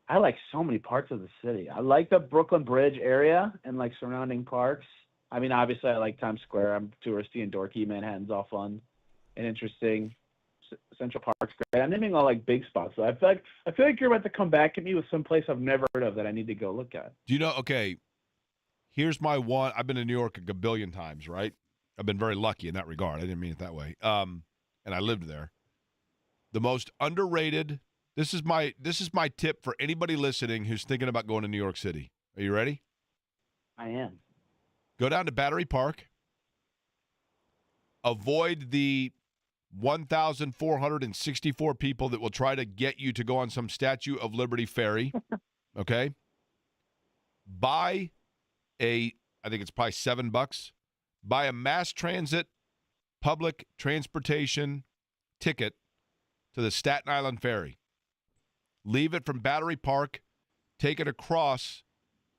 I like so many parts of the city. I like the Brooklyn Bridge area and, like, surrounding parks. I mean, obviously, I like Times Square. I'm touristy and dorky. Manhattan's all fun and interesting. Central Park's great. I'm naming all, like, big spots. So I feel like you're about to come back at me with some place I've never heard of that I need to go look at. Do you know, okay, here's my one. I've been to New York a gabillion times, right? I've been very lucky in that regard. I didn't mean it that way. And I lived there. The most underrated, this is my tip for anybody listening who's thinking about going to New York City. Are you ready? I am. Go down to Battery Park. Avoid the 1,464 people that will try to get you to go on some Statue of Liberty ferry. Okay? Buy I think it's probably $7. Buy a mass transit public transportation ticket to the Staten Island ferry. Leave it from Battery Park, take it across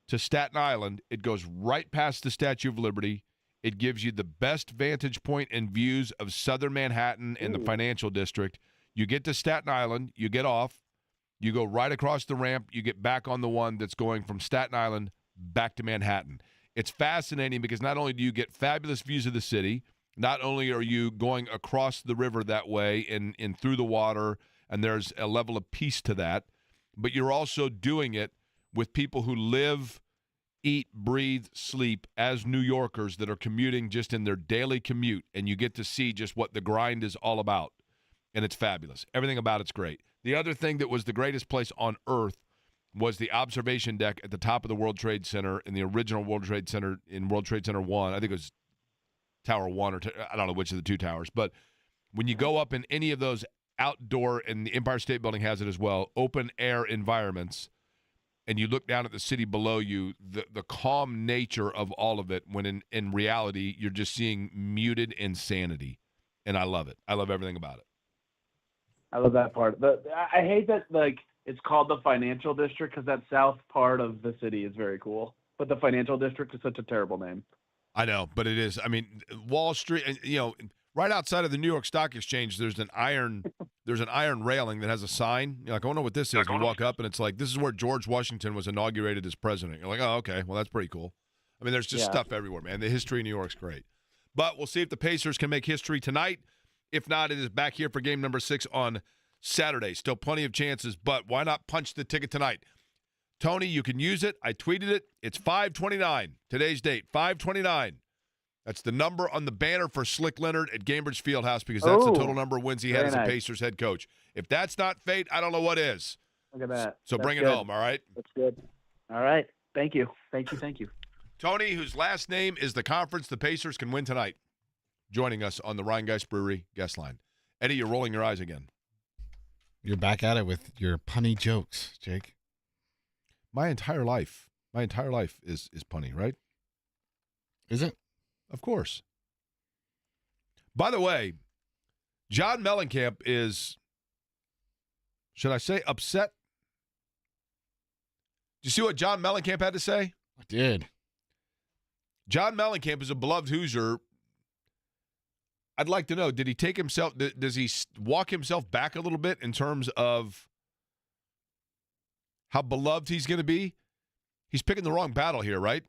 to Staten Island. It goes right past the Statue of Liberty. It gives you the best vantage point and views of southern Manhattan and the financial district. You get to Staten Island, you get off, you go right across the ramp, you get back on the one that's going from Staten Island back to Manhattan. It's fascinating because not only do you get fabulous views of the city, not only are you going across the river that way and through the water, and there's a level of peace to that, but you're also doing it with people who live, eat, breathe, sleep as New Yorkers that are commuting just in their daily commute, and you get to see just what the grind is all about, and it's fabulous. Everything about it's great. The other thing that was the greatest place on earth was the observation deck at the top of the World Trade Center in the original World Trade Center in World Trade Center 1. I think it was Tower 1 or I don't know which of the two towers. But when you go up in any of those outdoor, and the Empire State Building has it as well, open-air environments, and you look down at the city below you, the calm nature of all of it, when in reality you're just seeing muted insanity. And I love it. I love everything about it. I love that part. I hate that, like, it's called the financial district because that south part of the city is very cool. But the financial district is such a terrible name. I know, but it is. I mean, Wall Street, right outside of the New York Stock Exchange, there's an iron railing that has a sign. You're like, I don't know what this is. You walk up, and it's like, this is where George Washington was inaugurated as president. You're like, oh, okay, well, that's pretty cool. I mean, there's just stuff everywhere, man. The history of New York's great. But we'll see if the Pacers can make history tonight. If not, it is back here for game number 6 on Saturday. Still plenty of chances, but why not punch the ticket tonight? Tony, you can use it. I tweeted it. It's 5/29. Today's date, 5/29. That's the number on the banner for Slick Leonard at Gainbridge Fieldhouse because that's the total number of wins he had as a Pacers head coach. If that's not fate, I don't know what is. Look at that. So bring it home, all right? That's good. All right. Thank you. Thank you. Tony, whose last name is the conference the Pacers can win tonight, joining us on the Rhinegeist Brewery guest line. Eddie, you're rolling your eyes again. You're back at it with your punny jokes, Jake. My entire life is punny, right? Is it? Of course. By the way, John Mellencamp is, should I say, upset? Did you see what John Mellencamp had to say? I did. John Mellencamp is a beloved Hoosier. I'd like to know, did he take himself, does he walk himself back a little bit in terms of how beloved he's going to be? He's picking the wrong battle here, right?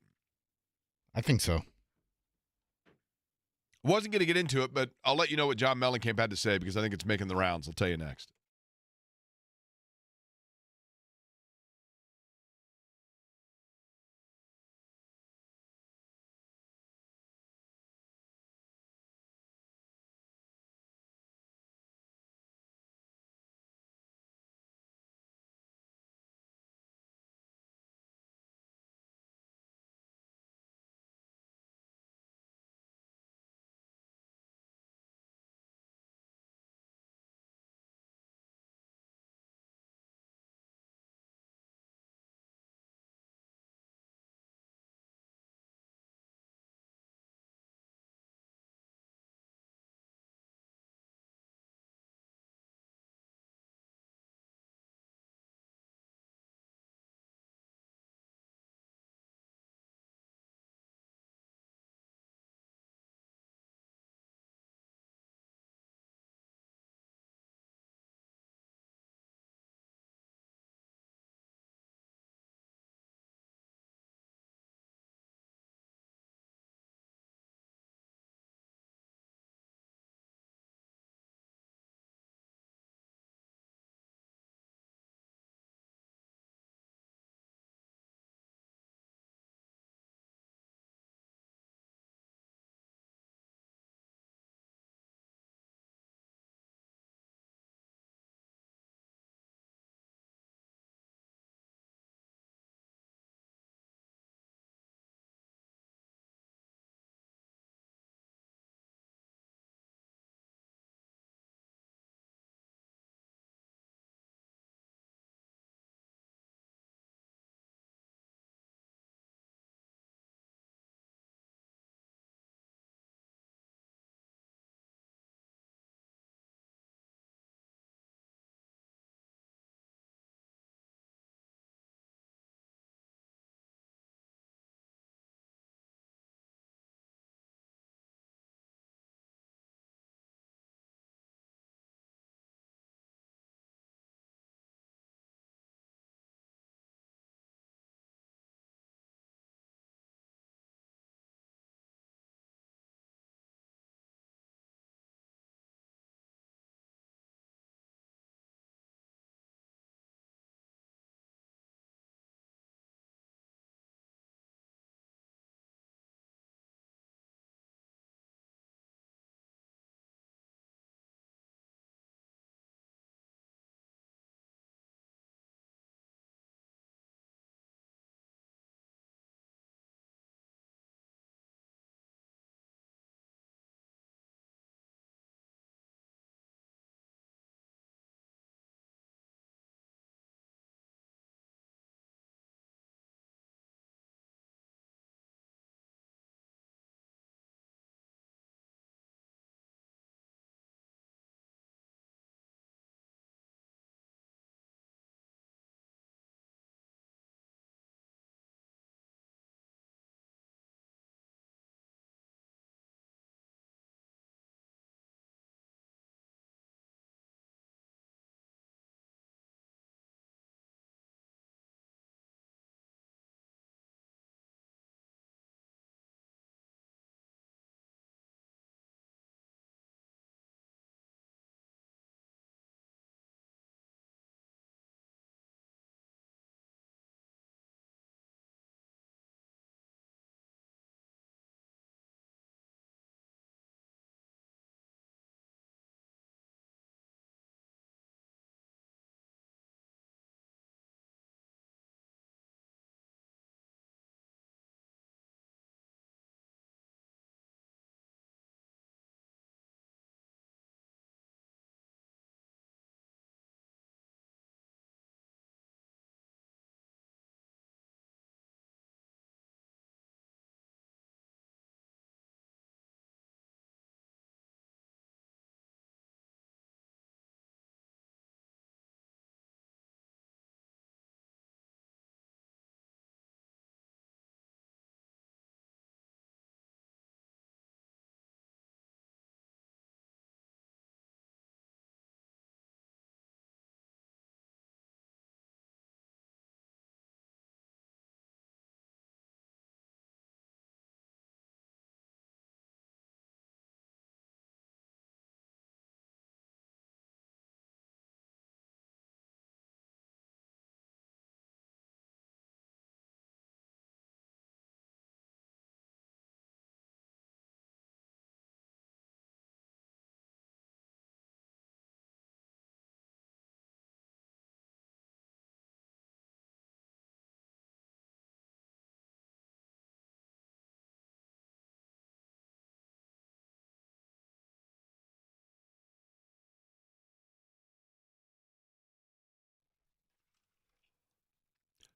I think so. Wasn't going to get into it, but I'll let you know what John Mellencamp had to say because I think it's making the rounds. I'll tell you next.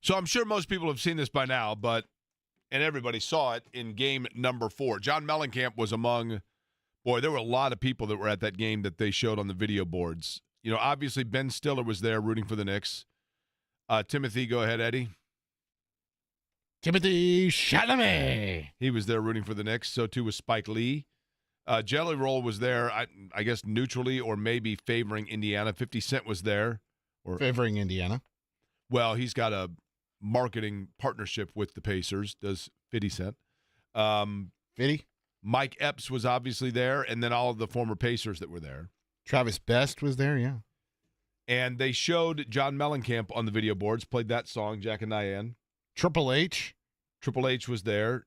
So I'm sure most people have seen this by now, and everybody saw it in game number 4. John Mellencamp was among, there were a lot of people that were at that game that they showed on the video boards. You know, obviously Ben Stiller was there rooting for the Knicks. Timothy, go ahead, Eddie. Timothy Chalamet. He was there rooting for the Knicks. So too was Spike Lee. Jelly Roll was there, I guess neutrally or maybe favoring Indiana. 50 Cent was there. Favoring Indiana. Well, he's got a marketing partnership with the Pacers, does 50 Cent. 50? Mike Epps was obviously there, and then all of the former Pacers that were there. Travis Best was there, yeah. And they showed John Mellencamp on the video boards, played that song, Jack and Diane. Triple H. Triple H was there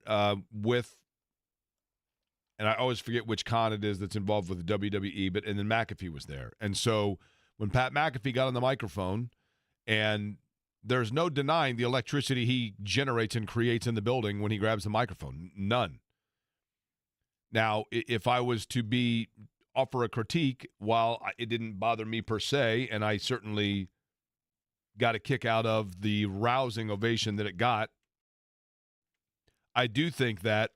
with, and I always forget which con it is that's involved with the WWE, and then McAfee was there. And so when Pat McAfee got on the microphone, and there's no denying the electricity he generates and creates in the building when he grabs the microphone. None. Now, if I was to offer a critique, while it didn't bother me per se, and I certainly got a kick out of the rousing ovation that it got, I do think that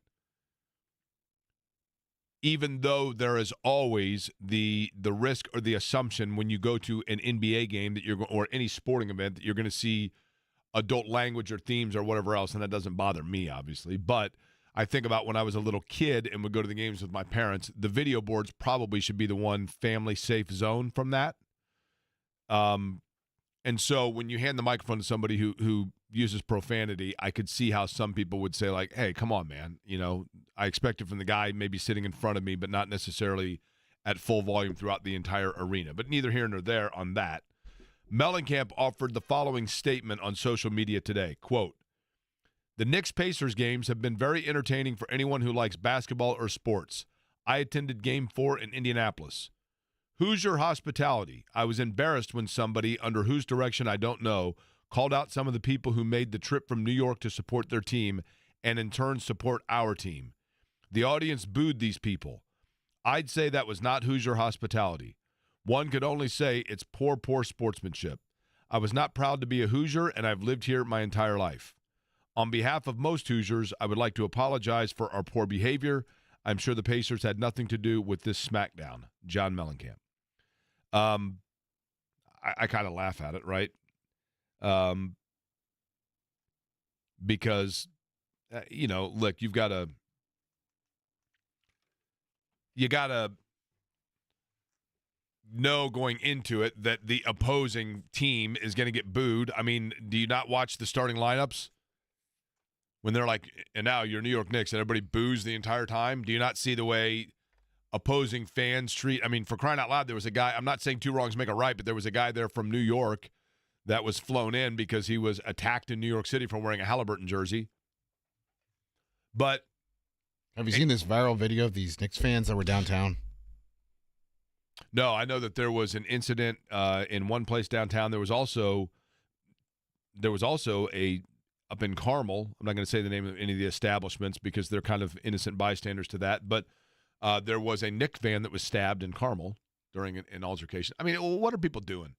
even though there is always the risk or the assumption when you go to an NBA game that or any sporting event that you're going to see adult language or themes or whatever else, and that doesn't bother me, obviously. But I think about when I was a little kid and would go to the games with my parents, the video boards probably should be the one family safe zone from that. And so when you hand the microphone to somebody who uses profanity, I could see how some people would say, like, hey, come on, man. You know, I expect it from the guy maybe sitting in front of me, but not necessarily at full volume throughout the entire arena. But neither here nor there on that. Mellencamp offered the following statement on social media today, quote, "The Knicks-Pacers games have been very entertaining for anyone who likes basketball or sports. I attended Game 4 in Indianapolis. Hoosier hospitality. I was embarrassed when somebody, under whose direction I don't know, called out some of the people who made the trip from New York to support their team and in turn support our team. The audience booed these people. I'd say that was not Hoosier hospitality. One could only say it's poor sportsmanship. I was not proud to be a Hoosier, and I've lived here my entire life. On behalf of most Hoosiers, I would like to apologize for our poor behavior. I'm sure the Pacers had nothing to do with this smackdown." John Mellencamp. I kind of laugh at it, right? Because, look, you got to know going into it that the opposing team is going to get booed. I mean, do you not watch the starting lineups? When they're like, and now you're New York Knicks, and everybody boos the entire time? Do you not see the way opposing fans treat? I mean, for crying out loud, there was a guy, I'm not saying two wrongs make a right, but there was a guy there from New York that was flown in because he was attacked in New York City from wearing a Halliburton jersey. But have you seen this viral video of these Knicks fans that were downtown? No, I know that there was an incident in one place downtown. There was also a up in Carmel. I'm not going to say the name of any of the establishments because they're kind of innocent bystanders to that. But there was a Knicks fan that was stabbed in Carmel during an altercation. I mean, what are people doing?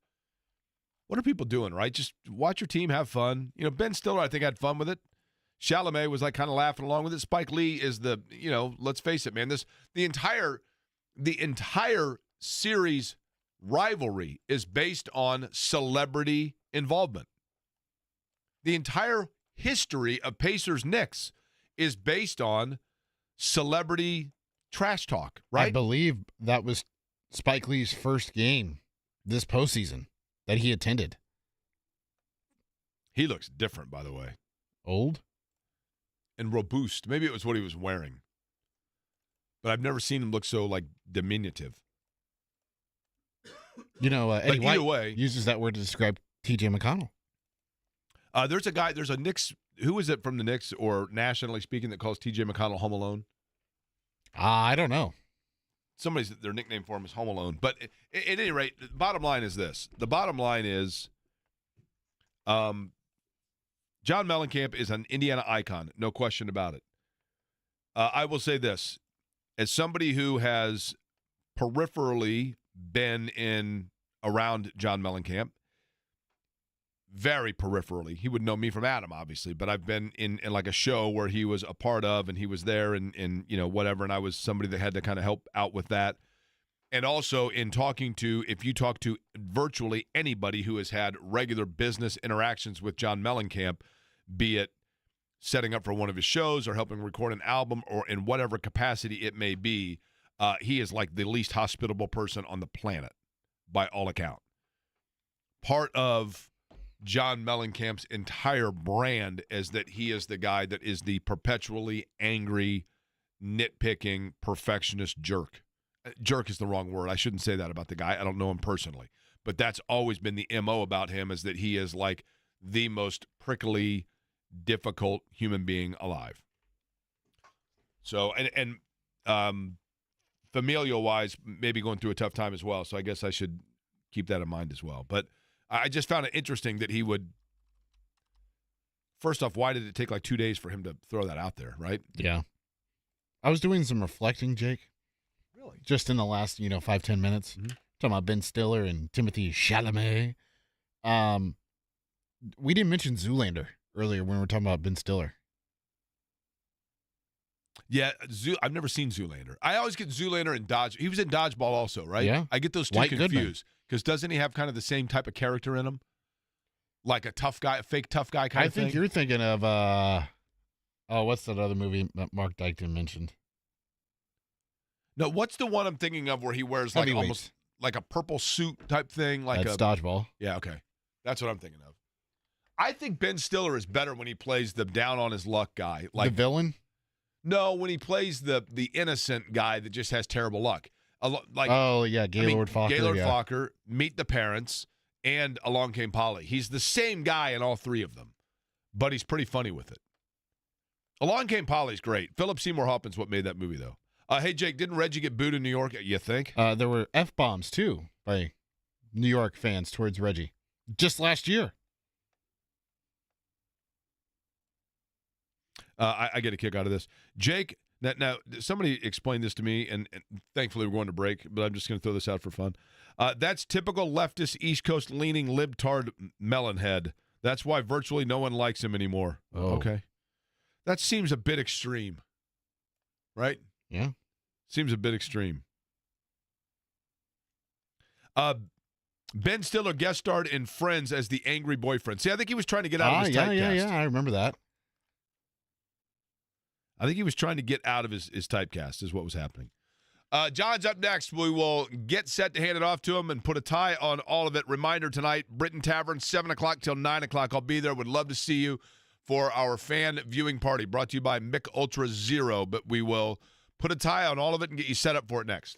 What are people doing, right? Just watch your team, have fun. You know, Ben Stiller, I think, had fun with it. Chalamet was like kind of laughing along with it. Spike Lee is let's face it, man. The entire series rivalry is based on celebrity involvement. The entire history of Pacers Knicks is based on celebrity trash talk, right? I believe that was Spike Lee's first game this postseason that he attended. He looks different, by the way. Old? And robust. Maybe it was what he was wearing. But I've never seen him look so, diminutive. Eddie either White way, uses that word to describe T.J. McConnell. There's a Knicks, who is it from the Knicks or nationally speaking that calls T.J. McConnell Home Alone? I don't know. Their nickname for him is Home Alone. But at any rate, the bottom line is this. The bottom line is John Mellencamp is an Indiana icon, no question about it. I will say this. As somebody who has peripherally been around John Mellencamp, very peripherally. He would know me from Adam, obviously, but I've been in like a show where he was a part of, and he was there, and whatever, and I was somebody that had to kind of help out with that. And also in talking to, if you talk to virtually anybody who has had regular business interactions with John Mellencamp, be it setting up for one of his shows or helping record an album or in whatever capacity it may be, he is like the least hospitable person on the planet by all account. Part of John Mellencamp's entire brand is that he is the guy that is the perpetually angry, nitpicking, perfectionist jerk. Jerk is the wrong word. I shouldn't say that about the guy. I don't know him personally. But that's always been the MO about him, is that he is like the most prickly, difficult human being alive. So, and familial-wise, maybe going through a tough time as well. So I guess I should keep that in mind as well. But I just found it interesting that he would. First off, why did it take like 2 days for him to throw that out there, right? Yeah. I was doing some reflecting, Jake. Really? Just in the last, 5-10 minutes. Mm-hmm. Talking about Ben Stiller and Timothée Chalamet. We didn't mention Zoolander earlier when we were talking about Ben Stiller. Yeah, I've never seen Zoolander. I always get Zoolander and Dodge. He was in Dodgeball also, right? Yeah. I get those two White confused. Because doesn't he have kind of the same type of character in him? Like a tough guy, a fake tough guy kind of thing? I think you're thinking of, what's that other movie that Mark Dykton mentioned? No, what's the one I'm thinking of where he wears like almost like a purple suit type thing? That's Dodgeball. Yeah, okay. That's what I'm thinking of. I think Ben Stiller is better when he plays the down on his luck guy. Like the villain? No, when he plays the innocent guy that just has terrible luck. Gaylord Fokker. Gaylord Fokker, Meet the Parents, and Along Came Polly. He's the same guy in all three of them, but he's pretty funny with it. Along Came Polly's great. Philip Seymour Hoffman's what made that movie, though. Hey, Jake, didn't Reggie get booed in New York, you think? There were F-bombs, too, by New York fans towards Reggie. Just last year. I get a kick out of this. Jake, now somebody explained this to me, and thankfully we're going to break, but I'm just going to throw this out for fun. That's typical leftist, East Coast-leaning, libtard melonhead. That's why virtually no one likes him anymore. Oh. Okay. That seems a bit extreme, right? Yeah. Seems a bit extreme. Ben Stiller guest starred in Friends as the angry boyfriend. See, I think he was trying to get out of his typecast. Yeah, I remember that. I think he was trying to get out of his typecast is what was happening. John's up next. We will get set to hand it off to him and put a tie on all of it. Reminder tonight, Britain Tavern, 7 o'clock till 9 o'clock. I'll be there. Would love to see you for our fan viewing party brought to you by Mick Ultra Zero. But we will put a tie on all of it and get you set up for it next.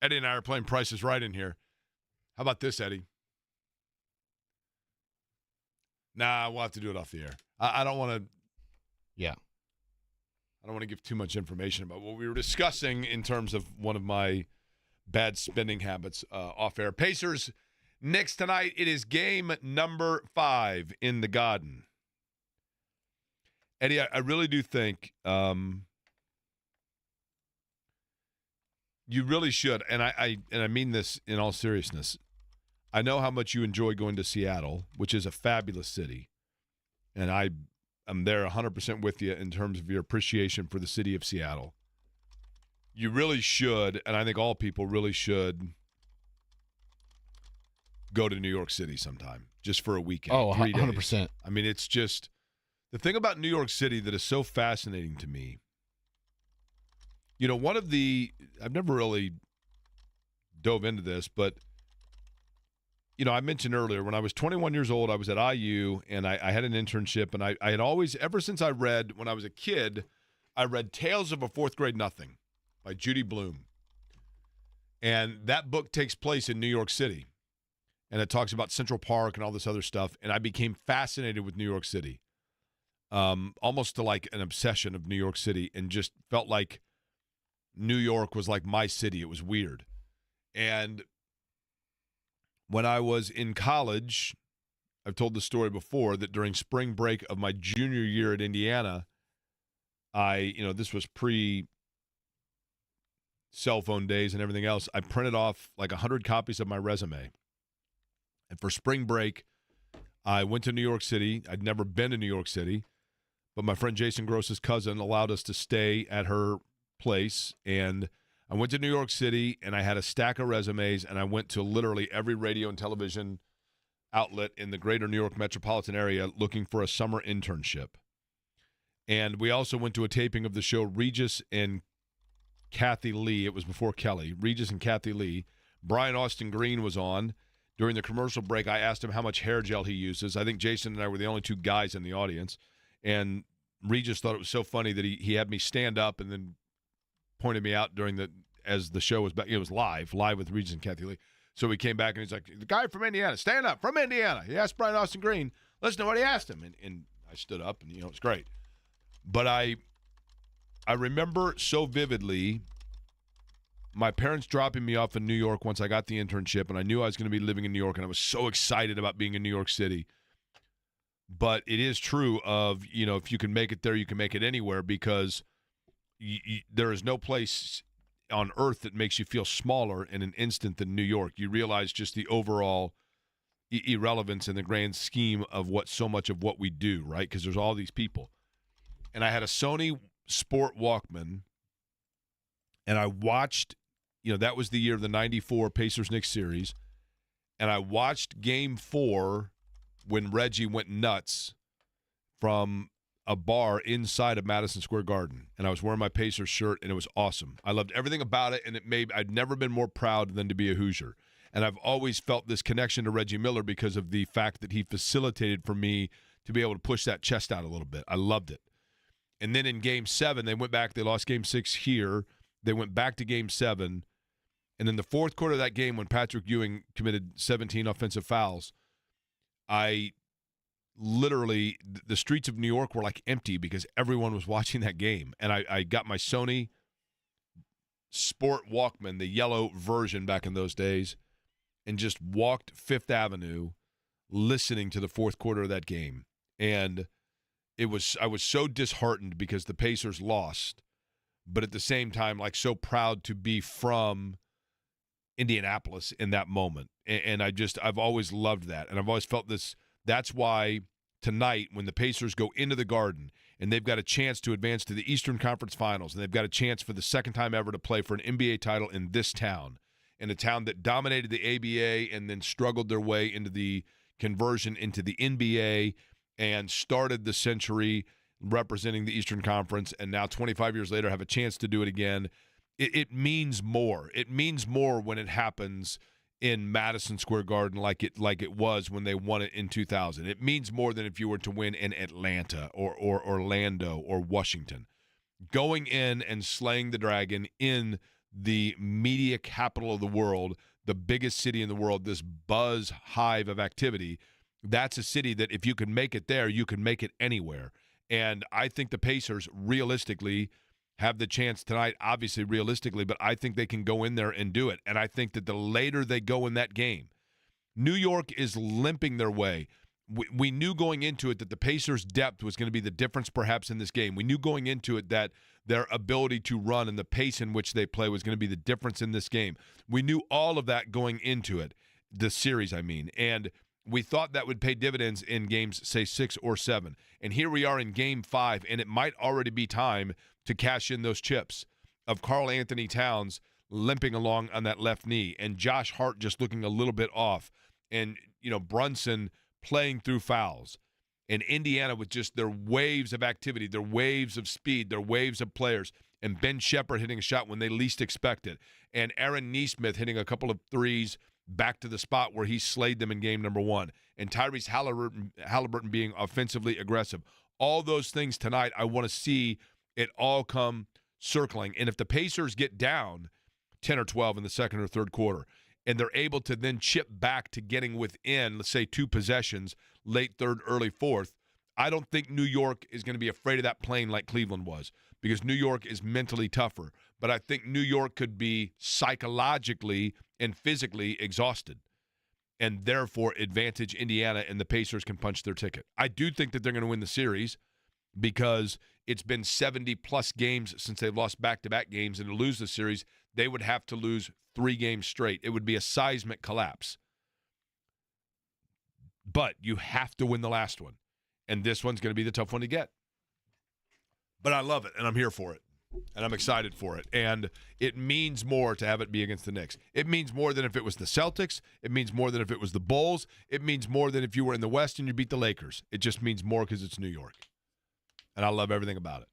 Eddie and I are playing Price is Right in here. How about this, Eddie? Nah, we'll have to do it off the air. I don't want to. Yeah. I don't want to give too much information about what we were discussing in terms of one of my bad spending habits off air. Pacers, Knicks tonight. It is game number 5 in the Garden. Eddie, I really do think you really should, and I mean this in all seriousness. I know how much you enjoy going to Seattle, which is a fabulous city, and I'm there 100% with you in terms of your appreciation for the city of Seattle. You really should, and I think all people really should, go to New York City sometime, just for a weekend. Oh, 3 days. 100%. I mean, it's just the thing about New York City that is so fascinating to me. You know, I've never really dove into this, but you know, I mentioned earlier, when I was 21 years old, I was at IU, and I had an internship, and I had always, ever since I read, when I was a kid, I read Tales of a Fourth Grade Nothing by Judy Blume. And that book takes place in New York City, and it talks about Central Park and all this other stuff, and I became fascinated with New York City, almost to like an obsession of New York City, and just felt like New York was like my city. It was weird. And when I was in college, I've told the story before that during spring break of my junior year at Indiana, this was pre-cell phone days and everything else, I printed off like 100 copies of my resume. And for spring break, I went to New York City. I'd never been to New York City, but my friend Jason Gross's cousin allowed us to stay at her place, and I went to New York City, and I had a stack of resumes, and I went to literally every radio and television outlet in the greater New York metropolitan area looking for a summer internship. And we also went to a taping of the show Regis and Kathy Lee. It was before Kelly. Regis and Kathy Lee. Brian Austin Green was on. During the commercial break, I asked him how much hair gel he uses. I think Jason and I were the only 2 guys in the audience. And Regis thought it was so funny that he had me stand up and then pointed me out as the show was back. It was live with Regis and Kathy Lee. So we came back, and he's like, the guy from Indiana, stand up, from Indiana. He asked Brian Austin Green. Listen to what he asked him. And I stood up, and, it was great. But I remember so vividly my parents dropping me off in New York once I got the internship, and I knew I was going to be living in New York, and I was so excited about being in New York City. But it is true of, if you can make it there, you can make it anywhere, because there is no place on earth that makes you feel smaller in an instant than New York. You realize just the overall irrelevance in the grand scheme of so much of what we do, right? Because there's all these people. And I had a Sony Sport Walkman, and I watched, that was the year of the 94 Pacers-Knicks series, and I watched Game 4 when Reggie went nuts from a bar inside of Madison Square Garden, and I was wearing my Pacers shirt, and it was awesome. I loved everything about it, and I'd never been more proud than to be a Hoosier. And I've always felt this connection to Reggie Miller because of the fact that he facilitated for me to be able to push that chest out a little bit. I loved it. And then in Game 7, they went back. They lost Game 6 here. They went back to Game 7. And in the fourth quarter of that game, when Patrick Ewing committed 17 offensive fouls, literally, the streets of New York were like empty because everyone was watching that game. And I got my Sony Sport Walkman, the yellow version back in those days, and just walked Fifth Avenue listening to the fourth quarter of that game. And I was so disheartened because the Pacers lost, but at the same time, like, so proud to be from Indianapolis in that moment. And I've always loved that. And I've always felt this. That's why tonight, when the Pacers go into the Garden and they've got a chance to advance to the Eastern Conference Finals, and they've got a chance for the second time ever to play for an NBA title in this town, in a town that dominated the ABA and then struggled their way into the conversion into the NBA and started the century representing the Eastern Conference, and now 25 years later have a chance to do it again. It means more. It means more when it happens in Madison Square Garden like it was when they won it in 2000. It means more than if you were to win in Atlanta or Orlando or Washington. Going in and slaying the dragon in the media capital of the world, the biggest city in the world, this buzz hive of activity. That's a city that if you can make it there, you can make it anywhere. And I think the Pacers realistically have the chance tonight, obviously realistically, but I think they can go in there and do it. And I think that the later they go in that game, New York is limping their way. We knew going into it that the Pacers' depth was going to be the difference perhaps in this game. We knew going into it that their ability to run and the pace in which they play was going to be the difference in this game. We knew all of that going into it, the series, I mean. And we thought that would pay dividends in games, say, 6 or 7. And here we are in Game 5, and it might already be time to cash in those chips of Karl Anthony Towns limping along on that left knee and Josh Hart just looking a little bit off and, Brunson playing through fouls, and Indiana with just their waves of activity, their waves of speed, their waves of players, and Ben Shepherd hitting a shot when they least expect it, and Aaron Nesmith hitting a couple of threes back to the spot where he slayed them in game number 1, and Tyrese Halliburton being offensively aggressive. All those things tonight, I want to see it all come circling. And if the Pacers get down 10 or 12 in the second or third quarter, and they're able to then chip back to getting within, let's say, 2 possessions, late third, early fourth, I don't think New York is going to be afraid of that plane like Cleveland was, because New York is mentally tougher. But I think New York could be psychologically and physically exhausted, and therefore advantage Indiana, and the Pacers can punch their ticket. I do think that they're going to win the series because it's been 70-plus games since they've lost back-to-back games, and to lose the series, they would have to lose 3 games straight. It would be a seismic collapse. But you have to win the last one, and this one's going to be the tough one to get. But I love it, and I'm here for it, and I'm excited for it. And it means more to have it be against the Knicks. It means more than if it was the Celtics. It means more than if it was the Bulls. It means more than if you were in the West and you beat the Lakers. It just means more because it's New York. And I love everything about it.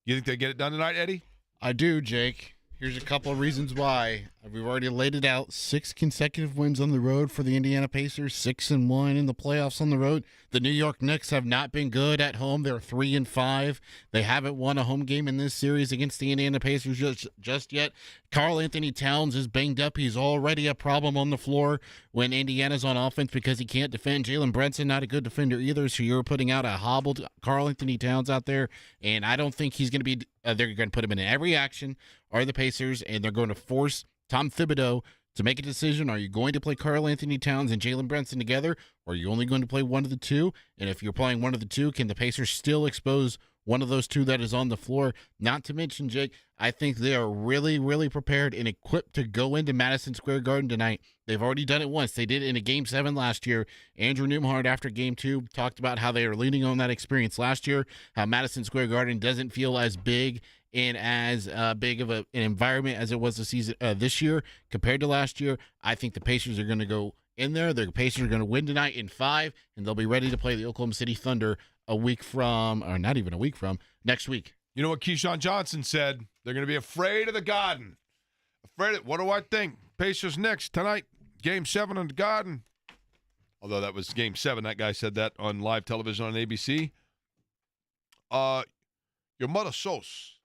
You think they get it done tonight, Eddie? I do, Jake. Here's a couple of reasons why. We've already laid it out. 6 consecutive wins on the road for the Indiana Pacers, 6-1 in the playoffs on the road. The New York Knicks have not been good at home. They're 3-5. They haven't won a home game in this series against the Indiana Pacers just yet. Karl Anthony Towns is banged up. He's already a problem on the floor when Indiana's on offense because he can't defend. Jalen Brunson, not a good defender either, so you're putting out a hobbled Karl Anthony Towns out there, and I don't think he's going to be they're going to put him in every action, are the Pacers, and they're going to force Tom Thibodeau to make a decision. Are you going to play Karl Anthony Towns and Jalen Brunson together, or are you only going to play one of the two? And if you're playing one of the two, can the Pacers still expose one of those two that is on the floor? Not to mention, Jake, I think they are really, really prepared and equipped to go into Madison Square Garden tonight. They've already done it once. They did it in a Game 7 last year. Andrew Nembhard, after Game 2, talked about how they are leaning on that experience last year, how Madison Square Garden doesn't feel as big and as big of an environment as it was this year compared to last year. I think the Pacers are going to go in there. The Pacers are going to win tonight in 5, and they'll be ready to play the Oklahoma City Thunder a week from, or not even a week from, next week. You know what Keyshawn Johnson said? They're going to be afraid of the Garden. What do I think? Pacers next tonight, Game 7 in the Garden. Although that was Game 7, that guy said that on live television on ABC. Your mother sauce.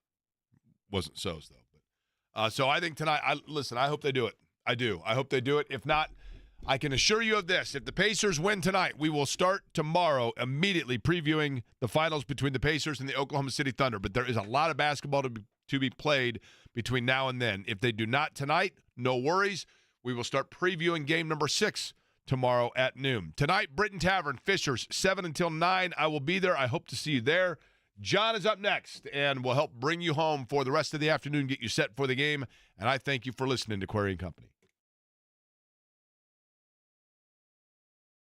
Wasn't So's, though. So I think tonight, I hope they do it. I do. I hope they do it. If not, I can assure you of this. If the Pacers win tonight, we will start tomorrow immediately previewing the finals between the Pacers and the Oklahoma City Thunder. But there is a lot of basketball to be played between now and then. If they do not tonight, no worries. We will start previewing game number 6 tomorrow at noon. Tonight, Britain Tavern, Fishers, 7 until 9. I will be there. I hope to see you there. John is up next and will help bring you home for the rest of the afternoon, get you set for the game. And I thank you for listening to Query & Company.